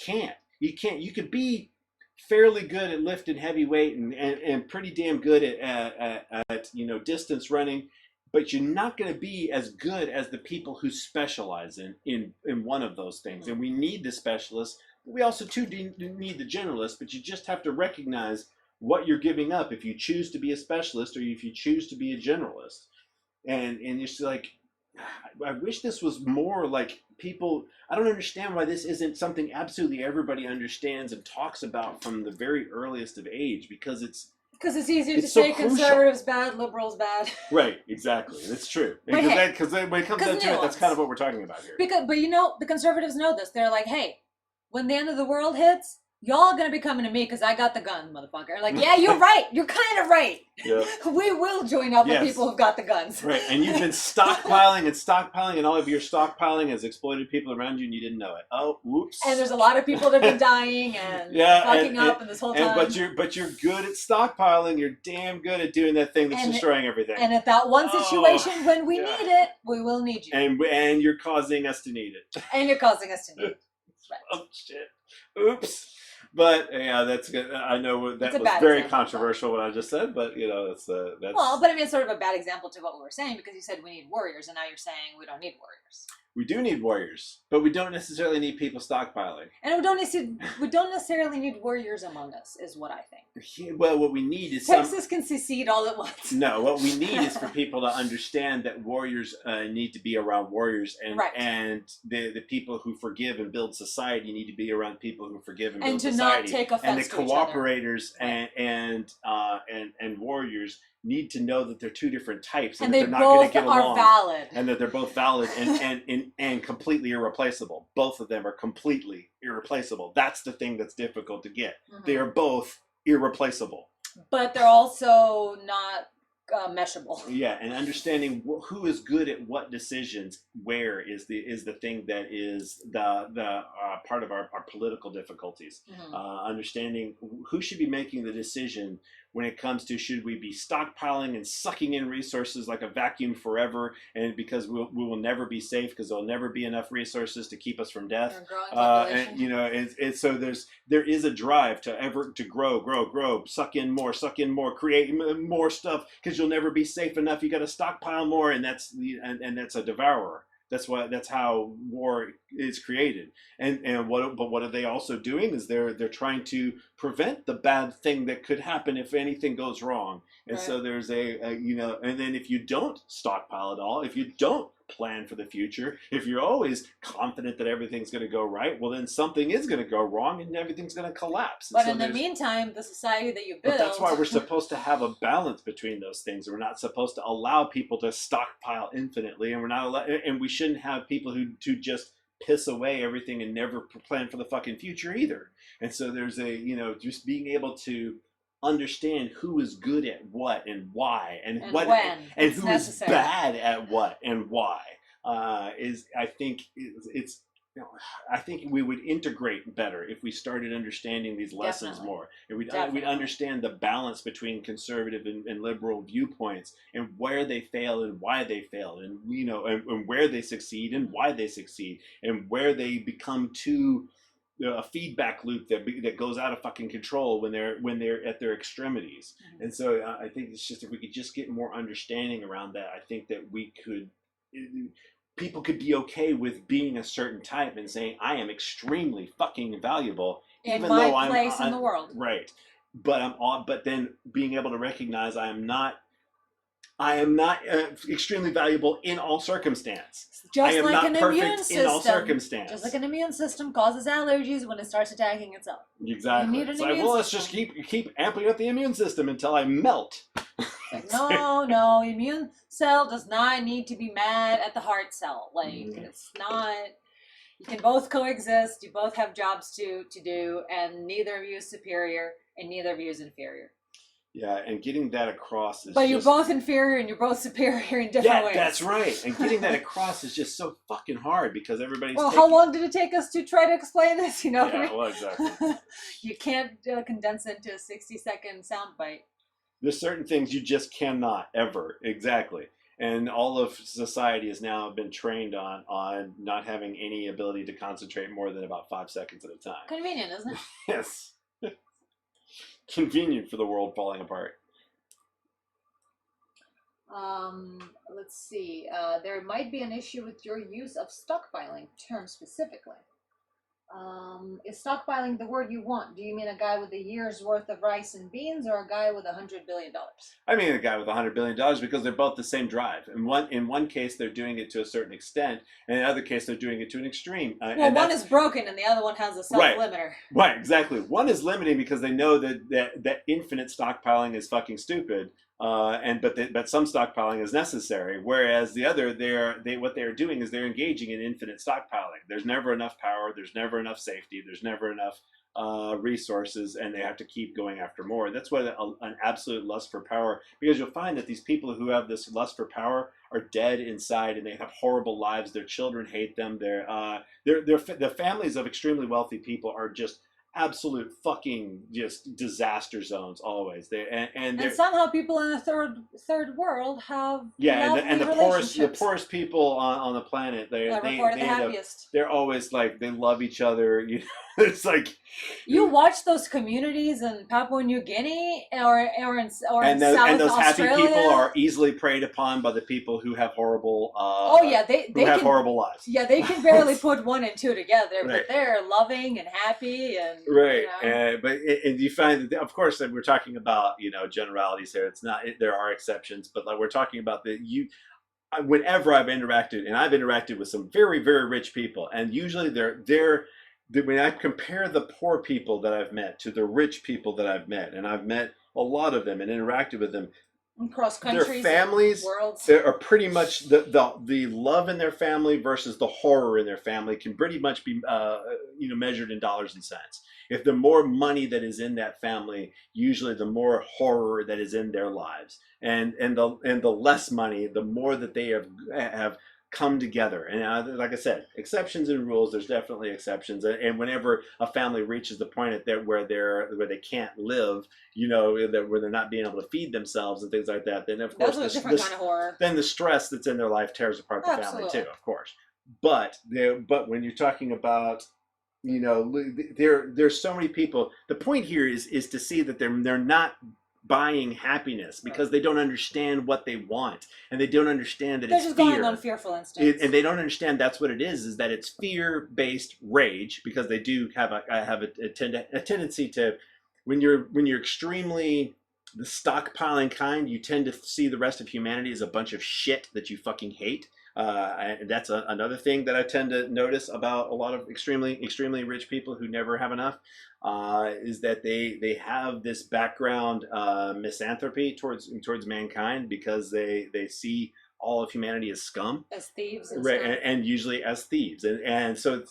can't. You could be fairly good at lifting heavy weight and pretty damn good at you know, distance running, but you're not going to be as good as the people who specialize in one of those things. And we need the specialists. We also too need the generalists, but you just have to recognize what you're giving up if you choose to be a specialist or if you choose to be a generalist. And it's like, I wish this was more like people. I don't understand why this isn't something absolutely everybody understands and talks about from the very earliest of age, because it's easier to say conservatives bad, liberals bad. Right, exactly. That's true. Because when it comes down to it, that's kind of what we're talking about here. But you know, the conservatives know this. They're like, hey, when the end of the world hits, y'all gonna be coming to me because I got the gun, motherfucker. Like, yeah, you're right. You're kind of right. Yeah. We will join up with people who've got the guns. Right, and you've been stockpiling, and all of your stockpiling has exploited people around you, and you didn't know it. Oh, whoops. And there's a lot of people that have been dying and fucking up in this whole time. But you're good at stockpiling. You're damn good at doing that thing that's destroying everything. And at that one situation when we need it, we will need you. And you're causing us to need it. And you're causing us to need it. Right. Oh shit! Oops. But yeah, that's good. I know that was very controversial what I just said, but you know, that's well, but I mean, it's sort of a bad example to what we were saying, because you said we need warriors, and now you're saying we don't need warriors. We do need warriors, but we don't necessarily need people stockpiling. And we don't necessarily need warriors among us, is what I think. Yeah, well, what we need is Texas can secede all at once. No, what we need is for people to understand that warriors need to be around warriors, and the people who forgive and build society need to be around people who forgive and build society. And to not take offense to each other. And the cooperators and warriors need to know that they're two different types, and that they're not going to get along, valid, and that they're both valid and completely irreplaceable. Both of them are completely irreplaceable. That's the thing that's difficult to get. Mm-hmm. They are both irreplaceable, but they're also not meshable. Yeah, and understanding who is good at what decisions where is the thing that is the part of our political difficulties. Mm-hmm. Understanding who should be making the decision when it comes to should we be stockpiling and sucking in resources like a vacuum forever, and because we will never be safe because there'll never be enough resources to keep us from death. And you know, so there is a drive to grow, suck in more, create more stuff, because you'll never be safe enough. You got to stockpile more, and that's a devourer. That's how war is created. And what are they also doing is they're trying to prevent the bad thing that could happen if anything goes wrong. And so there's and then if you don't stockpile at all, if you don't plan for the future, if you're always confident that everything's going to go right, well then something is going to go wrong and everything's going to collapse. But in the meantime, the society that you build... But that's why we're supposed to have a balance between those things. We're not supposed to allow people to stockpile infinitely, and we shouldn't have people who just piss away everything and never plan for the fucking future either. And so there's just being able to understand who is good at what and why and what when and who necessary. Is bad at what and why I think it's I think we would integrate better if we started understanding these lessons Definitely. more. And we'd Definitely. understand the balance between conservative and liberal viewpoints, and where they fail and why they fail, and and where they succeed and why they succeed, and where they become too a feedback loop that goes out of fucking control when they're at their extremities. And so I think it's just, if we could just get more understanding around that, I think that we could. People could be okay with being a certain type and saying, I am extremely fucking valuable, In even my though I'm place in the world. Right. But then being able to recognize I am not extremely valuable in all circumstance. I Just am like not an perfect immune in all system. circumstance. Just like an immune system causes allergies when it starts attacking itself. Exactly. You need an It's like, immune well, let's just system. keep amping up the immune system until I melt. Like, no, immune cell does not need to be mad at the heart cell. Like, it's not. You can both coexist. You both have jobs to do, and neither of you is superior, and neither of you is inferior. Yeah, and getting that across is But you're both inferior and you're both superior in different ways. That's right. And getting that across is just so fucking hard because everybody's how long did it take us to try to explain this? You know what I mean? Well, exactly. You can't condense it into a 60-second soundbite. There's certain things you just cannot ever. Exactly. And all of society has now been trained on not having any ability to concentrate more than about 5 seconds at a time. Convenient, isn't it? Yes. Convenient for the world falling apart. Let's see. There might be an issue with your use of stockpiling term specifically. Is stockpiling the word you want? Do you mean a guy with a year's worth of rice and beans, or a guy with $100 billion? I mean a guy with $100 billion because they're both the same drive. In one case, they're doing it to a certain extent, and in the other case, they're doing it to an extreme. Well, one is broken, and the other one has a self-limiter. Right, exactly. One is limiting because they know that infinite stockpiling is fucking stupid. But some stockpiling is necessary, whereas the other what they're doing is they're engaging in infinite stockpiling. There's never enough power, there's never enough safety, there's never enough resources, and they have to keep going after more. That's what an absolute lust for power, because you'll find that these people who have this lust for power are dead inside, and they have horrible lives. Their children hate them. The families of extremely wealthy people are just absolute fucking just disaster zones always. And somehow people in the third world have and the relationships. poorest people on the planet they're always like they love each other. It's like you watch those communities in Papua New Guinea or in South Australia. And those happy people are easily preyed upon by the people who have horrible they have horrible lives. Yeah, they can barely put 1 and 2 together, right. But they're loving and happy and right. And you find that, of course, we're talking about generalities here. It's not. There are exceptions, but like we're talking about whenever I've interacted with some very, very rich people, and usually when I compare the poor people that I've met to the rich people that I've met, and I've met a lot of them and interacted with them, across countries, their families, worlds, are pretty much the love in their family versus the horror in their family can pretty much be measured in dollars and cents. If the more money that is in that family, usually the more horror that is in their lives, and the less money, the more that they have come together. And like I said, exceptions and rules. There's definitely exceptions. And whenever a family reaches the point where they can't live, where they're not being able to feed themselves and things like that, then of course that's a different kind of horror. Then the stress that's in their life tears apart the family too, of course. But when you're talking about there's so many people. The point here is to see that they're not buying happiness because they don't understand what they want, and they don't understand that they're it's just fear. Going on fearful instincts. And they don't understand that's what it is that it's fear-based rage, because they do have a tendency to, when you're extremely the stockpiling kind, you tend to see the rest of humanity as a bunch of shit that you fucking hate. And that's another thing that I tend to notice about a lot of extremely rich people who never have enough, is that they have this background misanthropy towards mankind, because they see all of humanity as scum, as thieves, right? And usually as thieves, and so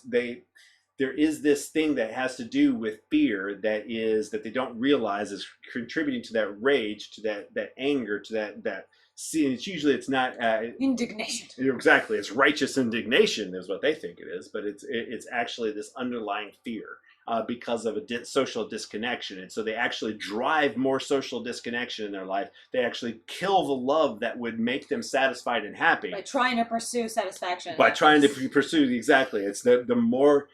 there is this thing that has to do with fear that they don't realize is contributing to that rage, to that anger, to that. See, it's not Indignation. exactly. It's righteous indignation is what they think it is, but it's actually this underlying fear because of a social disconnection, and so they actually drive more social disconnection in their life. They actually kill the love that would make them satisfied and happy By trying to pursue satisfaction. by trying to pursue exactly. It's the more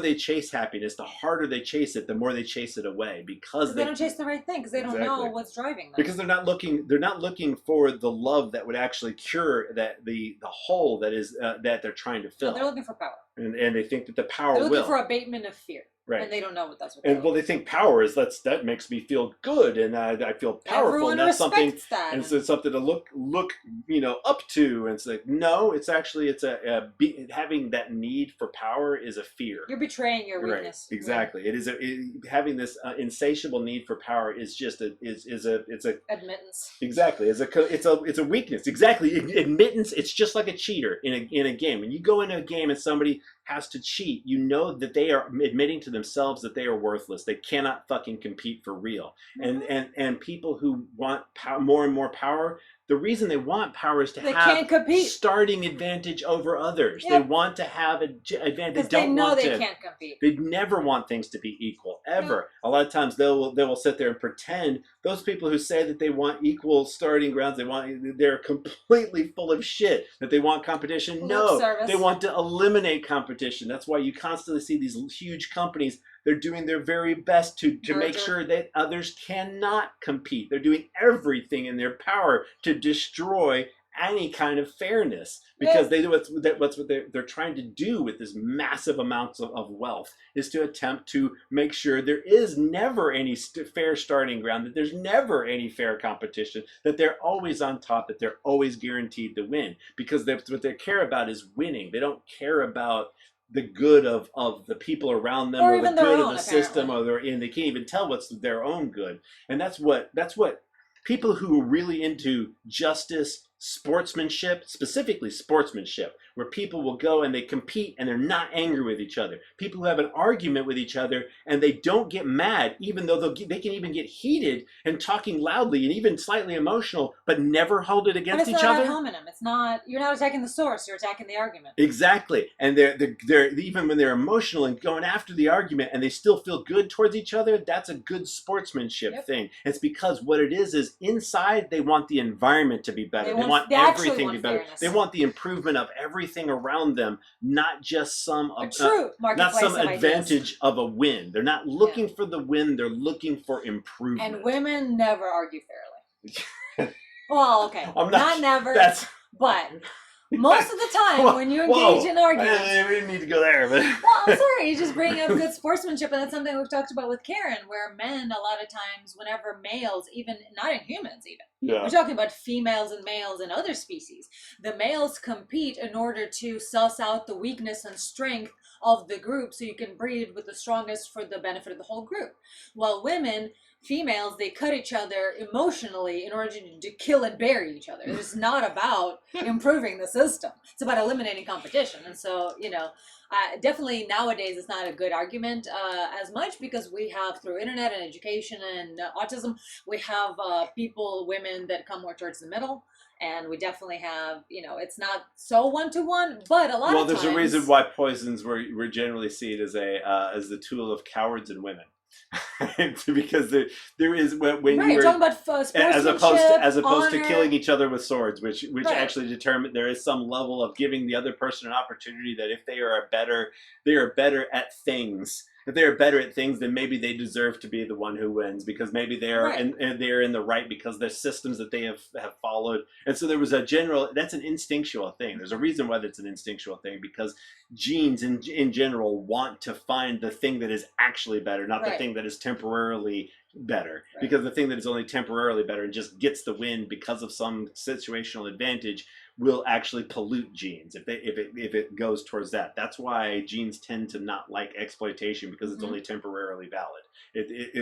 they chase happiness, the harder they chase it, the more they chase it away because they don't chase the right thing, because they don't know what's driving them. Because they're not looking for the love that would actually cure the hole that is that they're trying to fill. No, they're looking for power. And they think that the power they're looking will. for abatement of fear. Right. And they don't know what that's. And well, they think power is that makes me feel good, and I feel powerful, Everyone and that's something, that. and so it's something to look up to. And it's like, no, it's actually having that need for power is a fear. You're betraying your weakness. Right. Exactly. It is having this insatiable need for power is just a admittance. Exactly. It's a weakness. Exactly. Admittance. It's just like a cheater in a game. When you go into a game and somebody has to cheat, you know that they are admitting to themselves that they are worthless. They cannot fucking compete for real. Mm-hmm. And people who want more and more power, the reason they want power is to have starting advantage over others. Yep. They want to have an advantage. Because they know they can't compete. They never want things to be equal, ever. No. A lot of times they will sit there and pretend. Those people who say that they want equal starting grounds, they're completely full of shit, that they want competition. No, they want to eliminate competition. That's why you constantly see these huge companies. They're doing their very best to make sure that others cannot compete. They're doing everything in their power to destroy any kind of fairness, because they do what they're trying to do with this massive amounts of wealth is to attempt to make sure there is never any fair starting ground, that there's never any fair competition, that they're always on top, that they're always guaranteed to win, because what they care about is winning. They don't care about the good of the people around them, or the good of the system, and they can't even tell what's their own good. And that's what people who are really into justice, sportsmanship, specifically sportsmanship, where people will go and they compete and they're not angry with each other. People who have an argument with each other and they don't get mad, even though they can even get heated and talking loudly and even slightly emotional, but never hold it against each other. It's not ad hominem. It's not. You're not attacking the source. You're attacking the argument. Exactly. And they're even when they're emotional and going after the argument and they still feel good towards each other, that's a good sportsmanship thing. It's because what it is inside they want the environment to be better. They want everything to be better. Fairness. They want the improvement of everything around them, not just some advantage of a win. They're not looking for the win. They're looking for improvement. And women never argue fairly. Well, okay, not never, but most of the time when you engage in arguments, we didn't need to go there, but well, I'm sorry, you just bring up good sportsmanship, and that's something we've talked about with Karen, where men a lot of times, whenever males, even not in humans, we're talking about females and males and other species. The males compete in order to suss out the weakness and strength of the group, so you can breed with the strongest for the benefit of the whole group. While females, they cut each other emotionally in order to kill and bury each other. It's not about improving the system. It's about eliminating competition. And so, definitely nowadays it's not a good argument as much, because we have, through internet and education and autism, we have women that come more towards the middle. And we definitely have, it's not so one-to-one, but a lot of times... Well, there's a reason why poisons were generally seen as the tool of cowards and women. Because there is when you're talking about sportsmanship, as opposed to killing each other with swords, which actually determine there is some level of giving the other person an opportunity that if they are better at things. If they are better at things, then maybe they deserve to be the one who wins, because maybe they are they're in the right because there's systems that they have followed. And so there was that's an instinctual thing. There's a reason why that's an instinctual thing, because genes in general want to find the thing that is actually better, not the thing that is temporarily better. Because the thing that is only temporarily better and just gets the win because of some situational advantage will actually pollute genes if it goes towards that. That's why genes tend to not like exploitation, because it's only temporarily valid.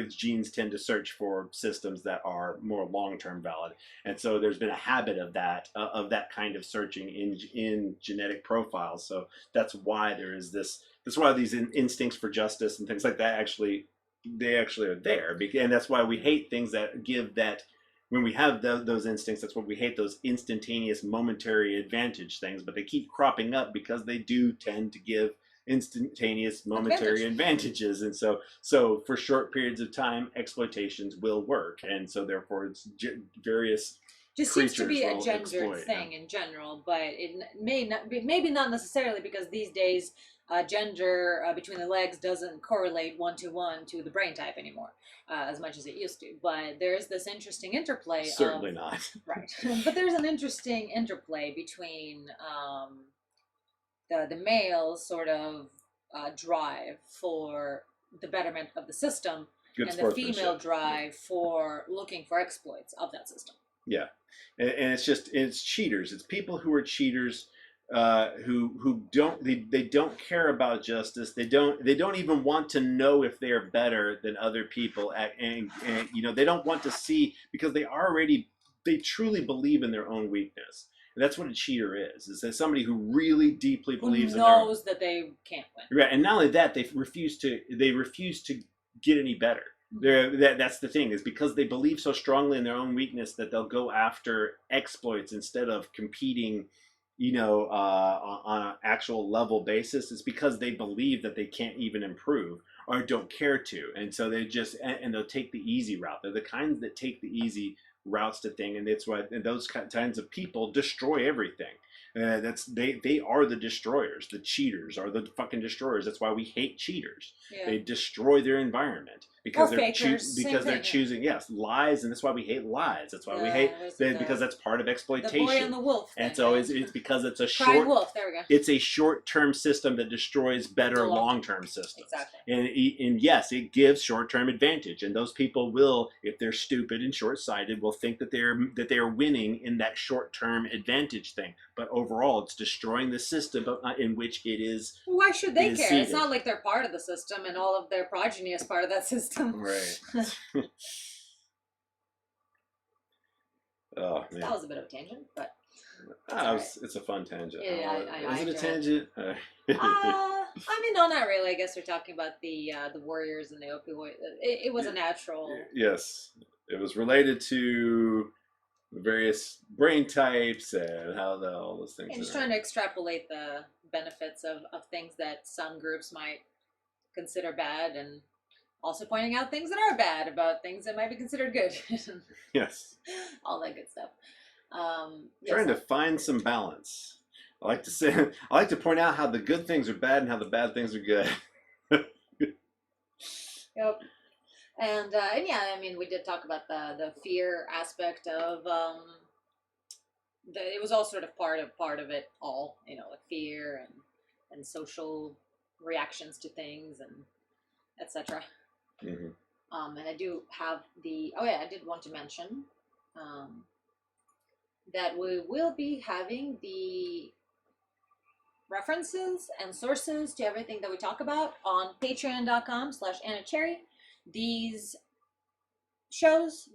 Genes tend to search for systems that are more long-term valid, and so there's been a habit of that kind of searching in genetic profiles. So that's why there is this these instincts for justice and things like that actually are there, and that's why we hate things that give that. When we have those instincts, that's what we hate, those instantaneous, momentary advantage things. But they keep cropping up because they do tend to give instantaneous, momentary advantages. And so for short periods of time, exploitations will work. And so therefore, it's various just seems to be a will gendered exploit, thing in general, but it may not be, maybe not necessarily, because these days gender between the legs doesn't correlate 1-to-1 to the brain type anymore as much as it used to. But there's this interesting interplay. Certainly not. Right. But there's an interesting interplay between the male's sort of drive for the betterment of the system Good and the female drive for looking for exploits of that system. Yeah, and it's cheaters. It's people who are cheaters, who don't care about justice. They don't even want to know if they are better than other people, and they don't want to see, because they truly believe in their own weakness. And that's what a cheater is that somebody who really deeply believes knows that they can't win. Right, and not only that, they refuse to get any better. That's the thing, is because they believe so strongly in their own weakness that they'll go after exploits instead of competing, on an actual level basis. It's because they believe that they can't even improve or don't care to, and so they'll take the easy route. They're the kinds that take the easy routes to thing, and that's why those kinds of people destroy everything. They are the destroyers. The cheaters are the fucking destroyers. That's why we hate cheaters. Yeah. They destroy their environment because they're choosing lies, and that's why we hate lies. That's why we hate because that's part of exploitation. The boy and the wolf. And so it's because it's a short wolf. There we go. It's a short-term system that destroys better long-term systems. Exactly. And yes, it gives short-term advantage, and those people will, if they're stupid and short-sighted, will think that they are winning in that short-term advantage thing. But overall, it's destroying the system in which it is. Why should they care? Seated. It's not like they're part of the system and all of their progeny is part of that system. Right. Oh man. That was a bit of a tangent, but it's a fun tangent. Yeah, is it a tangent? No, not really. I guess we're talking about the warriors and the opioid. It was a natural. Yes, it was related to various brain types and how all those things. And just trying to extrapolate the benefits of things that some groups might consider bad, and also pointing out things that are bad about things that might be considered good. Yes. All that good stuff. Trying to find some balance. I like to point out how the good things are bad and how the bad things are good. Yep. And yeah, we did talk about the fear aspect of it was all sort of part of it all, like fear and social reactions to things and etc. Mm-hmm. And I do have I did want to mention that we will be having the references and sources to everything that we talk about on patreon.com/AnnaCherry. These shows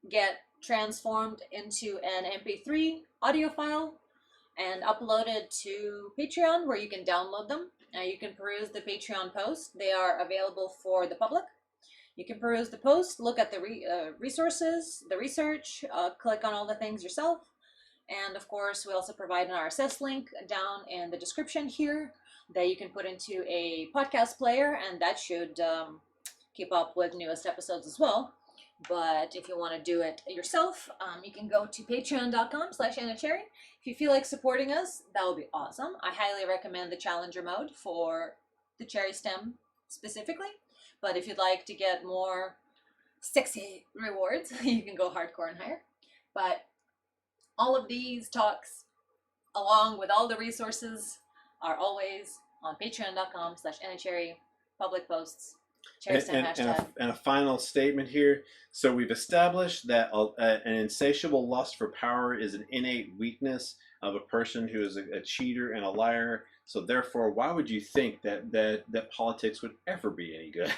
get transformed into an MP3 audio file and uploaded to Patreon, where you can download them. You can peruse the Patreon post. They are available for the public. You can peruse the post, look at the resources, the research, click on all the things yourself. And of course, we also provide an RSS link down in the description here that you can put into a podcast player, and that should keep up with newest episodes as well. But if you want to do it yourself, you can go to patreon.com/AnnaCherry. If you feel like supporting us, that would be awesome. I highly recommend the Challenger mode for the CherrySTEM specifically. But if you'd like to get more sexy rewards, you can go hardcore and higher. But all of these talks, along with all the resources, are always on patreon.com/AnnaCherry, public posts, CherrySTEM hashtag. And a final statement here. So we've established that an insatiable lust for power is an innate weakness of a person who is a cheater and a liar. So therefore, why would you think that politics would ever be any good?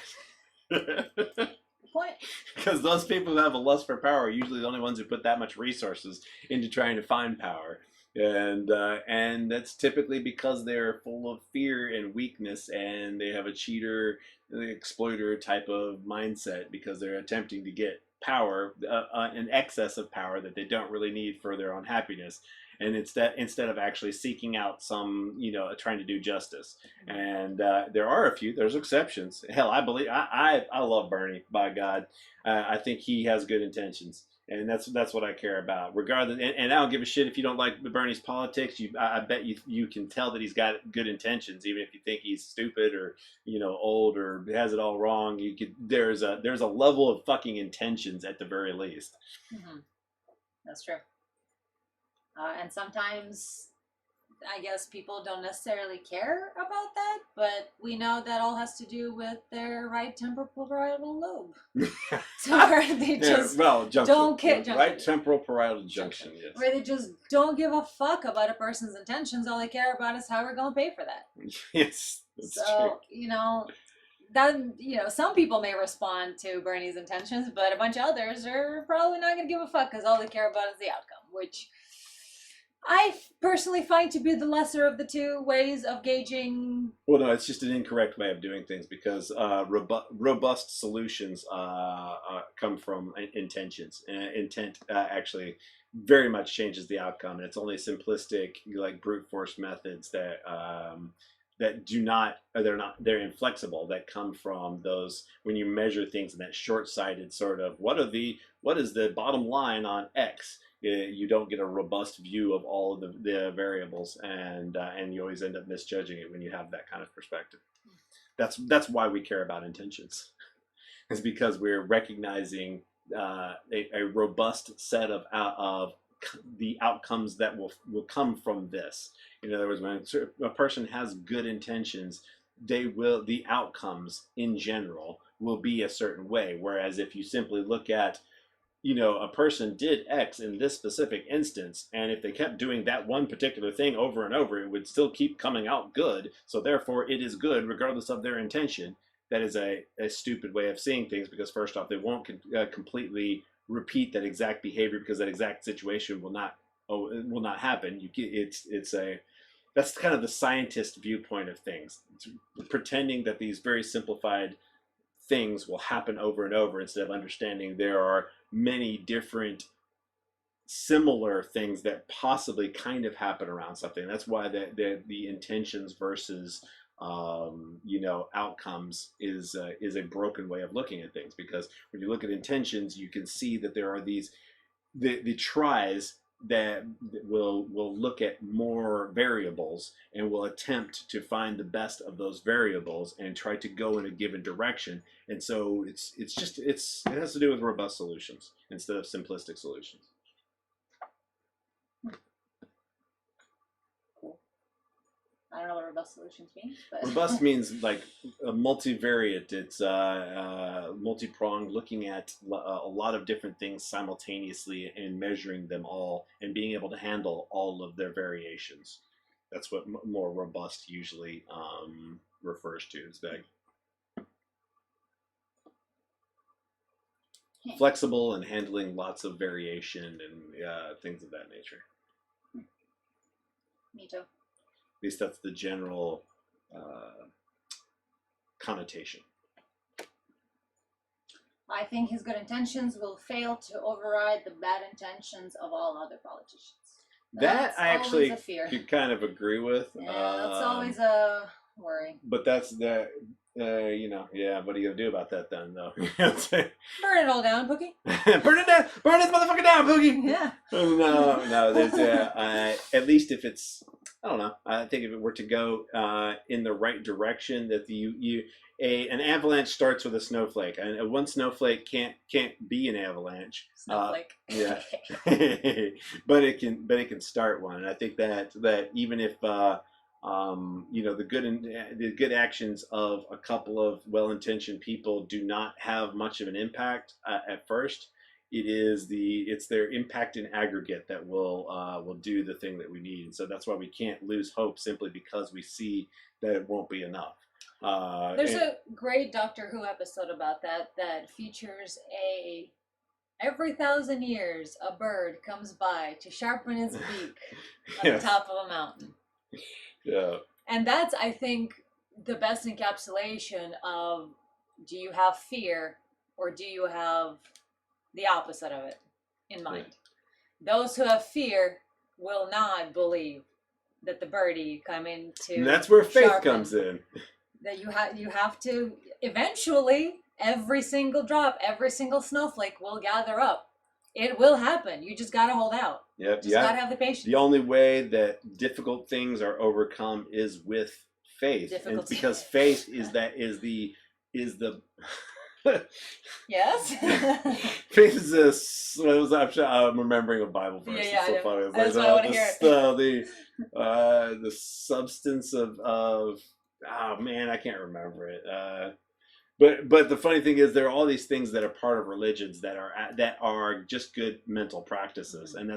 point. Because those people who have a lust for power are usually the only ones who put that much resources into trying to find power. And that's typically because they're full of fear and weakness, and they have a cheater, exploiter type of mindset because they're attempting to get power, in excess of power that they don't really need for their own happiness, and instead of actually seeking out some, trying to do justice. And there are a few. There's exceptions. Hell, I believe I love Bernie. By God, I think he has good intentions. And that's what I care about. Regardless, and I don't give a shit if you don't like Bernie's politics. I bet you can tell that he's got good intentions, even if you think he's stupid or old or has it all wrong. There's a level of fucking intentions at the very least. Mm-hmm. That's true. And sometimes, I guess people don't necessarily care about that, but we know that all has to do with their right temporal parietal lobe. So where they just don't care. Right temporal parietal junction, yes. Where they just don't give a fuck about a person's intentions. All they care about is how we're going to pay for that. Yes, that's true. Some people may respond to Bernie's intentions, but a bunch of others are probably not going to give a fuck because all they care about is the outcome, which I personally find to be the lesser of the two ways of gauging. Well, no, it's just an incorrect way of doing things because robust solutions come from intentions. Intent actually very much changes the outcome, and it's only simplistic, like brute force methods that do not, they're inflexible, that come from those when you measure things in that short-sighted sort of what is the bottom line on X. You don't get a robust view of all of the variables, and you always end up misjudging it when you have that kind of perspective. That's why we care about intentions. It's because we're recognizing a robust set of the outcomes that will come from this. In other words, when a person has good intentions, the outcomes in general will be a certain way. Whereas if you simply look at a person did X in this specific instance, and if they kept doing that one particular thing over and over, it would still keep coming out good. So therefore, it is good regardless of their intention. That is a stupid way of seeing things because first off, they won't completely repeat that exact behavior because that exact situation will not happen. That's kind of the scientist viewpoint of things, pretending that these very simplified things will happen over and over instead of understanding there are many different similar things that possibly kind of happen around something. That's why the intentions versus outcomes is a broken way of looking at things, because when you look at intentions, you can see that there are the tries that will look at more variables and will attempt to find the best of those variables and try to go in a given direction. And so it has to do with robust solutions instead of simplistic solutions. I don't know what robust solutions means, but robust means like a multivariate. It's multi-pronged, looking at a lot of different things simultaneously and measuring them all and being able to handle all of their variations. That's what more robust usually refers to. It's vague. Flexible and handling lots of variation and things of that nature. Me too. At least that's the general connotation. I think his good intentions will fail to override the bad intentions of all other politicians. That I actually could kind of agree with. Yeah, that's always a worry. But that's that. What are you gonna do about that then, though? Burn it all down, Pookie. Burn it down! Burn this motherfucker down, Pookie! Yeah. No. There's at least if it's, I don't know. I think if it were to go in the right direction, that an avalanche starts with a snowflake, and one snowflake can't be an avalanche. Snowflake. Yeah. but it can start one, and I think that even if the good actions of a couple of well-intentioned people do not have much of an impact at first, it's their impact in aggregate that will do the thing that we need. And so that's why we can't lose hope simply because we see that it won't be enough. There's and- a great Doctor Who episode about that features every 1,000 years a bird comes by to sharpen its beak on Yes. the top of a mountain. Yeah. And that's, I think, the best encapsulation of, do you have fear or do you have the opposite of it in mind? Those who have fear will not believe that the birdie coming to And that's where faith sharpen, comes in. that you have to eventually, every single drop, every single snowflake will gather up. It will happen. You just gotta hold out. Yep. Just gotta have the patience. The only way that difficult things are overcome is with faith, and Difficulty. because faith is the Yes. faith is this. I'm remembering a Bible verse. Yeah, It's so I know. funny. It's That's like why I wanna hear the substance of oh man, I can't remember it. But the funny thing is, there are all these things that are part of religions that are just good mental practices, and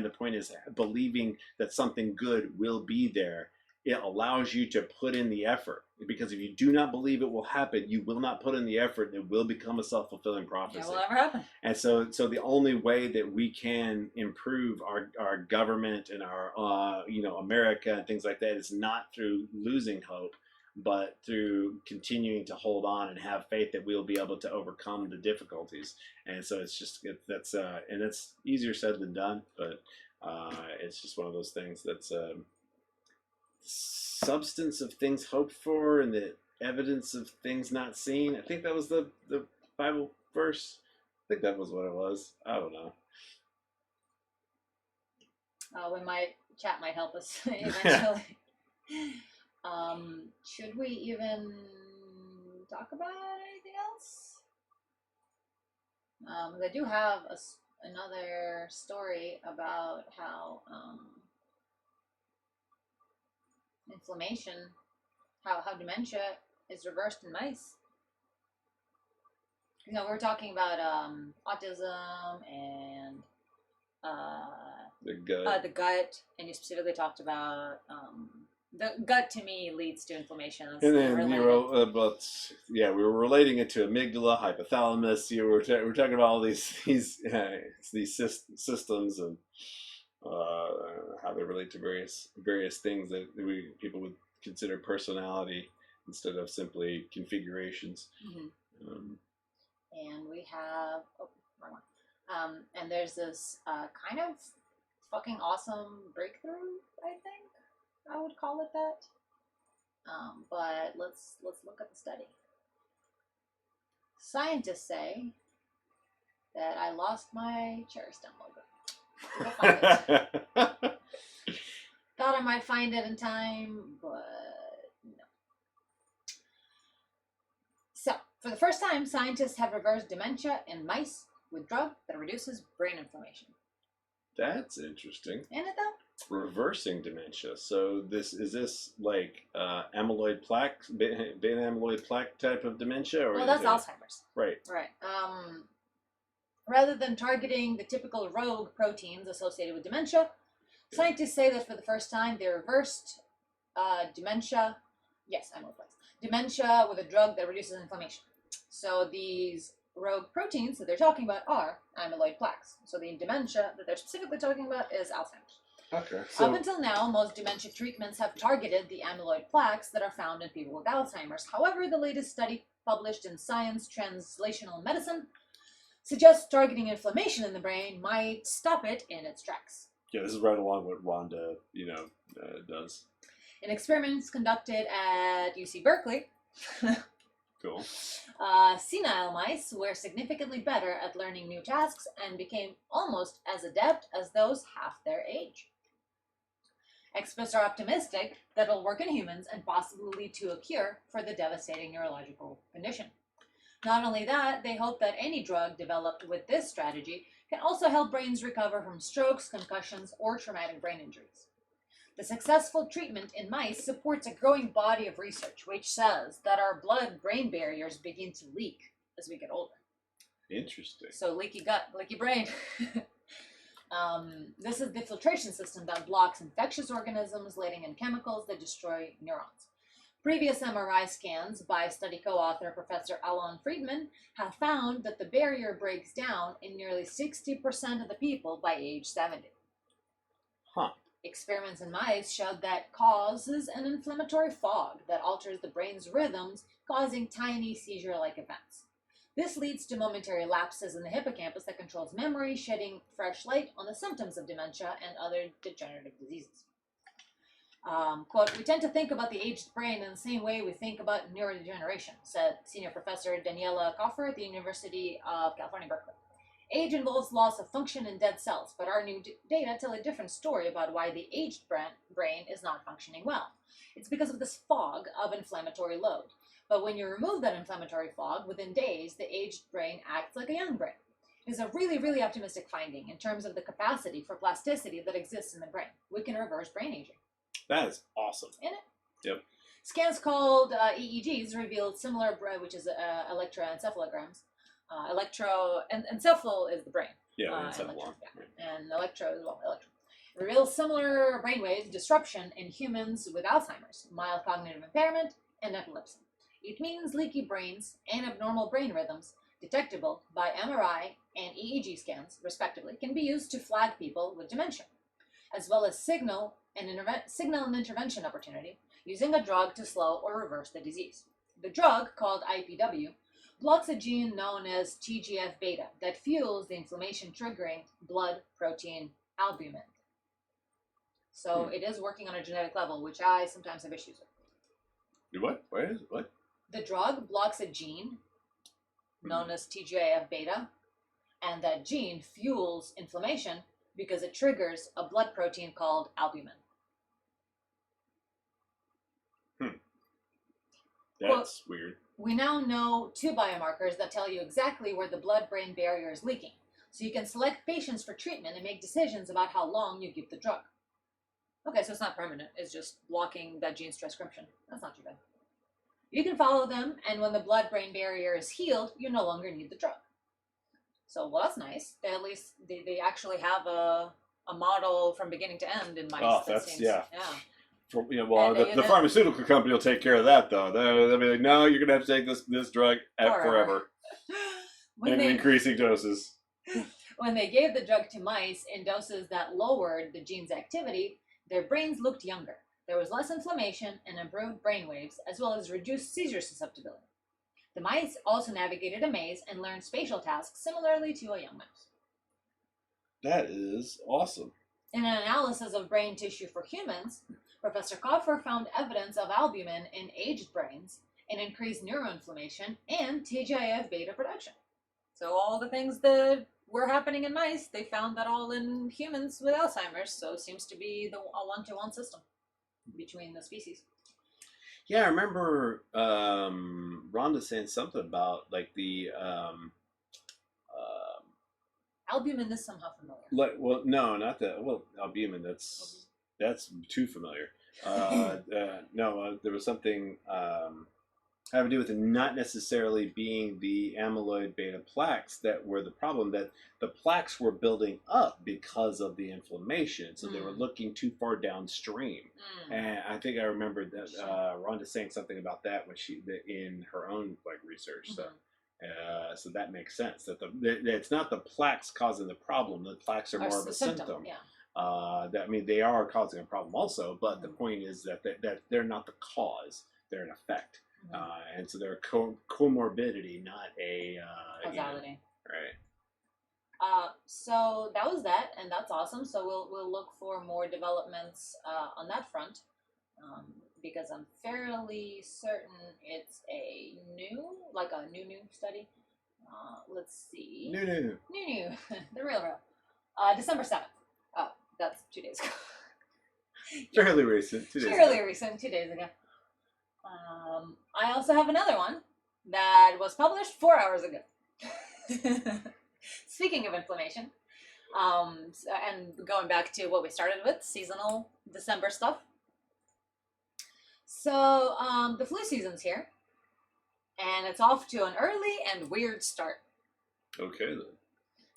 the point is believing that something good will be there. It allows you to put in the effort, because if you do not believe it will happen, you will not put in the effort. It will become a self-fulfilling prophecy. That will never happen. And so the only way that we can improve our government and our America and things like that is not through losing hope, but through continuing to hold on and have faith that we'll be able to overcome the difficulties. And so that's easier said than done, but it's just one of those things that's substance of things hoped for and the evidence of things not seen. I think that was the Bible verse. I think that was what it was. I don't know. Chat might help us eventually. Should we even talk about anything else? I do have another story about how inflammation, how dementia is reversed in mice. You know, we were talking about autism and the gut, and you specifically talked about the gut. To me, leads to inflammation. That's And then related. we were relating it to amygdala, hypothalamus. We're talking about all these systems and how they relate to various things that people would consider personality instead of simply configurations. Mm-hmm. And we have wrong one. And there's this kind of fucking awesome breakthrough, I think I would call it that. But let's look at the study. Scientists say that I lost my CherrySTEM logo. Go find it. Thought I might find it in time, but no. So, for the first time, scientists have reversed dementia in mice with drug that reduces brain inflammation. That's interesting. Ain't it though? Reversing dementia. So is this like amyloid plaque, beta amyloid plaque type of dementia, or Well, that's Alzheimer's. Right. Right. Rather than targeting the typical rogue proteins associated with dementia, scientists say that for the first time they reversed dementia. Yes, amyloid plaques. Dementia with a drug that reduces inflammation. So these rogue proteins that they're talking about are amyloid plaques. So the dementia that they're specifically talking about is Alzheimer's. Okay. Up until now, most dementia treatments have targeted the amyloid plaques that are found in people with Alzheimer's. However, the latest study published in Science Translational Medicine suggests targeting inflammation in the brain might stop it in its tracks. Yeah, this is right along what Rhonda, does. In experiments conducted at UC Berkeley, Cool. senile mice were significantly better at learning new tasks and became almost as adept as those half their age. Experts are optimistic that it'll work in humans and possibly lead to a cure for the devastating neurological condition. Not only that, they hope that any drug developed with this strategy can also help brains recover from strokes, concussions, or traumatic brain injuries. The successful treatment in mice supports a growing body of research which says that our blood-brain barriers begin to leak as we get older. Interesting. So leaky gut, leaky brain. This is the filtration system that blocks infectious organisms letting in chemicals that destroy neurons. Previous MRI scans by study co-author Professor Alon Friedman have found that the barrier breaks down in nearly 60% of the people by age 70. Huh. Experiments in mice showed that causes an inflammatory fog that alters the brain's rhythms, causing tiny seizure-like events. This leads to momentary lapses in the hippocampus that controls memory, shedding fresh light on the symptoms of dementia and other degenerative diseases. Quote, we tend to think about the aged brain in the same way we think about neurodegeneration, said senior professor Daniela Koffer at the University of California, Berkeley. Age involves loss of function in dead cells, but our new data tell a different story about why the aged brain is not functioning well. It's because of this fog of inflammatory load. But when you remove that inflammatory fog, within days, the aged brain acts like a young brain. It is a really, really optimistic finding in terms of the capacity for plasticity that exists in the brain. We can reverse brain aging. That is awesome. Isn't it? Yep. Scans called EEGs revealed similar, which is electroencephalograms. Encephal is the brain. Yeah, electro, and electro is electro. It reveals similar brainwave disruption in humans with Alzheimer's, mild cognitive impairment, and epilepsy. It means leaky brains and abnormal brain rhythms, detectable by MRI and EEG scans, respectively, can be used to flag people with dementia, as well as signal an intervention opportunity using a drug to slow or reverse the disease. The drug, called IPW, blocks a gene known as TGF-beta that fuels the inflammation-triggering blood protein albumin. So it is working on a genetic level, which I sometimes have issues with. What? What? The drug blocks a gene known as TGF-beta, and that gene fuels inflammation because it triggers a blood protein called albumin. That's weird. We now know 2 biomarkers that tell you exactly where the blood-brain barrier is leaking, so you can select patients for treatment and make decisions about how long you give the drug. Okay, so it's not permanent, it's just blocking that gene's transcription. That's not too bad. You can follow them, and when the blood-brain barrier is healed, you no longer need the drug. So, well, that's nice. They actually have a model from beginning to end in mice. Oh, that's, seems, yeah. And the pharmaceutical company will take care of that, though. They'll be like, no, you're going to have to take this drug forever. In increasing doses. When they gave the drug to mice in doses that lowered the gene's activity, their brains looked younger. There was less inflammation and improved brain waves, as well as reduced seizure susceptibility. The mice also navigated a maze and learned spatial tasks similarly to a young mouse. That is awesome. In an analysis of brain tissue for humans, Professor Koffer found evidence of albumin in aged brains and increased neuroinflammation and TGF-beta production. So all the things that were happening in mice, they found that all in humans with Alzheimer's. So it seems to be a one-to-one system between the species. Yeah, I remember Rhonda saying something about like the albumin is somehow familiar. no, not that. Well, albumin. That's too familiar. There was something having to do with it not necessarily being the amyloid beta plaques that were the problem, that the plaques were building up because of the inflammation. So they were looking too far downstream. And I think I remembered that Rhonda saying something about that when in her own research. So that makes sense. That it's not the plaques causing the problem. The plaques are more of a symptom. Yeah. They are causing a problem also, but the point is that they're not the cause. They're an effect. And so they're a comorbidity, not a causality. Right. So that was that, and that's awesome. So we'll look for more developments on that front, because I'm fairly certain it's a new study. Let's see. New. The real. December 7th. Oh, that's 2 days ago. Fairly recent. 2 days Fairly recent, 2 days ago. I also have another one that was published 4 hours ago. Speaking of inflammation, and going back to what we started with, seasonal December stuff. So the flu season's here, and it's off to an early and weird start. Okay, then.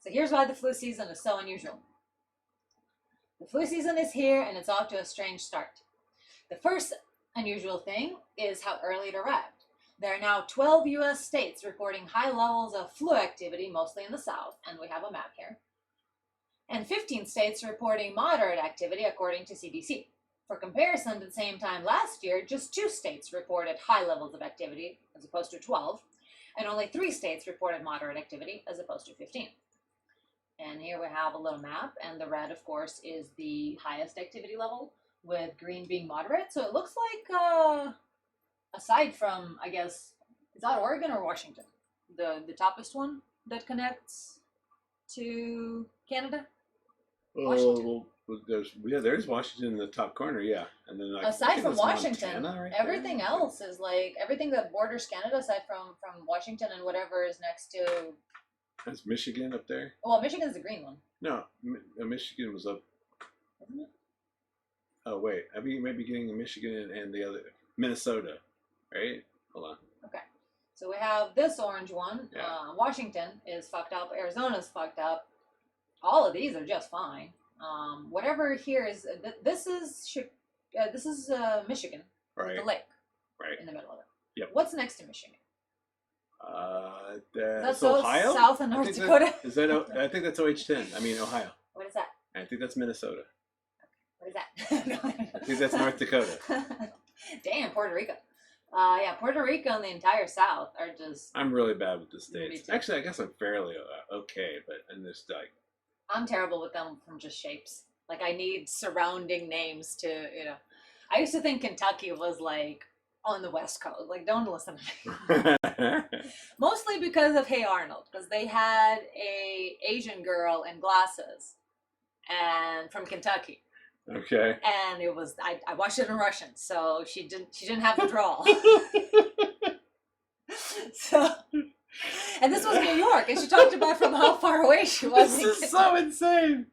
So here's why the flu season is so unusual. The flu season is here, and it's off to a strange start. The first unusual thing is how early it arrived. There are now 12 U.S. states reporting high levels of flu activity, mostly in the South, and we have a map here, and 15 states reporting moderate activity, according to CDC. For comparison, at the same time last year, just 2 states reported high levels of activity, as opposed to 12, and only 3 states reported moderate activity, as opposed to 15. And here we have a little map, and the red, of course, is the highest activity level, with green being moderate. So it looks like, aside from, I guess, is that Oregon or Washington? The toppest one that connects to Canada? Washington. There's Washington in the top corner, yeah. And then aside from Washington, right everything there. else is like, everything that borders Canada, aside from Washington and whatever is next to, That's Michigan up there. well, Michigan's the green one, No, Michigan was up. isn't it? Oh wait, I mean, you might be getting Michigan and the other Minnesota, right? Hold on. Okay, so we have this orange one. Yeah. Washington is fucked up. Arizona's fucked up. All of these are just fine. Whatever here is, this is Michigan, with Right. the lake Right. in the middle of it. Yep. What's next to Michigan? That's so Ohio. South and North I think Dakota. Is that? I think that's OH10. I mean Ohio. What is that? I think that's Minnesota. What is that? I think that's North Dakota. Damn, Puerto Rico. Yeah, Puerto Rico and the entire South are just. I'm really bad with the Me states. too. Actually, I guess I'm fairly okay, but in this like. I'm terrible with them from just shapes. Like, I need surrounding names to, I used to think Kentucky was like on the West Coast. Like, don't listen to me. Mostly because of Hey Arnold, because they had a Asian girl in glasses, and from Kentucky, Okay. and it was I watched it in Russian, so she didn't have the drawl. So, and this was New York, and she talked about from how far away she was. This is so insane.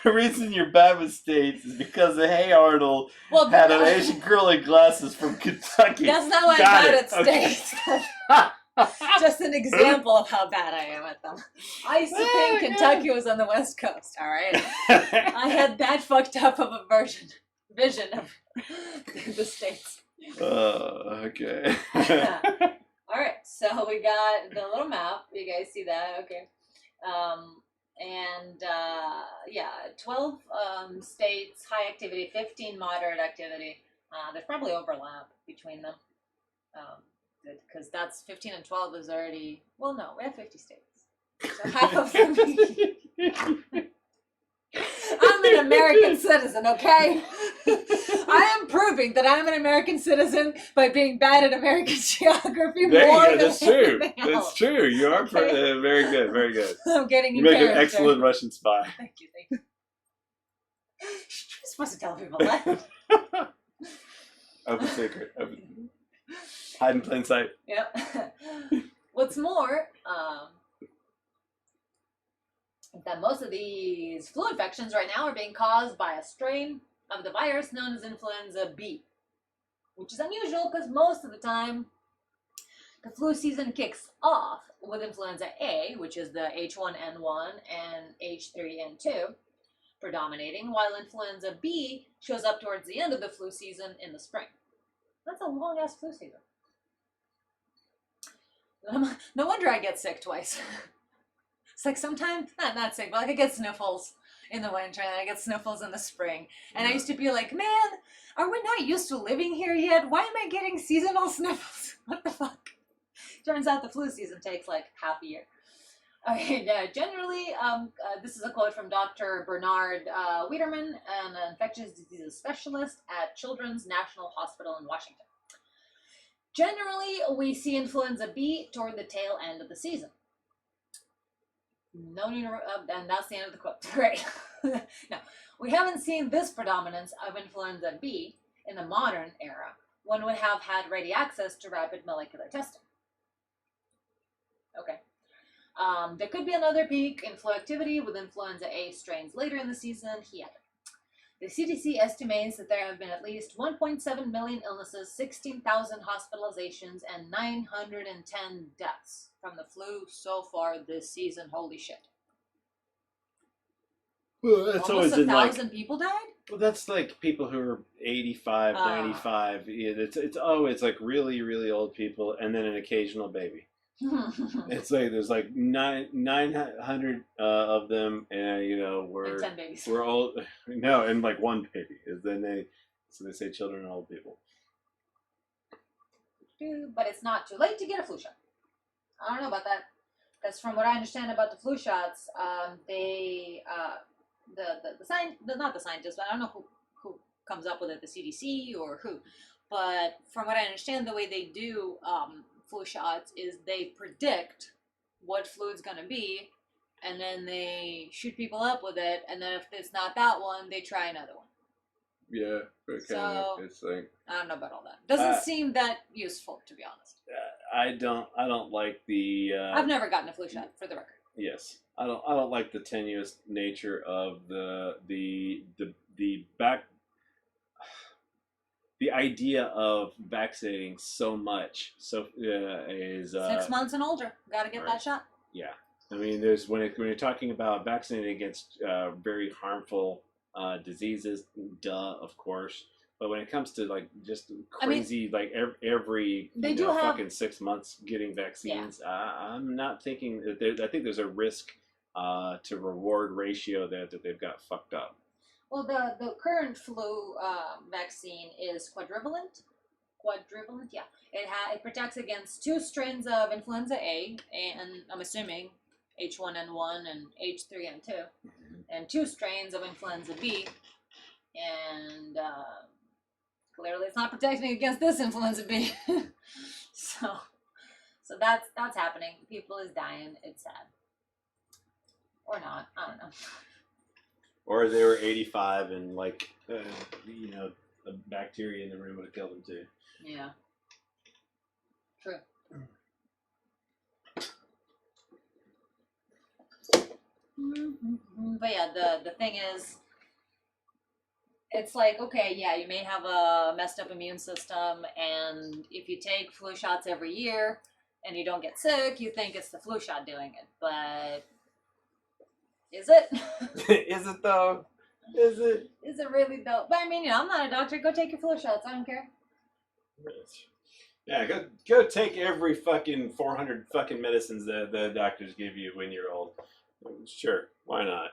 The reason you're bad with states is because the Hey Arnold Well, had an Asian girl in glasses from Kentucky. That's not why I'm Got bad it. at Okay. states. Just an example of how bad I am at them. I used to think Oh, Kentucky was on the West Coast, all right? I had that fucked up of a vision of the states. Okay. All right, so we got the little map. You guys see that? Okay. Yeah, 12 states, high activity, 15 moderate activity. There's probably overlap between them. Because that's 15 and 12 is already, well, no, we have 50 states. So half of them. I'm an American citizen, okay? I am proving that I'm an American citizen by being bad at American geography There more you go. than That's true. anything That's else. true. You are Okay. very good. Very good. I'm getting You make an embarrassed. excellent Russian spy. Thank you. You're supposed to tell people that. Open secret. Hide in plain sight. Yep. What's more, that most of these flu infections right now are being caused by a strain of the virus known as influenza B, which is unusual because most of the time the flu season kicks off with influenza A, which is the H1N1 and H3N2 predominating, while influenza B shows up towards the end of the flu season in the spring. That's a long ass flu season. No wonder I get sick twice. It's like sometimes, not sick, but like I get sniffles in the winter and I get sniffles in the spring. And I used to be like, man, are we not used to living here yet? Why am I getting seasonal sniffles? What the fuck? Turns out the flu season takes like half a year. Okay, generally, this is a quote from Dr. Bernard Wiederman, an infectious diseases specialist at Children's National Hospital in Washington. Generally, we see influenza B toward the tail end of the season. No need to, and that's the end of the quote. Great. No, we haven't seen this predominance of influenza B in the modern era when we have had ready access to rapid molecular testing. Okay. There could be another peak in flu activity with influenza A strains later in the season, he added. The CDC estimates that there have been at least 1.7 million illnesses, 16,000 hospitalizations, and 910 deaths from the flu so far this season. Holy shit. Well, that's always Almost in like. 1,000 people died. Well, that's like people who are 85, Ah. 95. Yeah, it's always like really, really old people, and then an occasional baby. It's like there's like 900 of them, and you know And 10 babies. we're old. No, and like one baby. Is then they say children and old people. But it's not too late to get a flu shot. I don't know about that, because from what I understand about the flu shots, they not the scientists, but I don't know who comes up with it, the CDC or who. But from what I understand, the way they do flu shots is they predict what fluid's going to be, and then they shoot people up with it, and then if it's not that one, they try another one. Yeah, So- it's like I don't know about all that. Doesn't seem that useful, to be honest. I don't like the. I've never gotten a flu shot, for the record. Yes, I don't like the tenuous nature of the idea of vaccinating so much. So is 6 months and older, got to get right. that shot. Yeah, I mean, there's when you're talking about vaccinating against very harmful diseases, of course. But when it comes to like just crazy, like every They do have- fucking 6 months getting vaccines, I'm not thinking that I think there's a risk to reward ratio there that they've got fucked up. Well, the current flu vaccine is quadrivalent. Quadrivalent, yeah. It protects against 2 strains of influenza A, and I'm assuming H1N1 and H3N2, and 2 strains of influenza B, and clearly it's not protecting against this influenza B. so that's happening. People is dying. It's sad, or not. I don't know. Or they were 85 and like the bacteria in the room would have killed them too. Yeah. True. But yeah, the thing is, it's like, okay, yeah, you may have a messed up immune system, and if you take flu shots every year and you don't get sick, you think it's the flu shot doing it. But is it? Is it though? Is it? Is it really though? But I mean, I'm not a doctor. Go take your flu shots. I don't care. Yeah, go take every fucking 400 fucking medicines that the doctors give you when you're old. Sure, why not?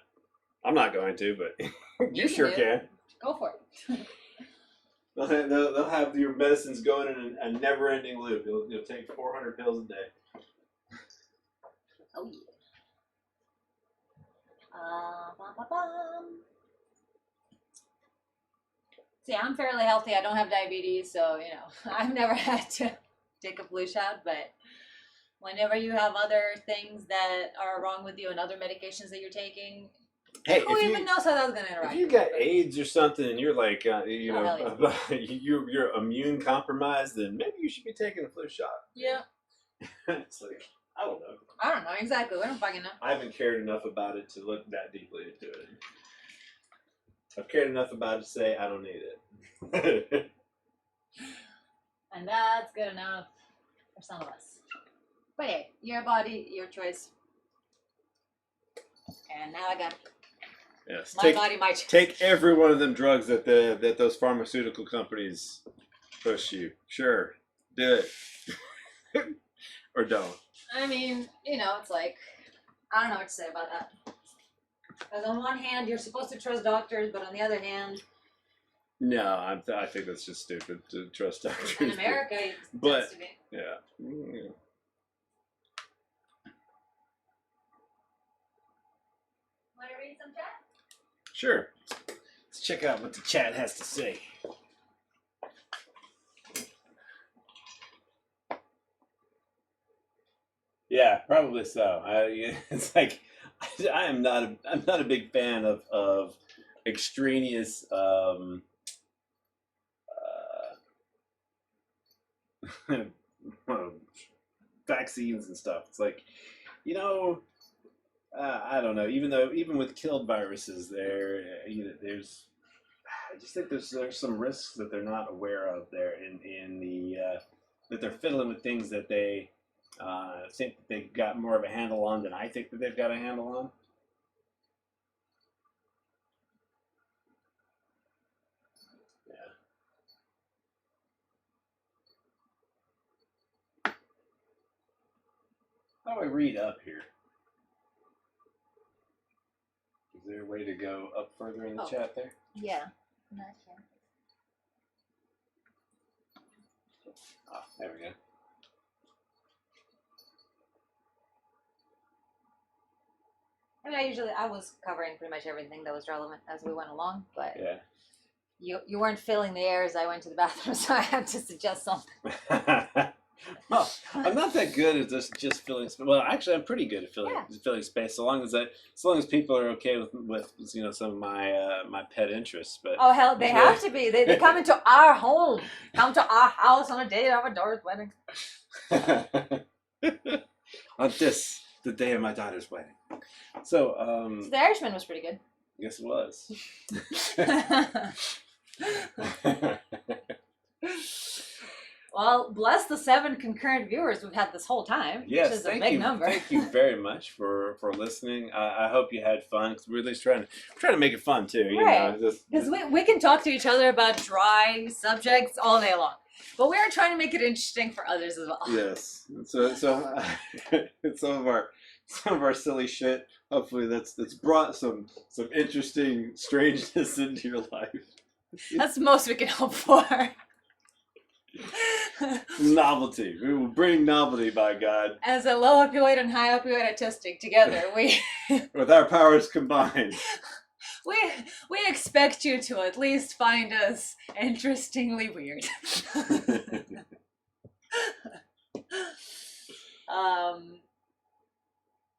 I'm not going to, but you sure can. Go for it. They'll have your medicines going in a never-ending loop. You'll take 400 pills a day. Oh yeah. Bum, bum, bum. See, I'm fairly healthy. I don't have diabetes, so I've never had to take a flu shot. But whenever you have other things that are wrong with you and other medications that you're taking, hey, who even knows how that's going to interact? If you got AIDS or something, and you're like, yeah. you're immune compromised, then maybe you should be taking a flu shot. Yeah. It's like, I don't know. I don't know exactly. We don't fucking know. I haven't cared enough about it to look that deeply into it. I've cared enough about it to say I don't need it. And that's good enough for some of us. But hey, your body, your choice. And now I got Yes. my body, my choice. Take every one of them drugs that that those pharmaceutical companies push you. Sure, do it, or don't. I mean, it's like, I don't know what to say about that. Because on one hand, you're supposed to trust doctors, but on the other hand, No, I think that's just stupid to trust doctors. in America, it But- tends to be. Yeah. Yeah. Want to read some chat? Sure. Let's check out what the chat has to say. Yeah, probably so. It's like I'm not a big fan of extraneous vaccines and stuff. It's like, I don't know. Even with killed viruses, there's I just think there's some risks that they're not aware of there in the that they're fiddling with things that they think that they've got more of a handle on than I think that they've got a handle on. How do I read up here? Is there a way to go up further in the chat there? Yeah. Not here. Oh, there we go. I mean, I was covering pretty much everything that was relevant as we went along, but Yeah. you weren't filling the air as I went to the bathroom, so I had to suggest something. Well, I'm not that good at just filling space. Well, actually, I'm pretty good at filling space, so long as people are okay with some of my pet interests. But Oh hell, they have to be. They come into our home, come to our house on a day of our daughter's wedding. On the day of my daughter's wedding. So, So the Irishman was pretty good. yes, it was. Well, bless the 7 concurrent viewers we've had this whole time, Yes, which is a big number. Thank you very much for listening. I hope you had fun, because we're at least trying to make it fun too. Right. Because we can talk to each other about dry subjects all day long, but we are trying to make it interesting for others as well. Yes. So some of our silly shit. Hopefully that's brought some interesting strangeness into your life. That's the most we can hope for. Novelty. We will bring novelty, by God. As a low opioid and high opioid autistic together, with our powers combined. we expect you to at least find us interestingly weird.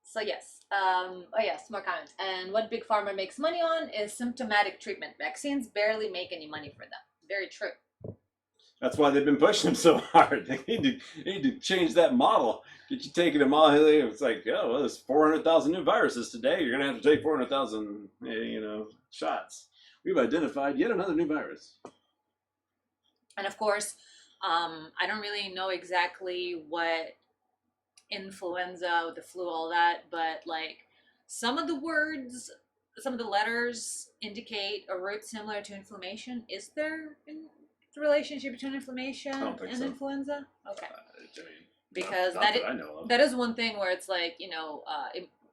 So yes. Oh yes, more comments. And what Big Pharma makes money on is symptomatic treatment. Vaccines barely make any money for them. Very true. That's why they've been pushing them so hard. They need to change that model. Get you taking them all. It's like, oh, well, there's 400,000 new viruses today. You're gonna have to take 400,000, shots. We've identified yet another new virus. And of course, I don't really know exactly what influenza, the flu, all that, but like some of the words, some of the letters indicate a root similar to inflammation. Is there the relationship between inflammation and so. influenza? Okay. Because not that I know of. that is one thing where it's like,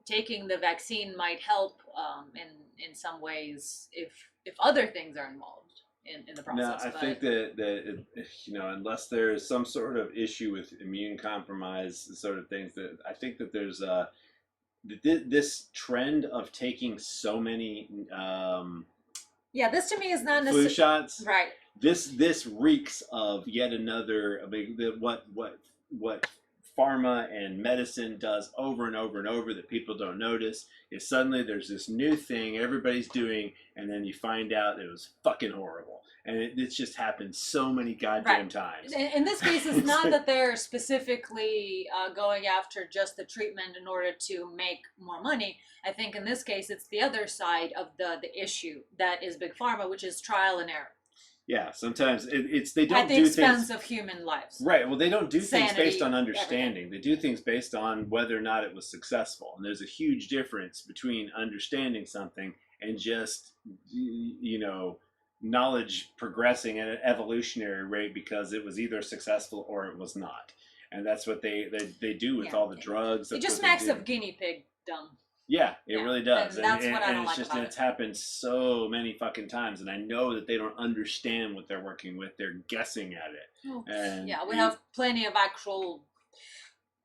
taking the vaccine might help in some ways if other things are involved in the process. No, I think that unless there's some sort of issue with immune compromise sort of things, that I think that there's this trend of taking so many this to me is not flu necessarily shots. right. This reeks of yet another. I mean, what pharma and medicine does over and over and over that people don't notice is suddenly there's this new thing everybody's doing, and then you find out it was fucking horrible. And it's just happened so many goddamn times. In this case, it's not that they're specifically going after just the treatment in order to make more money. I think in this case, it's the other side of the issue that is Big Pharma, which is trial and error. Yeah, sometimes they don't at the do expense things, of human lives. Right. Well, they don't do Sanity, things based on understanding. everything. They do things based on whether or not it was successful. And there's a huge difference between understanding something and just knowledge progressing at an evolutionary rate because it was either successful or it was not. And that's what they do with all the drugs. It just smacks of guinea pig dumb. Yeah, it really does. And that's what I don't it's like just, about it's happened so many fucking times, and I know that they don't understand what they're working with. They're guessing at it. Oh. And Yeah, we have plenty of actual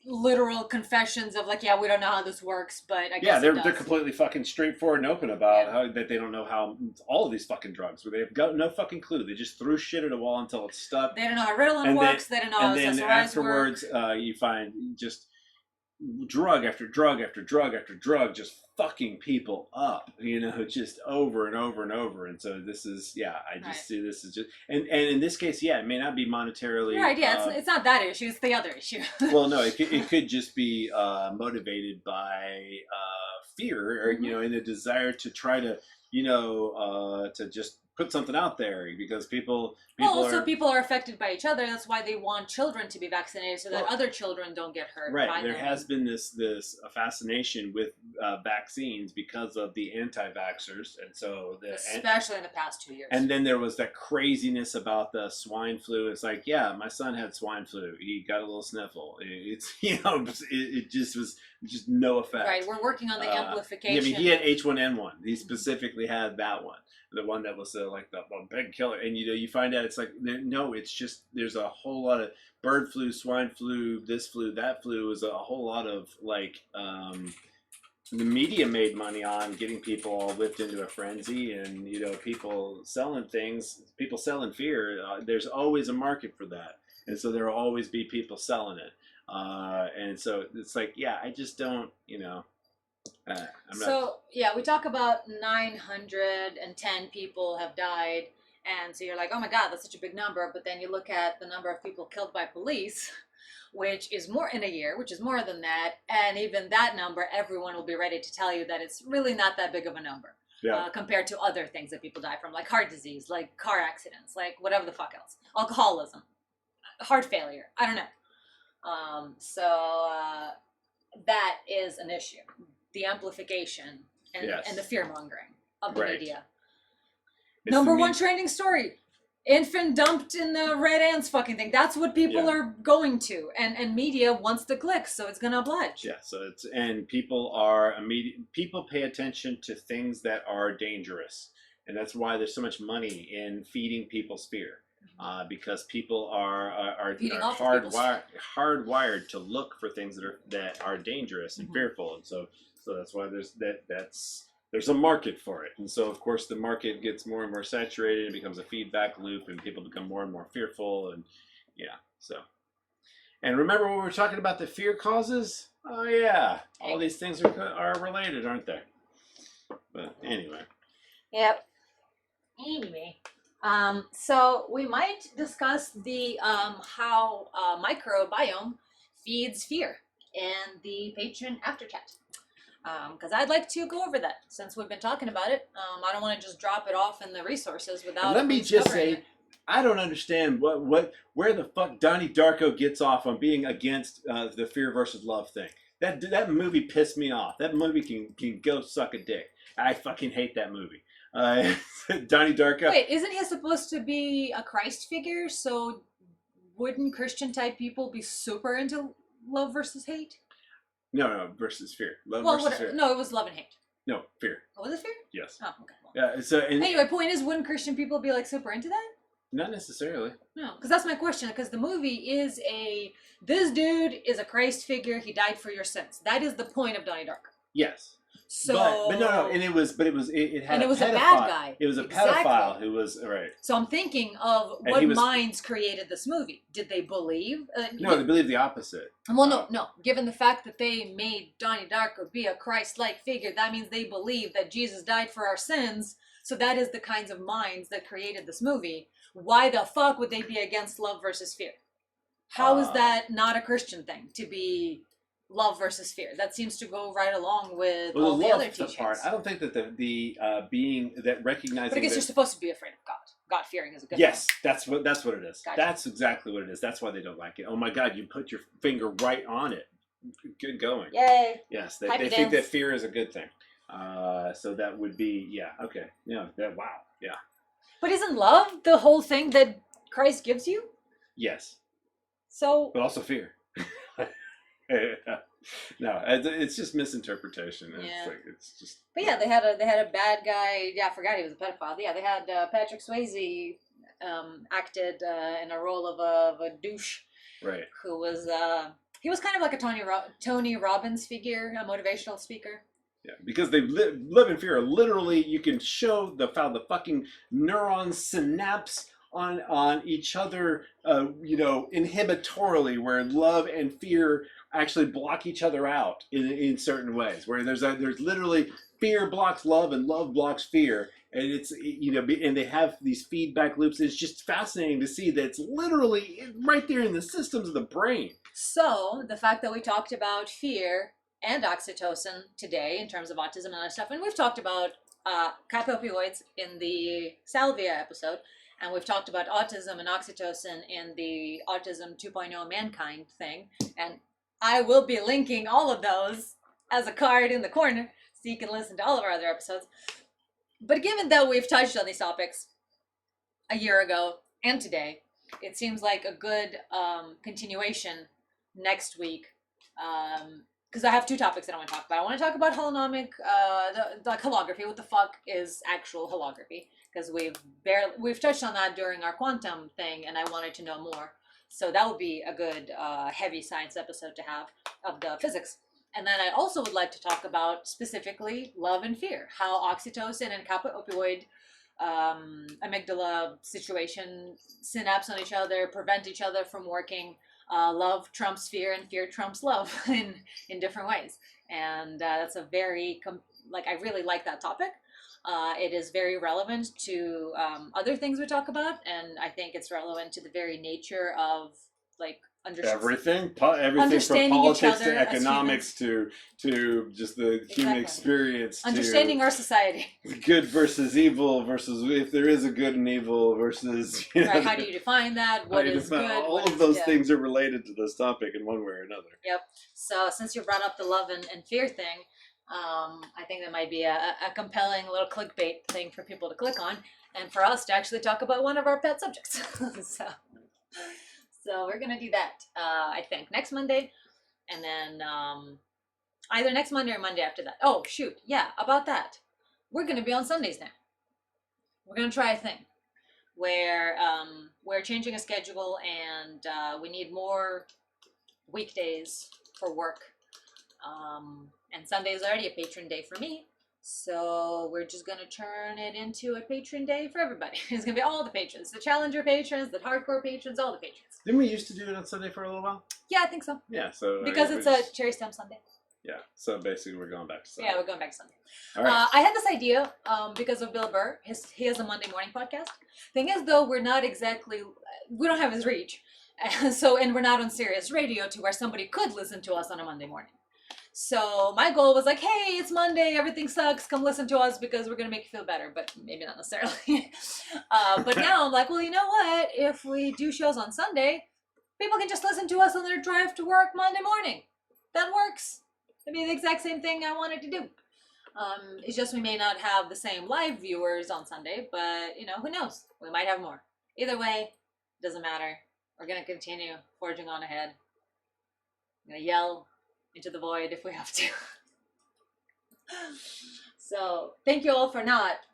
literal confessions of like, we don't know how this works, but I guess they're completely fucking straightforward and open about how that they don't know how all of these fucking drugs, where they've got no fucking clue. They just threw shit at a wall until it's stuck. They don't know how Ritalin works. They don't know how and then SSRIs afterwards, work. You find just drug after drug after drug after drug just fucking people up, just over and over and over. And so this is, I just see this as just, and in this case, it may not be monetarily. Right, it's not that issue, it's the other issue. Well, no, it could just be motivated by fear or, and a desire to try to, to just put something out there because people also are, people are affected by each other. That's why they want children to be vaccinated so that Well, other children don't get hurt. right. by There them. has been this fascination with vaccines because of the anti-vaxxers, and so especially in the past 2 years. and then there was that craziness about the swine flu. It's like, yeah, my son had swine flu. He got a little sniffle. It's it just was just no effect. Right, we're working on the amplification. Yeah, I mean, he had H1N1. He specifically had that one, the one that was like the big killer. And you find out it's like no, it's just there's a whole lot of bird flu, swine flu, this flu, that flu is a whole lot of like. The media made money on getting people all whipped into a frenzy, and people selling things, people selling fear. There's always a market for that, and so there will always be people selling it. And so it's like, yeah, I just don't, we talk about 910 people have died, and so you're like, oh my God, that's such a big number. But then you look at the number of people killed by police, which is more in a year, which is more than that. And even that number, everyone will be ready to tell you that it's really not that big of a number compared to other things that people die from, like heart disease, like car accidents, like whatever the fuck else, alcoholism, heart failure. I don't know. That is an issue. The amplification and the fear mongering of the media. It's number one trending story. Infant dumped in the red ants fucking thing. That's what people are going to. And media wants the clicks, so it's gonna oblige. Yeah, so people pay attention to things that are dangerous. And that's why there's so much money in feeding people's fear. Because people are hardwired to look for things that are dangerous and fearful, and so that's why there's a market for it, and so of course the market gets more and more saturated and becomes a feedback loop, and people become more and more fearful, and and remember when we were talking about the fear causes? Oh yeah, all these things are related, aren't they? But anyway. Yep. Anyway. So we might discuss the how microbiome feeds fear in the Patreon after chat. Because I'd like to go over that since we've been talking about it. I don't want to just drop it off in the resources without. And let me just say, I don't understand where the fuck Donnie Darko gets off on being against the fear versus love thing. That movie pissed me off. That movie can go suck a dick. I fucking hate that movie. Donnie Darko. Wait, isn't he supposed to be a Christ figure? So wouldn't Christian type people be super into love versus hate? No, versus fear. Love versus fear. No, it was love and hate. No, fear. Oh, was it fear? Yes. Oh, okay. Well. Yeah. So anyway, point is, wouldn't Christian people be like super into that? Not necessarily. No, because that's my question. Because the movie is this dude is a Christ figure. He died for your sins. That is the point of Donnie Darko. Yes. So, but no, and it was a bad guy. It was a pedophile who was right. So I'm thinking of what minds created this movie. Did they believe? No, they believe the opposite. Well, no. Given the fact that they made Donnie Darko be a Christ-like figure, that means they believe that Jesus died for our sins. So that is the kinds of minds that created this movie. Why the fuck would they be against love versus fear? How is that not a Christian thing to be? Love versus fear. That seems to go right along with all the other teachings. Part, I don't think that the being that recognizing. But I guess you're supposed to be afraid of God. God fearing is a good thing. Yes, that's what it is. Gotcha. That's exactly what it is. That's why they don't like it. Oh my God, you put your finger right on it. Good going. Yay. Yes, they think that fear is a good thing. So that would be okay. Yeah. Wow. Yeah. But isn't love the whole thing that Christ gives you? Yes. So. But also fear. No, it's just misinterpretation. Yeah. It's just. But yeah, they had a bad guy. Yeah, I forgot he was a pedophile. Yeah, they had Patrick Swayze acted in a role of a douche. Right. Who was he was kind of like a Tony Robbins figure, a motivational speaker. Yeah, because they live in fear. Literally, you can show how the fucking neurons synapse on each other, inhibitorily, where love and fear actually block each other out in certain ways. Where there's literally fear blocks love and love blocks fear, and it's and they have these feedback loops. It's just fascinating to see that it's literally right there in the systems of the brain. So the fact that we talked about fear and oxytocin today in terms of autism and other stuff, and we've talked about kappa opioids in the salvia episode, and we've talked about autism and oxytocin in the autism 2.0 mankind thing, and I will be linking all of those as a card in the corner so you can listen to all of our other episodes. But given that we've touched on these topics a year ago and today, it seems like a good continuation next week, because I have two topics that I want to talk about. I want to talk about holonomic, the holography. What the fuck is actual holography? Because we've touched on that during our quantum thing, and I wanted to know more. So that would be a good heavy science episode to have of the physics. And then I also would like to talk about specifically love and fear, how oxytocin and kappa opioid amygdala situation synapse on each other, prevent each other from working. Love trumps fear and fear trumps love in different ways. And that's a very, I really like that topic. It is very relevant to other things we talk about, and I think it's relevant to the very nature of everything from politics to economics to just the human experience, understanding our society, good versus evil versus if there is a good and evil versus right, how do you define that, what is good, all of those things are related to this topic in one way or another. Yep. So since you brought up the love and fear thing, I think that might be a compelling little clickbait thing for people to click on, and for us to actually talk about one of our pet subjects. So we're going to do that, I think, next Monday, and then either next Monday or Monday after that. Oh, shoot. Yeah, about that. We're going to be on Sundays now. We're going to try a thing where we're changing a schedule, and we need more weekdays for work. And Sunday is already a patron day for me. So we're just going to turn it into a patron day for everybody. It's going to be all the patrons, the challenger patrons, the hardcore patrons, all the patrons. Didn't we used to do it on Sunday for a little while? Yeah, I think so. Yeah, so because it's a CherrySTEM Sunday. Yeah, so basically we're going back to Sunday. Yeah, we're going back to Sunday. All right. I had this idea because of Bill Burr. He has a Monday morning podcast. Thing is, though, we don't have his reach. And we're not on Sirius Radio to where somebody could listen to us on a Monday morning. So my goal was like, hey, it's Monday, everything sucks, come listen to us because we're going to make you feel better, but maybe not necessarily. But now I'm like, well, you know what? If we do shows on Sunday, people can just listen to us on their drive to work Monday morning. That works. It'd be the exact same thing I wanted to do. It's just we may not have the same live viewers on Sunday, but, who knows? We might have more. Either way, doesn't matter. We're going to continue forging on ahead. I'm going to yell into the void if we have to. So thank you all for not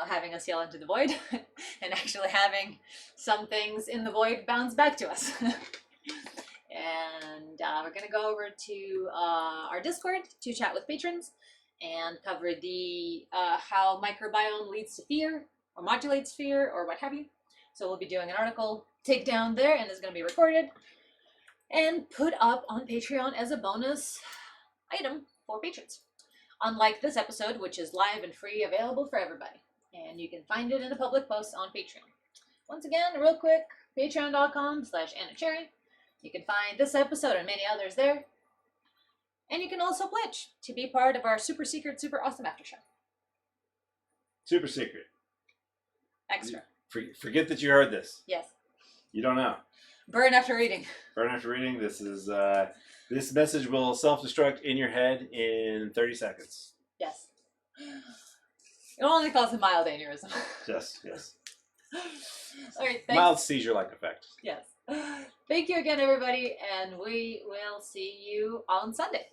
having us yell into the void and actually having some things in the void bounce back to us. And we're going to go over to our Discord to chat with patrons and cover the how microbiome leads to fear or modulates fear or what have you. So we'll be doing an article takedown there, and it's going to be recorded and put up on Patreon as a bonus item for patrons. Unlike this episode, which is live and free, available for everybody. And you can find it in a public post on Patreon. Once again, real quick, patreon.com/AnnaCherry. You can find this episode and many others there. And you can also pledge to be part of our super secret, super awesome after show. Super secret. Extra. Forget that you heard this. Yes. You don't know. Burn after reading. Burn after reading. This is this message will self-destruct in your head in 30 seconds. Yes. It only causes a mild aneurysm. Yes. All right, thanks. Mild seizure-like effect. Yes. Thank you again, everybody, and we will see you on Sunday.